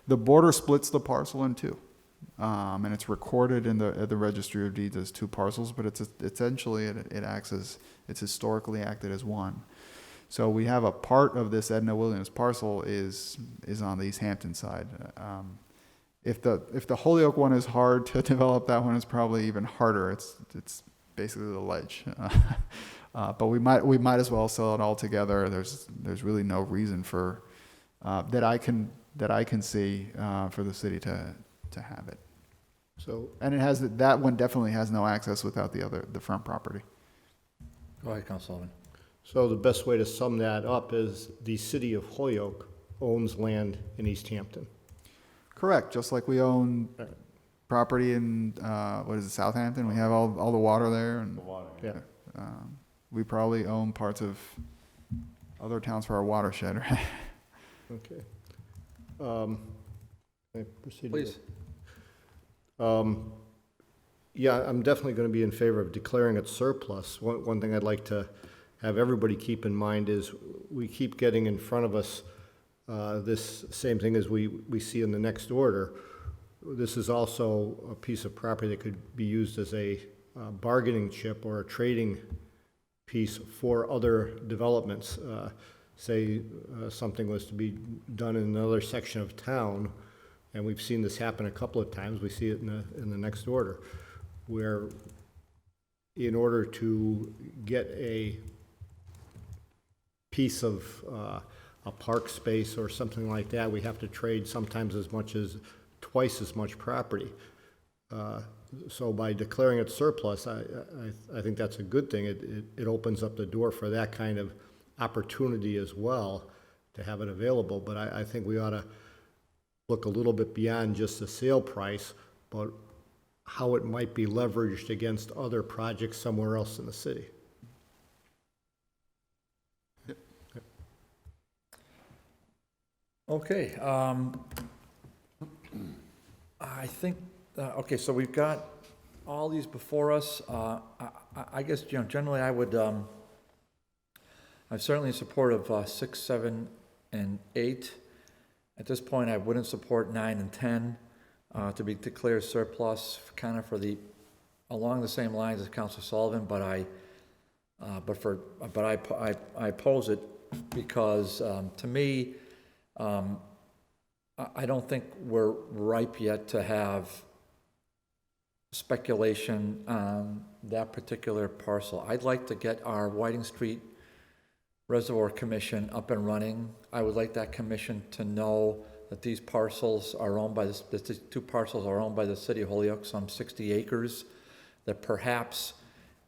border splits the parcel in two. And it's recorded in the registry of deeds as two parcels, but it's essentially it's historically acted as one. So we have a part of this Edna Williams parcel is on the Easthampton side. If the Holyoke one is hard to develop, that one is probably even harder. It's basically the ledge. But we might as well sell it all together. There's really no reason for that I can see for the city to have it. So, And that one definitely has no access without the front property. Go ahead, Councilman. so the best way to sum that up is the city of Holyoke owns land in Easthampton. Correct, just like we own property in, what is it, Southampton? We have all the water there, and Yeah. we probably own parts of other towns for our watershed, right? Okay. Can I proceed? Please. Yeah, I'm definitely going to be in favor of declaring it surplus. One thing I'd like to have everybody keep in mind is we keep getting in front of us this same thing as we see in the next order. This is also a piece of property that could be used as a bargaining chip or a trading piece for other developments. Say something was to be done in another section of town, and we've seen this happen a couple of times. We see it in the next order, where in order to get a piece of a park space or something like that, we have to trade sometimes as much as twice as much property. So by declaring it surplus, I think that's a good thing. It opens up the door for that kind of opportunity as well, to have it available. But I think we ought to look a little bit beyond just the sale price, but how it might be leveraged against other projects somewhere else in the city. Okay, I think, okay, so we've got all these before us. I guess, generally I would, I'm certainly in support of 6, 7, and 8. At this point, I wouldn't support 9 and 10 to be declared surplus, kind of along the same lines as Councilor Sullivan, but I oppose it because, to me, I don't think we're ripe yet to have speculation on that particular parcel. I'd like to get our Whiting Street Reservoir Commission up and running. I would like that commission to know that these parcels are owned by the two parcels are owned by the city of Holyoke, some 60 acres, that perhaps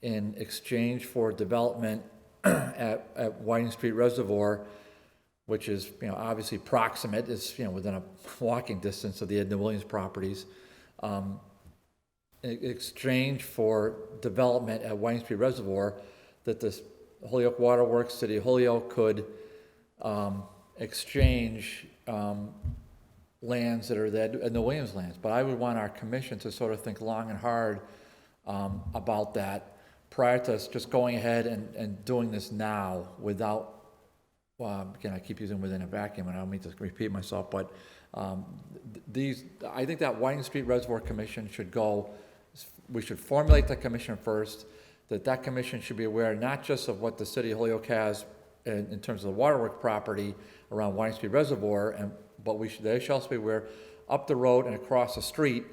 in exchange for development at Whiting Street Reservoir, which is, obviously proximate, is, within a walking distance of the Edna Williams properties, in exchange for development at Whiting Street Reservoir, that the Holyoke Waterworks, City of Holyoke could exchange lands that are the Edna Williams lands. But I would want our commission to sort of think long and hard about that prior to us just going ahead and doing this now without, again, I keep using within a vacuum, and I don't mean to repeat myself, but I think that Whiting Street Reservoir Commission we should formulate the commission first, that commission should be aware not just of what the city of Holyoke has in terms of the waterworks property around Whiting Street Reservoir, but they shall also be aware up the road and across the street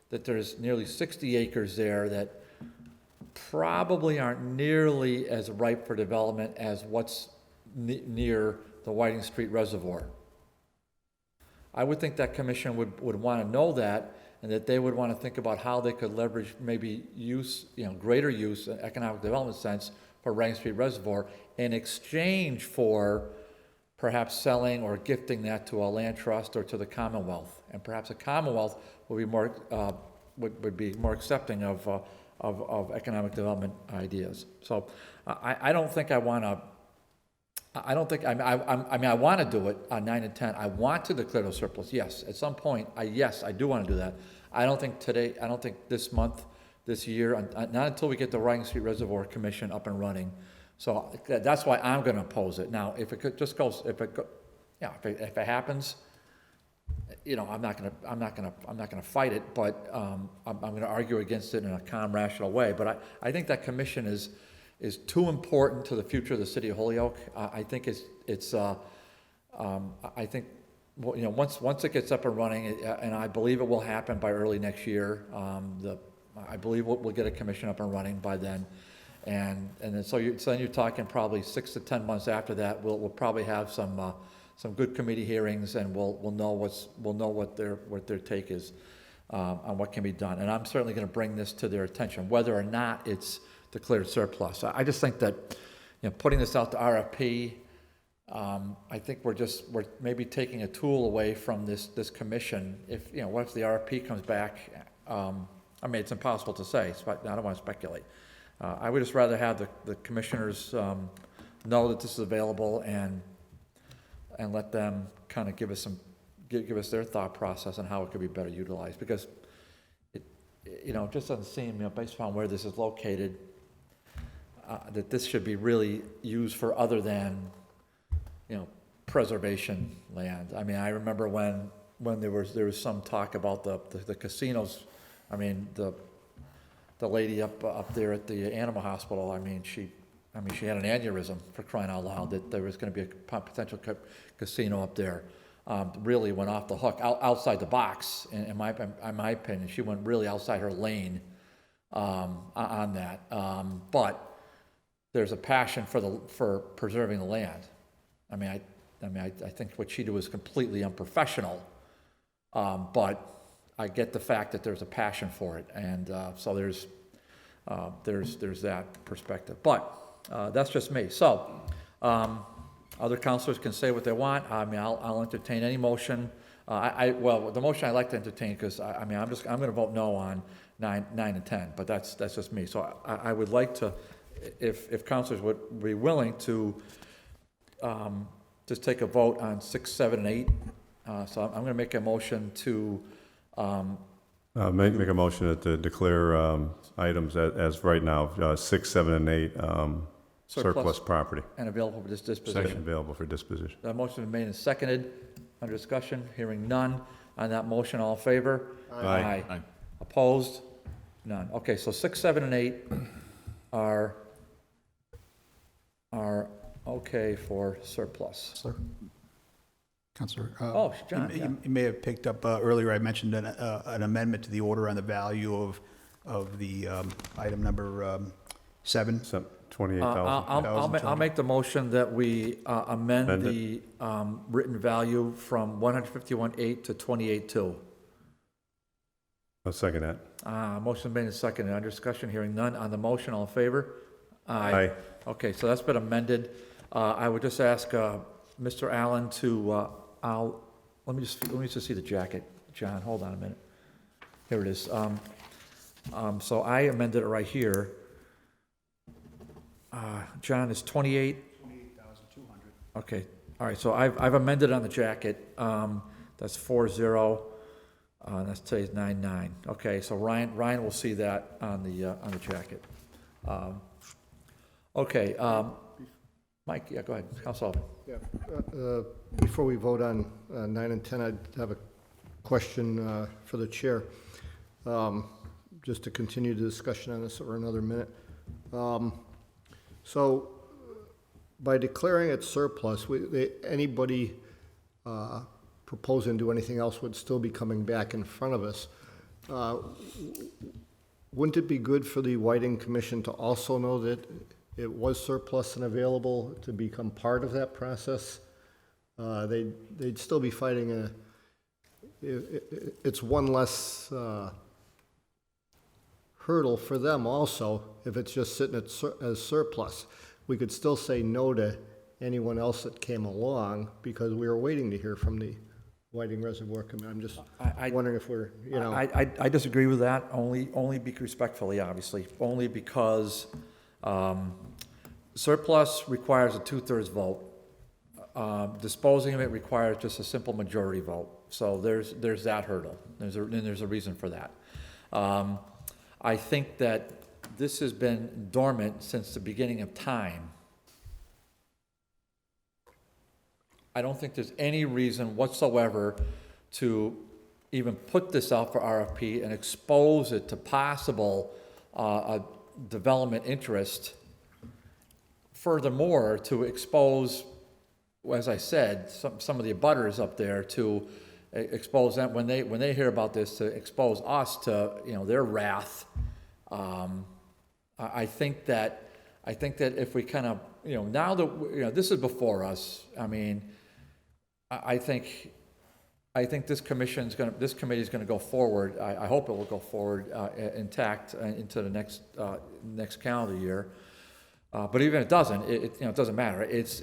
that there's nearly 60 acres there that probably aren't nearly as ripe for development as what's near the Whiting Street Reservoir. I would think that commission would want to know that, and that they would want to think about how they could leverage maybe greater use in economic development sense for Whiting Street Reservoir in exchange for perhaps selling or gifting that to a land trust or to the Commonwealth. And perhaps the Commonwealth would be more would be more accepting of economic development ideas. So I don't think I want to. I don't think, I want to do it on 9 and 10. I want to declare those surplus, yes. At some point, I do want to do that. I don't think this month this year, not until we get the Writing Street Reservoir Commission up and running. So that's why I'm gonna oppose it. Now, if it could just goes, if it happens, you know, I'm not gonna fight it, but, I'm gonna argue against it in a calm, rational way. But I think that commission is too important to the future of the city of Holyoke. I think I think, well, you know, once it gets up and running, and I believe it will happen by early next year, I believe we'll get a commission up and running by then. And then, so then you're talking probably 6 to 10 months after that, we'll probably have some good committee hearings, and we'll know what their take is on what can be done. And I'm certainly going to bring this to their attention, whether or not it's declared surplus. I just think that, you know, putting this out to RFP, I think we're maybe taking a tool away from this commission. If, you know, what if the RFP comes back? I mean, it's impossible to say, so I don't want to speculate. I would just rather have the commissioners know that this is available and let them kind of give us their thought process on how it could be better utilized, because it, you know, it just doesn't seem, you know, based upon where this is located, that this should be really used for other than, you know, preservation land. I mean, I remember when there was some talk about the casinos. I mean, the lady up there at the animal hospital, I mean, she had an aneurysm, for crying out loud, that there was going to be a potential casino up there. Really went off the hook, outside the box, in my opinion. She went really outside her lane on that. But there's a passion for preserving the land. I mean, I think what she did was completely unprofessional, but I get the fact that there's a passion for it, and so there's that perspective. But that's just me. So other councilors can say what they want. I mean, I'll entertain any motion. Well, the motion I like to entertain, because I'm going to vote no on 9 and 10, but that's just me. So I would like to, if councilors would be willing to just take a vote on 6, 7, and 8. So I'm going to make a motion to make a motion to declare items as right now, 6, 7, and 8 surplus property. And available for disposition. Available for disposition. The motion is made and seconded. Under discussion, hearing none. On that motion, all in favor? Aye. Aye. Opposed? None. Okay, so 6, 7, and 8 are okay for surplus. Sir? Counselor? Oh, John, yeah. You may have picked up earlier, I mentioned an amendment to the order on the value of the item number 7. 28,000. I'll make the motion that we amend the written value from 151.8 to 28.2. I'll second that. Motion made and seconded. Under discussion, hearing none. On the motion, all in favor? Aye. Okay, so that's been amended. I would just ask Mr. Allen to, let me just see the jacket. John, hold on a minute. Here it is. So I amended it right here. John, is 28? 28,200. Okay, all right, so I've amended on the jacket. That's 40. That's today's 9/9. Okay, so Ryan will see that on the jacket. Okay, Mike, yeah, go ahead, Councilman. Yeah, before we vote on 9 and 10, I'd have a question for the chair, just to continue the discussion on this for another minute. So by declaring it surplus, anybody proposing to do anything else would still be coming back in front of us. Wouldn't it be good for the Whiting Commission to also know that it was surplus and available to become part of that process? They'd still be fighting it's one less hurdle for them also, if it's just sitting as surplus. We could still say no to anyone else that came along, because we were waiting to hear from the Whiting Reservoir Committee. I'm just wondering if we're, you know. I disagree with that, only respectfully, obviously, only because surplus requires a 2/3 vote. Disposing of it requires just a simple majority vote. So there's that hurdle. There's a reason for that. I think that this has been dormant since the beginning of time. I don't think there's any reason whatsoever to even put this out for RFP and expose it to possible development interest. Furthermore, to expose, as I said, some of the abutters up there, to expose them when they hear about this, to expose us to, you know, their wrath. I think that if we kind of, you know, now that, you know, this is before us, I mean, I think this committee is going to go forward. I hope it will go forward intact into the next calendar year. But even if it doesn't, you know, it doesn't matter. This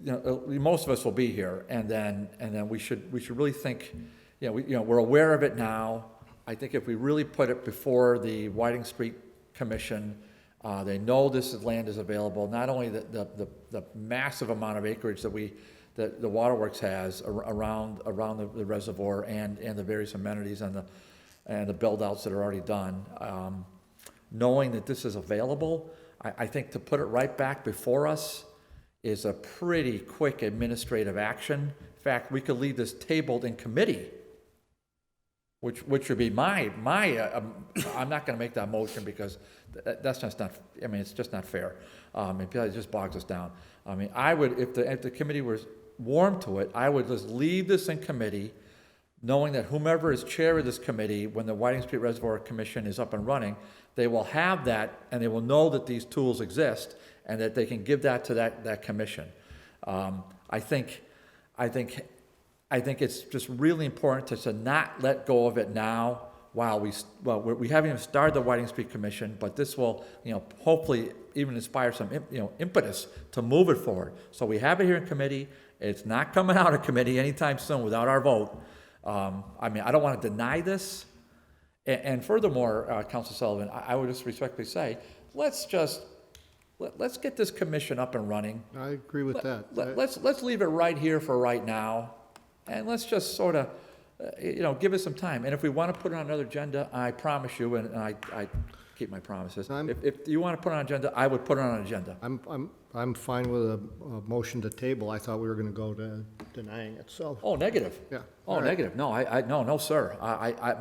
you know, most of us will be here, and then we should really think. You know, we're aware of it now. I think if we really put it before the Whiting Street Commission, they know this land is available. Not only the massive amount of acreage that the waterworks has around the reservoir and the various amenities and the build outs that are already done. Knowing that this is available, I think to put it right back before us is a pretty quick administrative action. In fact, we could leave this tabled in committee, which would be my I'm not going to make that motion because that's just not, I mean, it's just not fair. It just bogs us down. I mean, I would, if the committee was warm to it, I would just leave this in committee, knowing that whomever is chair of this committee, when the Whiting Street Reservoir Commission is up and running, they will have that and they will know that these tools exist and that they can give that to that commission. I think it's just really important to not let go of it now while we haven't even started the Whiting Street Commission, but this will, you know, hopefully even inspire some, you know, impetus to move it forward. So we have it here in committee. It's not coming out of committee anytime soon without our vote. I mean, I don't want to deny this. And furthermore, Council Sullivan, I would just respectfully say, let's get this commission up and running. I agree with that. Let's leave it right here for right now, and let's just sort of, you know, give it some time. And if we want to put it on another agenda, I promise you, and I keep my promises. If you want to put it on an agenda, I would put it on an agenda. I'm fine with a motion to table. I thought we were going to go to denying it, so. Oh, negative? Yeah. Oh, All right. negative. No, no, sir.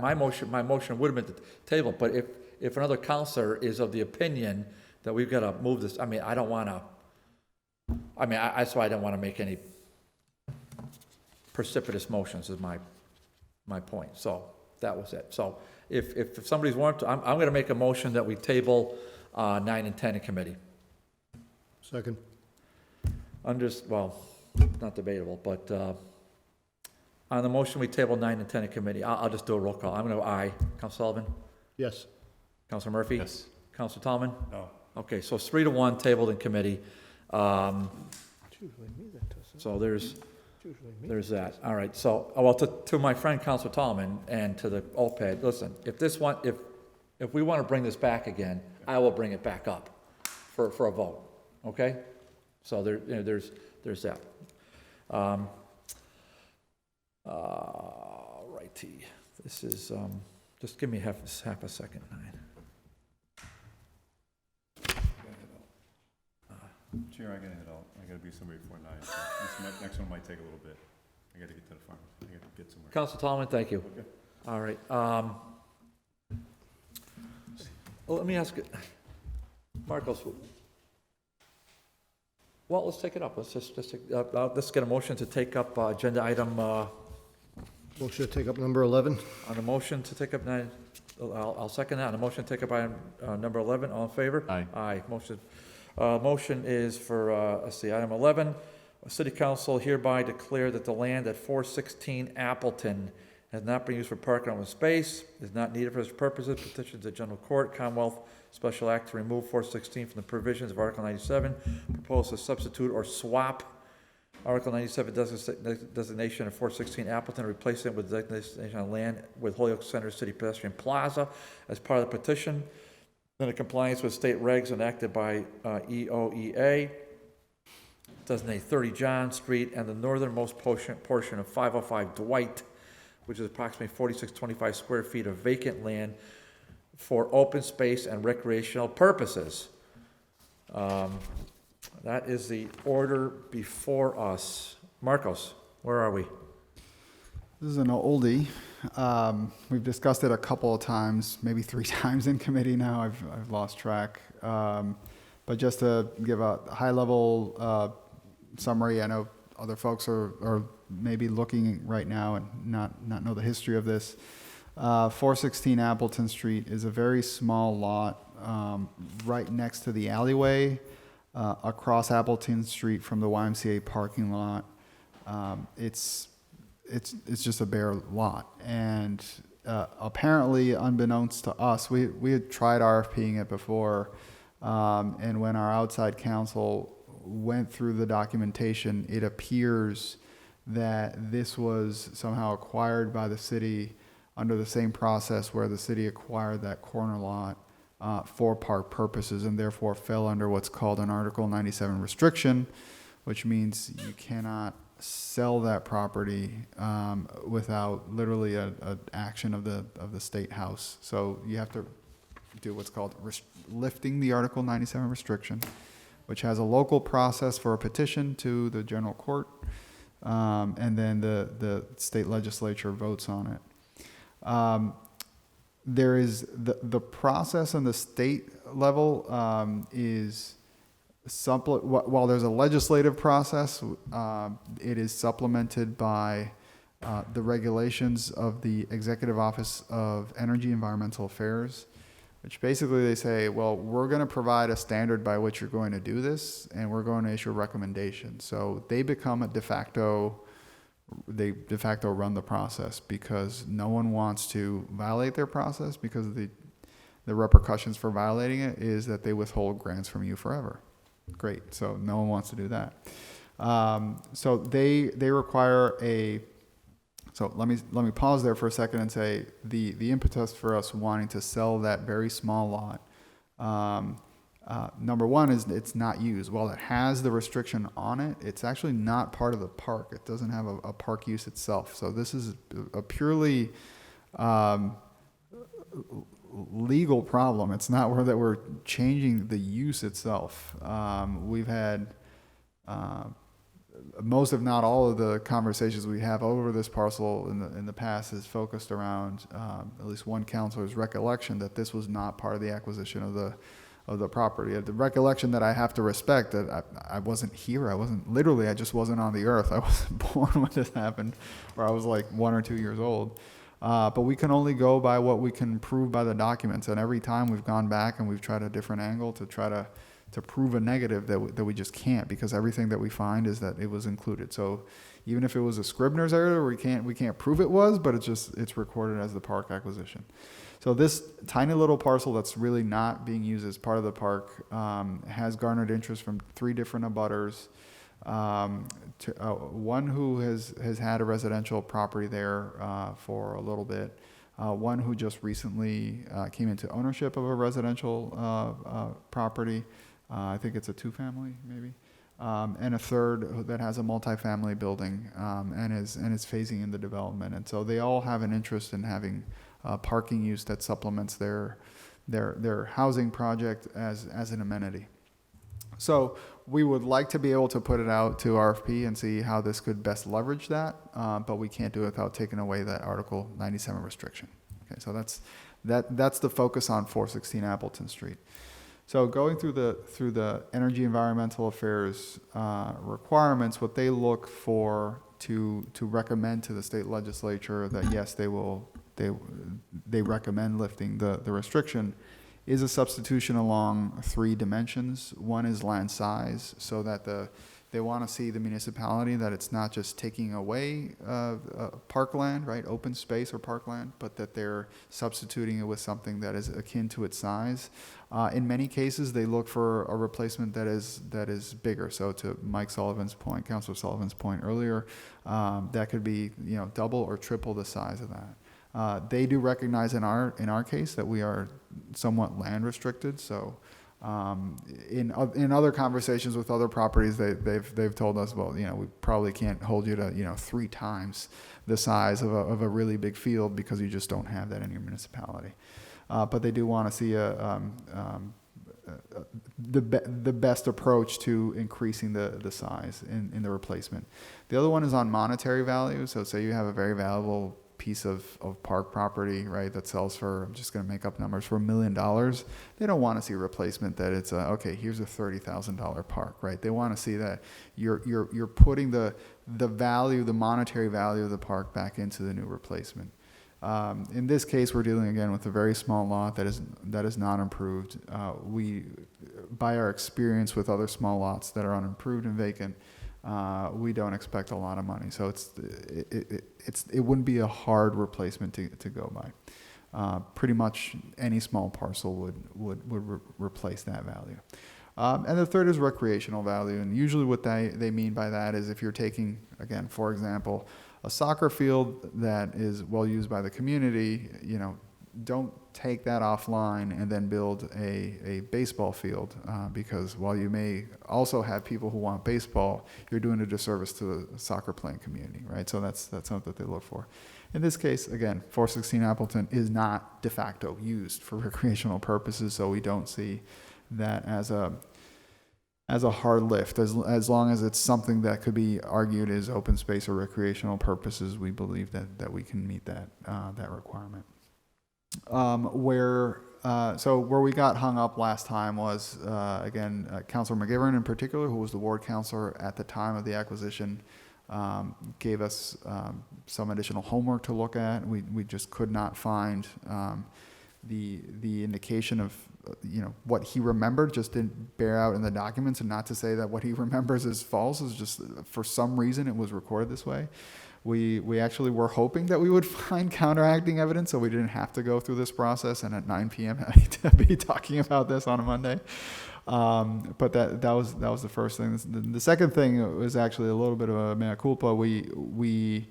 My motion would have been to table, but if another counselor is of the opinion that we've got to move this, I mean, I don't want to, I mean, that's why I don't want to make any precipitous motions is my point. So that was it. So if somebody's warned, I'm going to make a motion that we table 9 and 10 in committee. Second. Well, not debatable, but on the motion, we table 9 and 10 in committee. I'll just do a roll call. I'm going to aye. Council Sullivan? Yes. Council Murphy? Yes. Council Tallman? No. Okay, so it's 3-1 tabled in committee. So there's that. All right, so, well, to my friend Council Tallman and to the OPED, listen, if we want to bring this back again, I will bring it back up for a vote, okay? So there's that. Righty, this is, just give me half a second, 9. Chair, I gotta head out. I gotta be somewhere before 9. So this next one might take a little bit. I gotta get to the farm. I gotta get somewhere. Council Tallman, thank you. Okay. All right. Well, let me ask it, Marcos. Well, let's take it up. Let's get a motion to take up agenda item. Motion to take up number 11. On the motion to take up 9, I'll second that. On the motion to take up item number 11, all in favor? Aye. Aye. Motion is for, let's see, item 11. City Council hereby declare that the land at 416 Appleton has not been used for parking or open space, is not needed for such purposes, petitions the General Court, Commonwealth Special Act to remove 416 from the provisions of Article 97, propose to substitute or swap Article 97 designation of 416 Appleton, replace it with designation on land with Holyoke Center City Pedestrian Plaza as part of the petition. Then in compliance with state regs enacted by EOEA, designate 30 John Street and the northernmost portion of 505 Dwight which is approximately 4625 square feet of vacant land for open space and recreational purposes. That is the order before us. Marcos, where are we? This is an oldie. We've discussed it a couple of times, maybe 3 times in committee now. I've lost track. But just to give a high-level summary, I know other folks are maybe looking right now and not know the history of this. 416 Appleton Street is a very small lot right next to the alleyway across Appleton Street from the YMCA parking lot. It's just a bare lot, and apparently, unbeknownst to us, we had tried RFPing it before, and when our outside counsel went through the documentation, it appears that this was somehow acquired by the city under the same process where the city acquired that corner lot for park purposes, and therefore fell under what's called an Article 97 restriction, which means you cannot sell that property without literally a action of the state house. So you have to do what's called lifting the Article 97 restriction, which has a local process for a petition to the general court, and then the state legislature votes on it. There is the process on the state level is while there's a legislative process, it is supplemented by the regulations of the Executive Office of Energy Environmental Affairs, which basically they say, well, we're going to provide a standard by which you're going to do this, and we're going to issue a recommendation. So they become a de facto run the process because no one wants to violate their process, because the repercussions for violating it is that they withhold grants from you forever. Great. So no one wants to do that. So they require so let me pause there for a second and say the impetus for us wanting to sell that very small lot, number one is it's not used. While it has the restriction on it, it's actually not part of the park. It doesn't have a park use itself. So this is a purely legal problem. It's not that we're changing the use itself. We've had most, if not all, of the conversations we have over this parcel in the past is focused around at least one counselor's recollection that this was not part of the acquisition of the property. The recollection that I have to respect, that I wasn't here. I just wasn't on the earth. I wasn't born when this happened, or I was like 1 or 2 years old. But we can only go by what we can prove by the documents. And every time we've gone back and we've tried a different angle to try to prove a negative that we just can't, because everything that we find is that it was included. So even if it was a Scribner's error, we can't prove it was, but it's recorded as the park acquisition. So this tiny little parcel that's really not being used as part of the park has garnered interest from 3 different abutters. One who has had a residential property there for a little bit, one who just recently came into ownership of a residential property. I think it's a 2-family maybe, and a third that has a multifamily building and is phasing in the development. And so they all have an interest in having parking use that supplements their housing project as an amenity. So we would like to be able to put it out to RFP and see how this could best leverage that, but we can't do it without taking away that Article 97 restriction. Okay, so that's the focus on 416 Appleton Street. So going through the Energy Environmental Affairs requirements, what they look for to recommend to the state legislature that yes, they recommend lifting the restriction is a substitution along 3 dimensions. One is land size, so that they want to see the municipality that it's not just taking away parkland, right, open space or parkland, but that they're substituting it with something that is akin to its size. In many cases, they look for a replacement that is bigger. So to Mike Sullivan's point, Councilor Sullivan's point earlier, that could be double or triple the size of that. They do recognize in our case that we are somewhat land restricted, so In other conversations with other properties, they've told us, well, we probably can't hold you to 3 times the size of a really big field because you just don't have that in your municipality. But they do want to see the best approach to increasing the size in the replacement. The other one is on monetary value. So say you have a very valuable piece of park property, right, that sells for, I'm just going to make up numbers, for $1 million. They don't want to see a replacement that it's okay, here's a $30,000 park, right? They want to see that you're putting the value, the monetary value of the park back into the new replacement. In this case, we're dealing again with a very small lot that is not improved. We, by our experience with other small lots that are unimproved and vacant, we don't expect a lot of money. So it wouldn't be a hard replacement to go by. Pretty much any small parcel would replace that value. And the third is recreational value. And usually what they mean by that is if you're taking, again, for example, a soccer field that is well used by the community, don't take that offline and then build a baseball field because while you may also have people who want baseball, you're doing a disservice to the soccer playing community, right? So that's something that they look for. In this case, again, 416 Appleton is not de facto used for recreational purposes, so we don't see that as a hard lift. As long as it's something that could be argued as open space or recreational purposes, we believe that we can meet that requirement. Where we got hung up last time was, Councilor McGivern in particular, who was the ward councilor at the time of the acquisition, gave us some additional homework to look at. We just could not find the indication of what he remembered just didn't bear out in the documents, and not to say that what he remembers is false, is just for some reason it was recorded this way. We actually were hoping that we would find counteracting evidence so we didn't have to go through this process and at 9 p.m. to be talking about this on a Monday. But that was the first thing. The second thing was actually a little bit of a mea culpa. We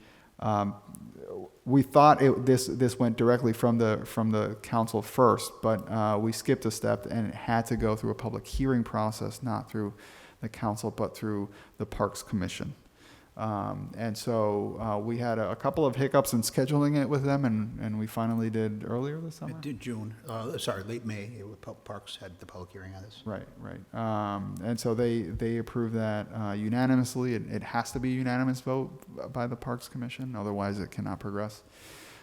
thought this went directly from the council first, but we skipped a step and it had to go through a public hearing process, not through the council, but through the Parks Commission. And so we had a couple of hiccups in scheduling it with them, and we finally did earlier this summer. It did June, late May. Parks had the public hearing on this. Right. And so they approved that unanimously. It has to be a unanimous vote by the Parks Commission, otherwise it cannot progress.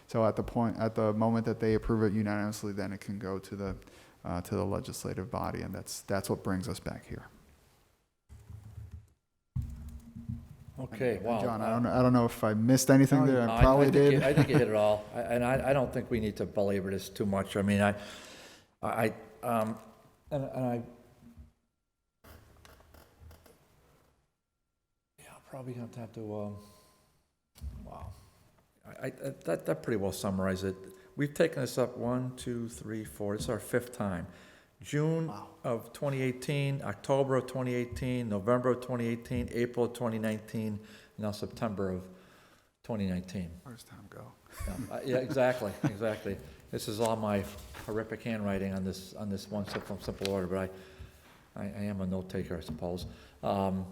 So at the moment that they approve it unanimously, then it can go to the legislative body, and that's what brings us back here. Okay, wow. John, I don't know if I missed anything there. I probably did. I think you hit it all. I don't think we need to belabor this too much. I mean, yeah, probably gonna have to, wow. That pretty well summarizes it. We've taken this up 1, 2, 3, 4, this is our 5th time. June of 2018, October of 2018, November of 2018, April of 2019, now September of 2019. Where's time go? Yeah, exactly. This is all my horrific handwriting on this one from simple order, but I am a note taker, I suppose. All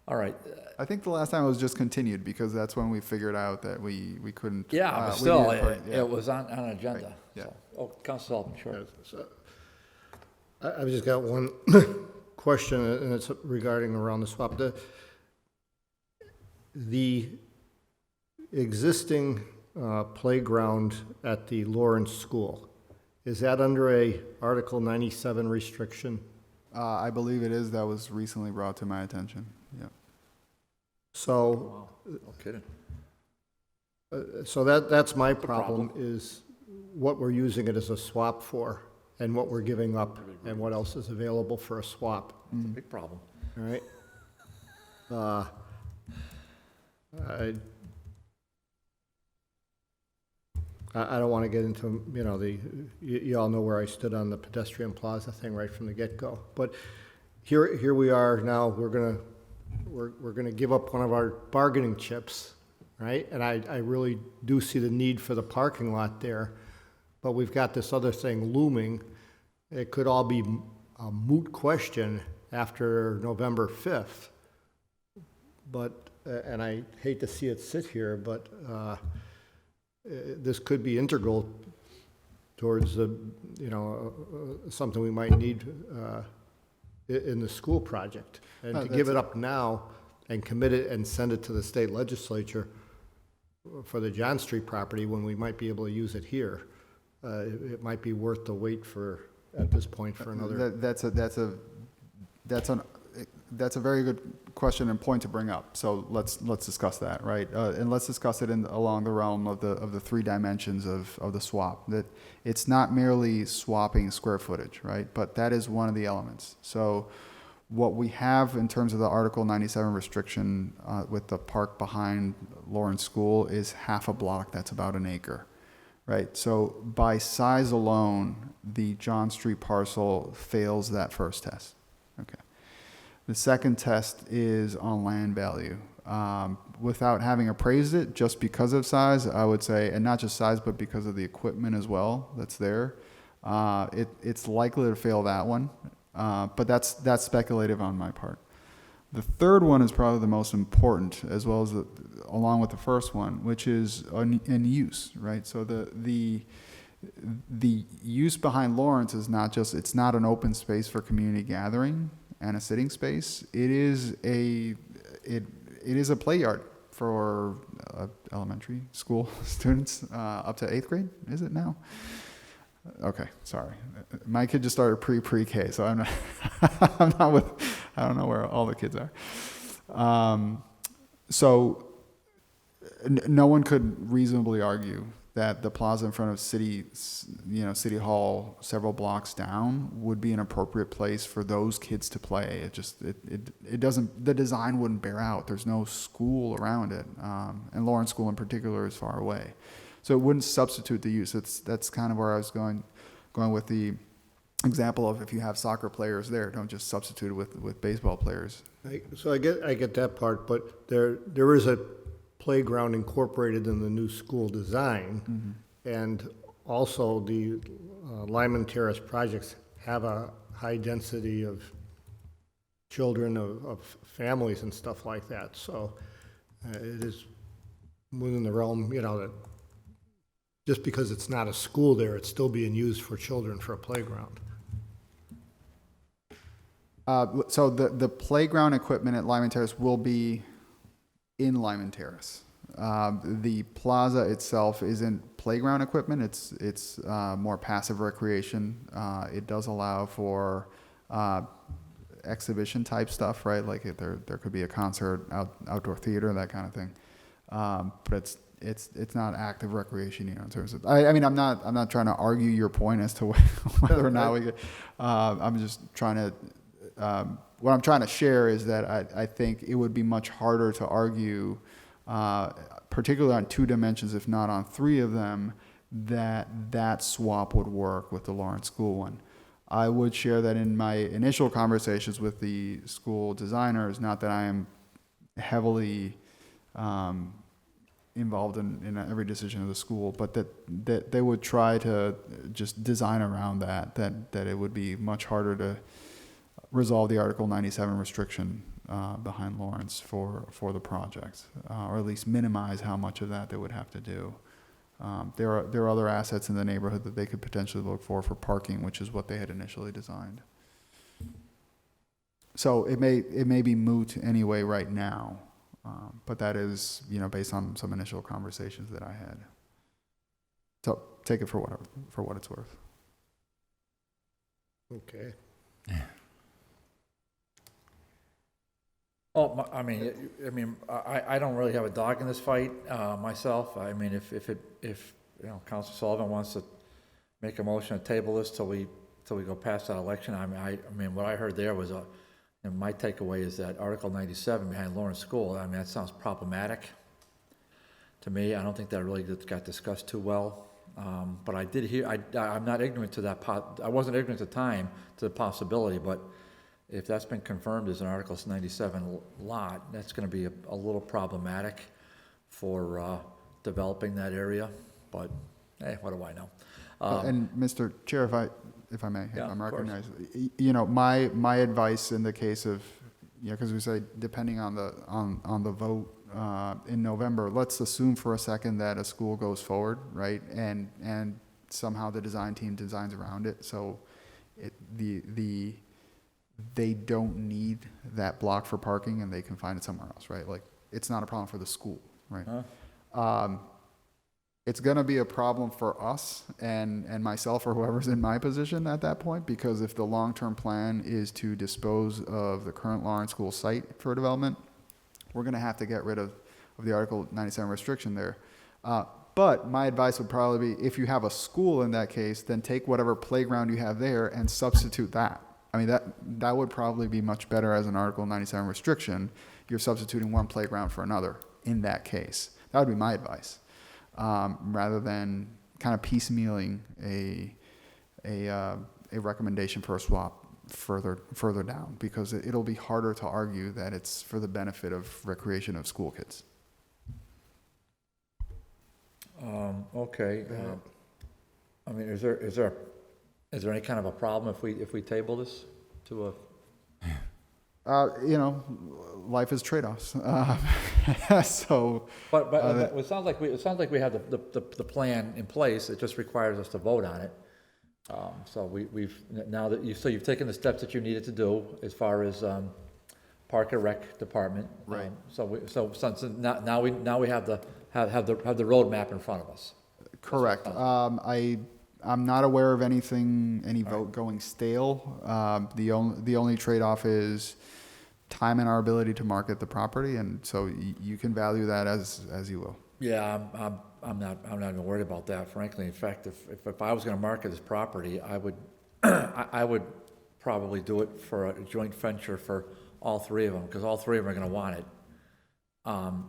right. I think the last time it was just continued because that's when we figured out that we couldn't. Yeah, but still, it was on agenda. Right. Yeah. So, Council Sullivan, sure. So, I've just got one question, and it's regarding around the swap. The existing playground at the Lawrence School, is that under a Article 97 restriction? I believe it is. That was recently brought to my attention. Yeah. So, Wow, no kidding. So that's my problem, is what we're using it as a swap for, and what we're giving up, and what else is available for a swap. It's a big problem. All right. I don't want to get into, you all know where I stood on the pedestrian plaza thing right from the get-go. But here we are now. We're gonna give up one of our bargaining chips, right? And I really do see the need for the parking lot there, but we've got this other thing looming. It could all be a moot question after November 5th. But, and I hate to see it sit here, but this could be integral towards the, something we might need in the school project. And to give it up now and commit it and send it to the state legislature for the John Street property when we might be able to use it here, it might be worth the wait for, at this point, for another. That's a very good question and point to bring up. So let's discuss that, right? And let's discuss it along the realm of the three dimensions of the swap. That it's not merely swapping square footage, right? But that is one of the elements. So what we have in terms of the Article 97 restriction with the park behind Lawrence School is half a block. That's about an acre, right? So by size alone, the John Street parcel fails that first test. Okay. The second test is on land value. Without having appraised it, just because of size, I would say, and not just size, but because of the equipment as well that's there, it's likely to fail that one. But that's speculative on my part. The third one is probably the most important, as well as along with the first one, which is in use, right? So the use behind Lawrence is not just, it's not an open space for community gathering and a sitting space. It is a play yard for elementary school students up to 8th grade. Is it now? Okay, sorry. My kid just started pre-K, so I'm not with. I don't know where all the kids are. So no one could reasonably argue that the plaza in front of City Hall, several blocks down, would be an appropriate place for those kids to play. It doesn't. The design wouldn't bear out. There's no school around it, and Lawrence School in particular is far away, so it wouldn't substitute the use. That's kind of where I was going with the example of, if you have soccer players there, don't just substitute it with baseball players. So I get that part, but there is a playground incorporated in the new school design, and also the Lyman Terrace projects have a high density of children, of families and stuff like that. So it is within the realm, that just because it's not a school there, it's still being used for children for a playground. So the playground equipment at Lyman Terrace will be in Lyman Terrace. The plaza itself isn't playground equipment. It's more passive recreation. It does allow for exhibition type stuff, right? Like there could be a concert, outdoor theater, that kind of thing. But it's not active recreation, in terms of. I mean, I'm not trying to argue your point as to whether or not we get. I'm just trying to. What I'm trying to share is that I think it would be much harder to argue, particularly on two dimensions, if not on three of them, that swap would work with the Lawrence School one. I would share that in my initial conversations with the school designers, not that I am heavily involved in every decision of the school, but that they would try to just design around that it would be much harder to resolve the Article 97 restriction behind Lawrence for the project, or at least minimize how much of that they would have to do. There are other assets in the neighborhood that they could potentially look for parking, which is what they had initially designed. So it may be moot anyway right now, but that is based on some initial conversations that I had. So take it for what it's worth. Okay. Oh, I don't really have a dog in this fight myself. I mean, if Council Sullivan wants to make a motion to table this till we go past that election, I mean, what I heard there was and my takeaway is that Article 97 behind Lawrence School. I mean, that sounds problematic to me. I don't think that really got discussed too well. But I did hear. I'm not ignorant to that. I wasn't ignorant at the time to the possibility, but if that's been confirmed as an Article 97 lot, that's going to be a little problematic for developing that area. But hey, what do I know? And Mr. Chair, if I may, if Yeah, I'm of course. recognized. You know, my advice in the case of, you know, because we say depending on the vote in November, let's assume for a second that a school goes forward, right? And somehow the design team designs around it, so they don't need that block for parking and they can find it somewhere else, right? Like, it's not a problem for the school, right? It's gonna be a problem for us and myself or whoever's in my position at that point, because if the long-term plan is to dispose of the current Lawrence School site for development, we're gonna have to get rid of the Article 97 restriction there. But my advice would probably be, if you have a school in that case, then take whatever playground you have there and substitute that. I mean, that would probably be much better as an Article 97 restriction. You're substituting one playground for another in that case. That would be my advice, rather than kind of piecemealing a recommendation for a swap further down, because it'll be harder to argue that it's for the benefit of recreation of school kids. Okay. I mean, is there any kind of a problem if we table this to a? You know, life is trade-offs. So. But it sounds like we have the plan in place. It just requires us to vote on it. So we've now that you've taken the steps that you needed to do as far as Park and Rec Department. Right. So now we have the roadmap in front of us. Correct. I'm not aware of any vote going stale. The only trade-off is time and our ability to market the property, and so you can value that as you will. Yeah, I'm not even worried about that, frankly. In fact, if I was going to market this property, I would I would probably do it for a joint venture for all three of them, because all three of them are going to want it,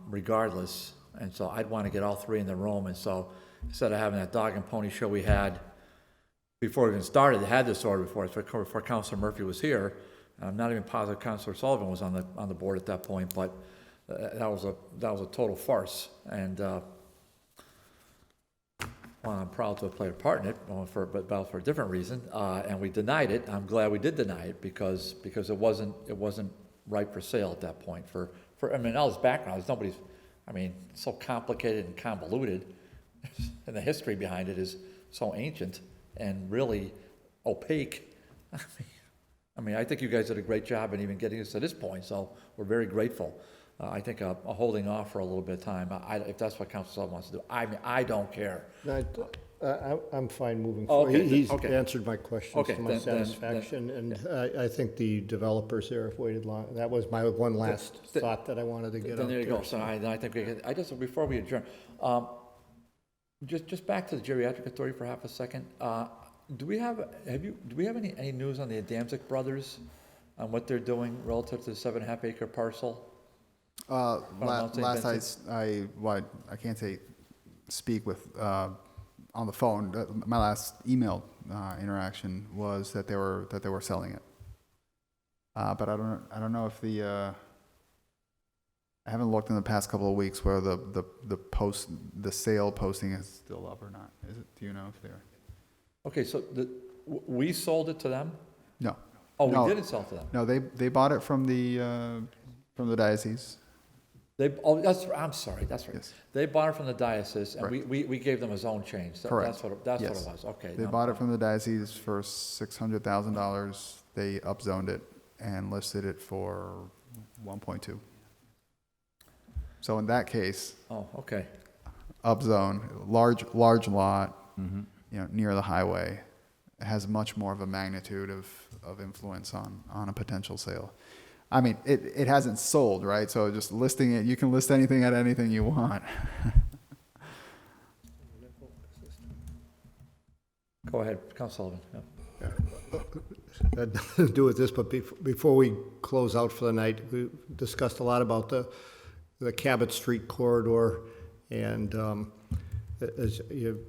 regardless. And so I'd want to get all three in the room. And so instead of having that dog and pony show we had before we even started, they had this order before Councilor Murphy was here. I'm not even positive Councilor Sullivan was on the board at that point, but that was a total farce. And well, I'm proud to have played a part in it, but for a different reason. And we denied it. I'm glad we did deny it because it wasn't ripe for sale at that point. I mean, all this background is nobody's. I mean, it's so complicated and convoluted, and the history behind it is so ancient and really opaque. I mean, I think you guys did a great job in even getting us to this point, so we're very grateful. I think a holding off for a little bit of time, if that's what Council Sullivan wants to do. I mean, I don't care. I'm fine moving Oh, forward. okay, He's okay. answered my questions Okay, to my then- satisfaction, and I think the developers there have waited long. That was my one last thought that I wanted to get out Then there you go. there. So I think before we adjourn, just back to the geriatric authority for half a second. Do we have any news on the Adamczyk brothers on what they're doing relative to the 7.5 acre parcel? Last I can't say speak with on the phone. My last email interaction was that they were selling it. But I don't know if I haven't looked in the past couple of weeks where the sale posting is still up or not. Do you know if they're? Okay, so we sold it to them? No. Oh, No. we didn't sell it to them? No, they bought it from the diocese. I'm sorry, that's right. Yes. They bought it from the diocese, and Correct. we gave them a zone change. Correct. That's Yes. what it was, okay. They no. bought it from the diocese for $600,000. They upzoned it and listed it for 1.2. So in that case, Oh, okay. upzone, large lot, near the highway, has much more of a magnitude of influence on a potential sale. I mean, it hasn't sold, right? So just listing it, you can list anything at anything you want. Go ahead, Council Sullivan. Yeah. That had nothing to do with this, but before we close out for the night, we discussed a lot about the Cabot Street corridor, and as you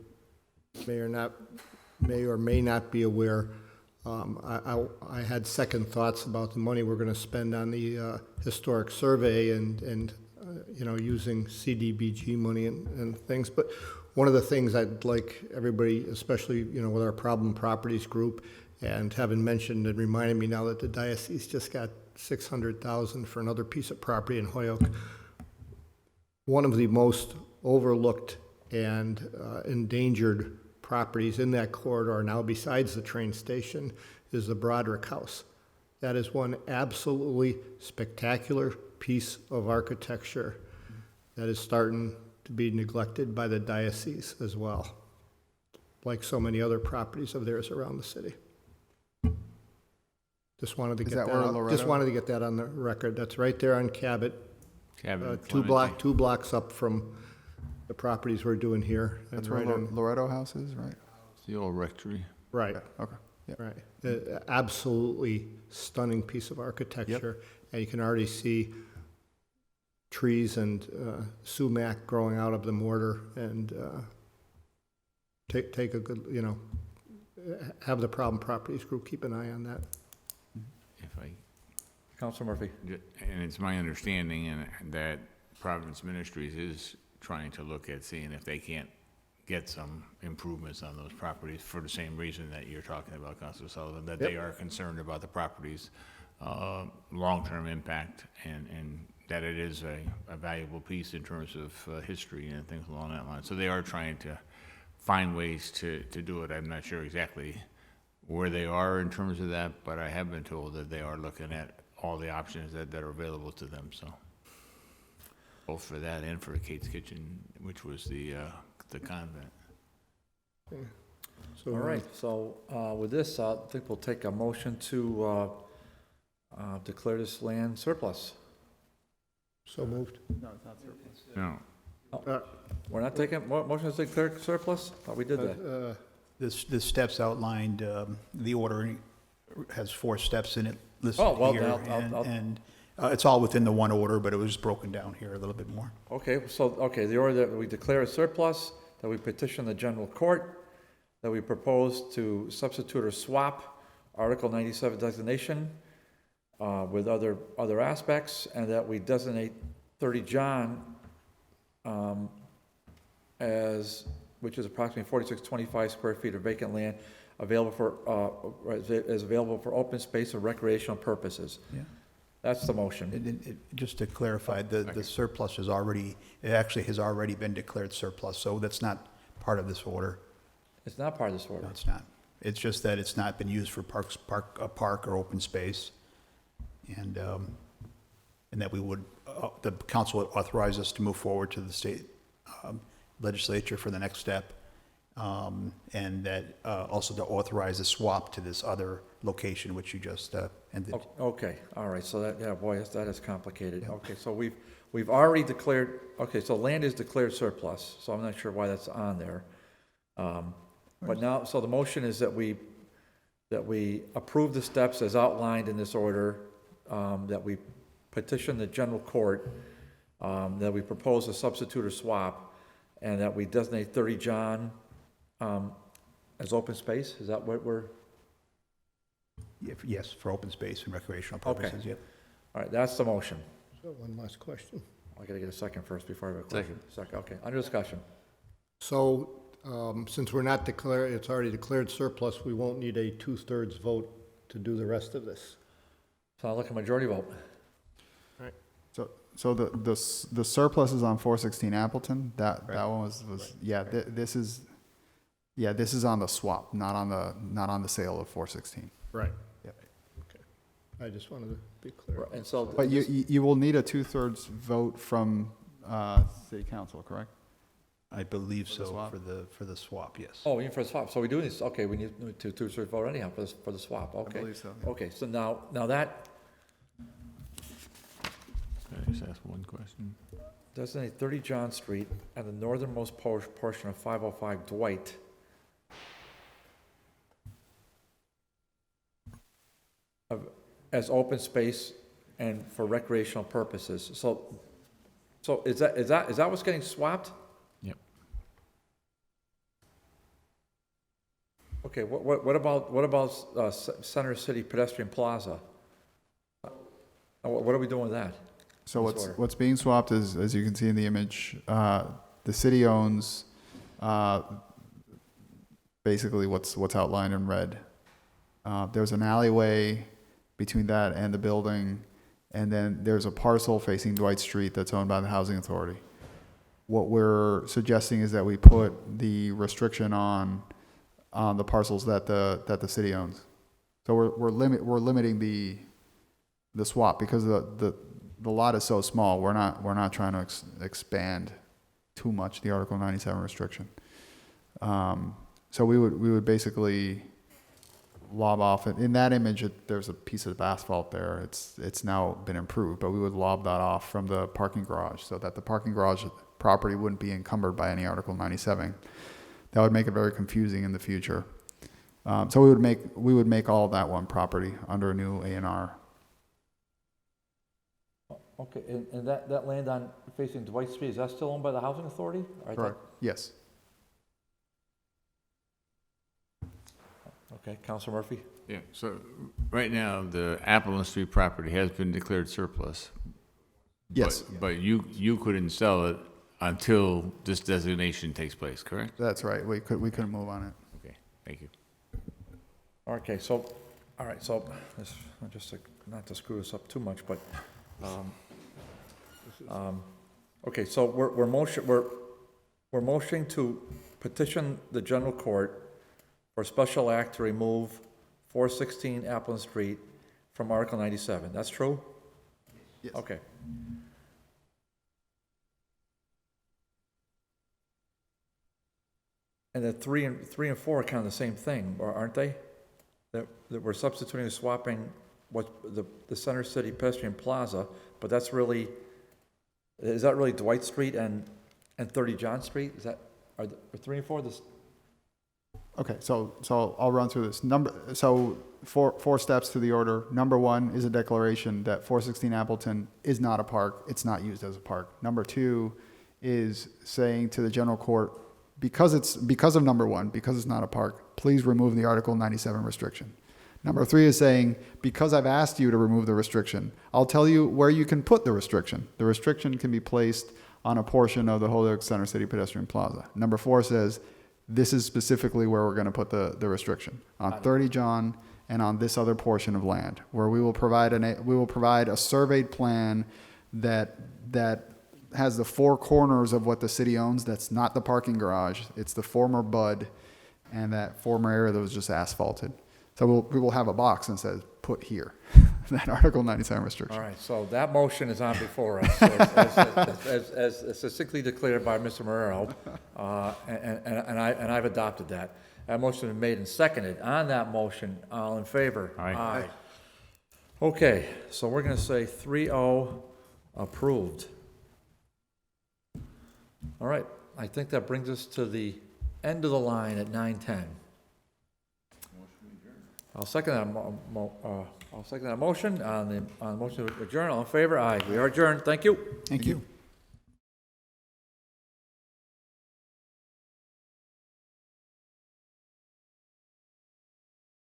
may or may not be aware, I had second thoughts about the money we're going to spend on the historic survey and using CDBG money and things. But one of the things I'd like everybody, especially with our problem properties group, And having mentioned and reminded me now that the diocese just got $600,000 for another piece of property in Holyoke, one of the most overlooked and endangered properties in that corridor now, besides the train station, is the Broderick House. That is one absolutely spectacular piece of architecture that is starting to be neglected by the diocese as well, like so many other properties of theirs around the city. Just wanted to Is get that that where out. Loretto- Just wanted to get that on the record. That's right there on Cabot, Cabot, two Clemente. blocks up from the properties we're doing here. and That's where right on- Loretto House is, right? It's the old rectory. Right, Okay, yeah. right. Absolutely stunning piece of architecture. And you can already see trees and sumac growing out of the mortar, and take a good, have the problem properties group keep an eye on that. If I, Councilor Murphy. and it's my understanding that Providence Ministries is trying to look at seeing if they can't get some improvements on those properties for the same reason that you're talking about, Councilor Sullivan, that they are concerned about the property's long-term impact, and that it is a valuable piece in terms of history and things along that line. So they are trying to find ways to do it. I'm not sure exactly where they are in terms of that, but I have been told that they are looking at all the options that are available to them, so. Both for that and for Kate's Kitchen, which was the convent. So, All right, so with this, I think we'll take a motion to declare this land surplus. So moved. No, We're not taking, motion to declare surplus? Thought we did that. This steps outlined, the ordering has 4 steps in it listed Oh, well, here. then I'll- And it's all within the one order, but it was broken down here a little bit more. Okay, so, the order that we declare a surplus, that we petition the general court, that we propose to substitute or swap Article 97 designation with other aspects, and that we designate 30 John which is approximately 4,625 square feet of vacant land available for open space and recreational purposes. Yeah. That's the motion. Just to clarify, the surplus is already, it actually has already been declared surplus, so that's not part of this order. It's not part of this order. No, it's not. It's just that it's not been used for a park or open space. And that we would, the council would authorize us to move forward to the state legislature for the next step. And that also to authorize a swap to this other location, which you just ended. Okay, all right, so that, yeah, boy, that is complicated. Okay, so we've already declared, okay, so land is declared surplus, so I'm not sure why that's on there. But now, so the motion is that we approve the steps as outlined in this order, that we petition the general court, that we propose a substitute or swap, and that we designate 30 John as open space. Is that what we're? Yes, for open space and recreational purposes, yep. All right, that's the motion. So one last question. I gotta get a second first before I have a question. Second, okay, under discussion. So, since we're not declared, it's already declared surplus, we won't need a 2/3 vote to do the rest of this. So I'll look at majority vote. So the surplus is on 416 Appleton. That one was this is on the swap, not on the sale of 416. Right. Yep. Okay. I just wanted to be clear. Right, and so. But you will need a 2/3 vote from city council, correct? I believe For the so, swap? for the swap, yes. Oh, even for the swap, so we do this, okay, we need to two-thirds vote anyhow for the swap, okay. I believe so. Yeah. Okay, so now that can I just ask one question? designate 30 John Street and the northernmost portion of 505 Dwight as open space and for recreational purposes. So is that what's getting swapped? Yep. Okay, what about Center City Pedestrian Plaza? What are we doing with that? So This order. what's being swapped is, as you can see in the image, the city owns basically what's outlined in red. There's an alleyway between that and the building, and then there's a parcel facing Dwight Street that's owned by the Housing Authority. What we're suggesting is that we put the restriction on the parcels that the city owns. So we're limiting the swap because the lot is so small. We're not trying to expand too much the Article 97 restriction. So we would basically lob off in that image. There's a piece of asphalt there. It's now been improved, but we would lob that off from the parking garage so that the parking garage property wouldn't be encumbered by any Article 97. That would make it very confusing in the future. So we would make all of that one property under a new A&R. Okay, and that land on facing Dwight Street, is that still owned by the Housing Authority? Or I thought- Correct. Yes. Okay, Councilor Murphy? Yeah, so right now, the Appleton Street property has been declared surplus. Yes. But you couldn't sell it until this designation takes place, correct? That's right. We couldn't move on it. Okay, thank you. Okay, so, all right, so, this, just to, not to screw this up too much, but, okay, so we're motioning to petition the general court for a special act to remove 416 Appleton Street from Article 97. That's true? Yes. Okay. And then three and four are kind of the same thing, aren't they? That we're substituting, swapping what the Center City Pedestrian Plaza, but is that really Dwight Street and 30 John Street? Are 3 and 4 this? Okay, so I'll run through this. So four steps to the order. Number one is a declaration that 416 Appleton is not a park. It's not used as a park. Number two is saying to the general court, because of number one, because it's not a park, please remove the Article 97 restriction. Number three is saying, because I've asked you to remove the restriction, I'll tell you where you can put the restriction. The restriction can be placed on a portion of the Holyoke Center City Pedestrian Plaza. Number four says, this is specifically where we're going to put the restriction, on 30 John and on this other portion of land, where we will provide a surveyed plan that has the four corners of what the city owns. That's not the parking garage. It's the former Bud and that former area that was just asphalted. So we will have a box that says, put here, that Article 97 restriction. All right, so that motion is on before us, as succinctly declared by Mr. Marrero, and I've adopted that. That motion is made and seconded. On that motion, all in favor? Aye. Okay, so we're going to say 3-0 approved. All right, I think that brings us to the end of the line at 9:10. I'll second that motion on the motion to adjourn. All in favor? Aye. We are adjourned. Thank you. Thank you.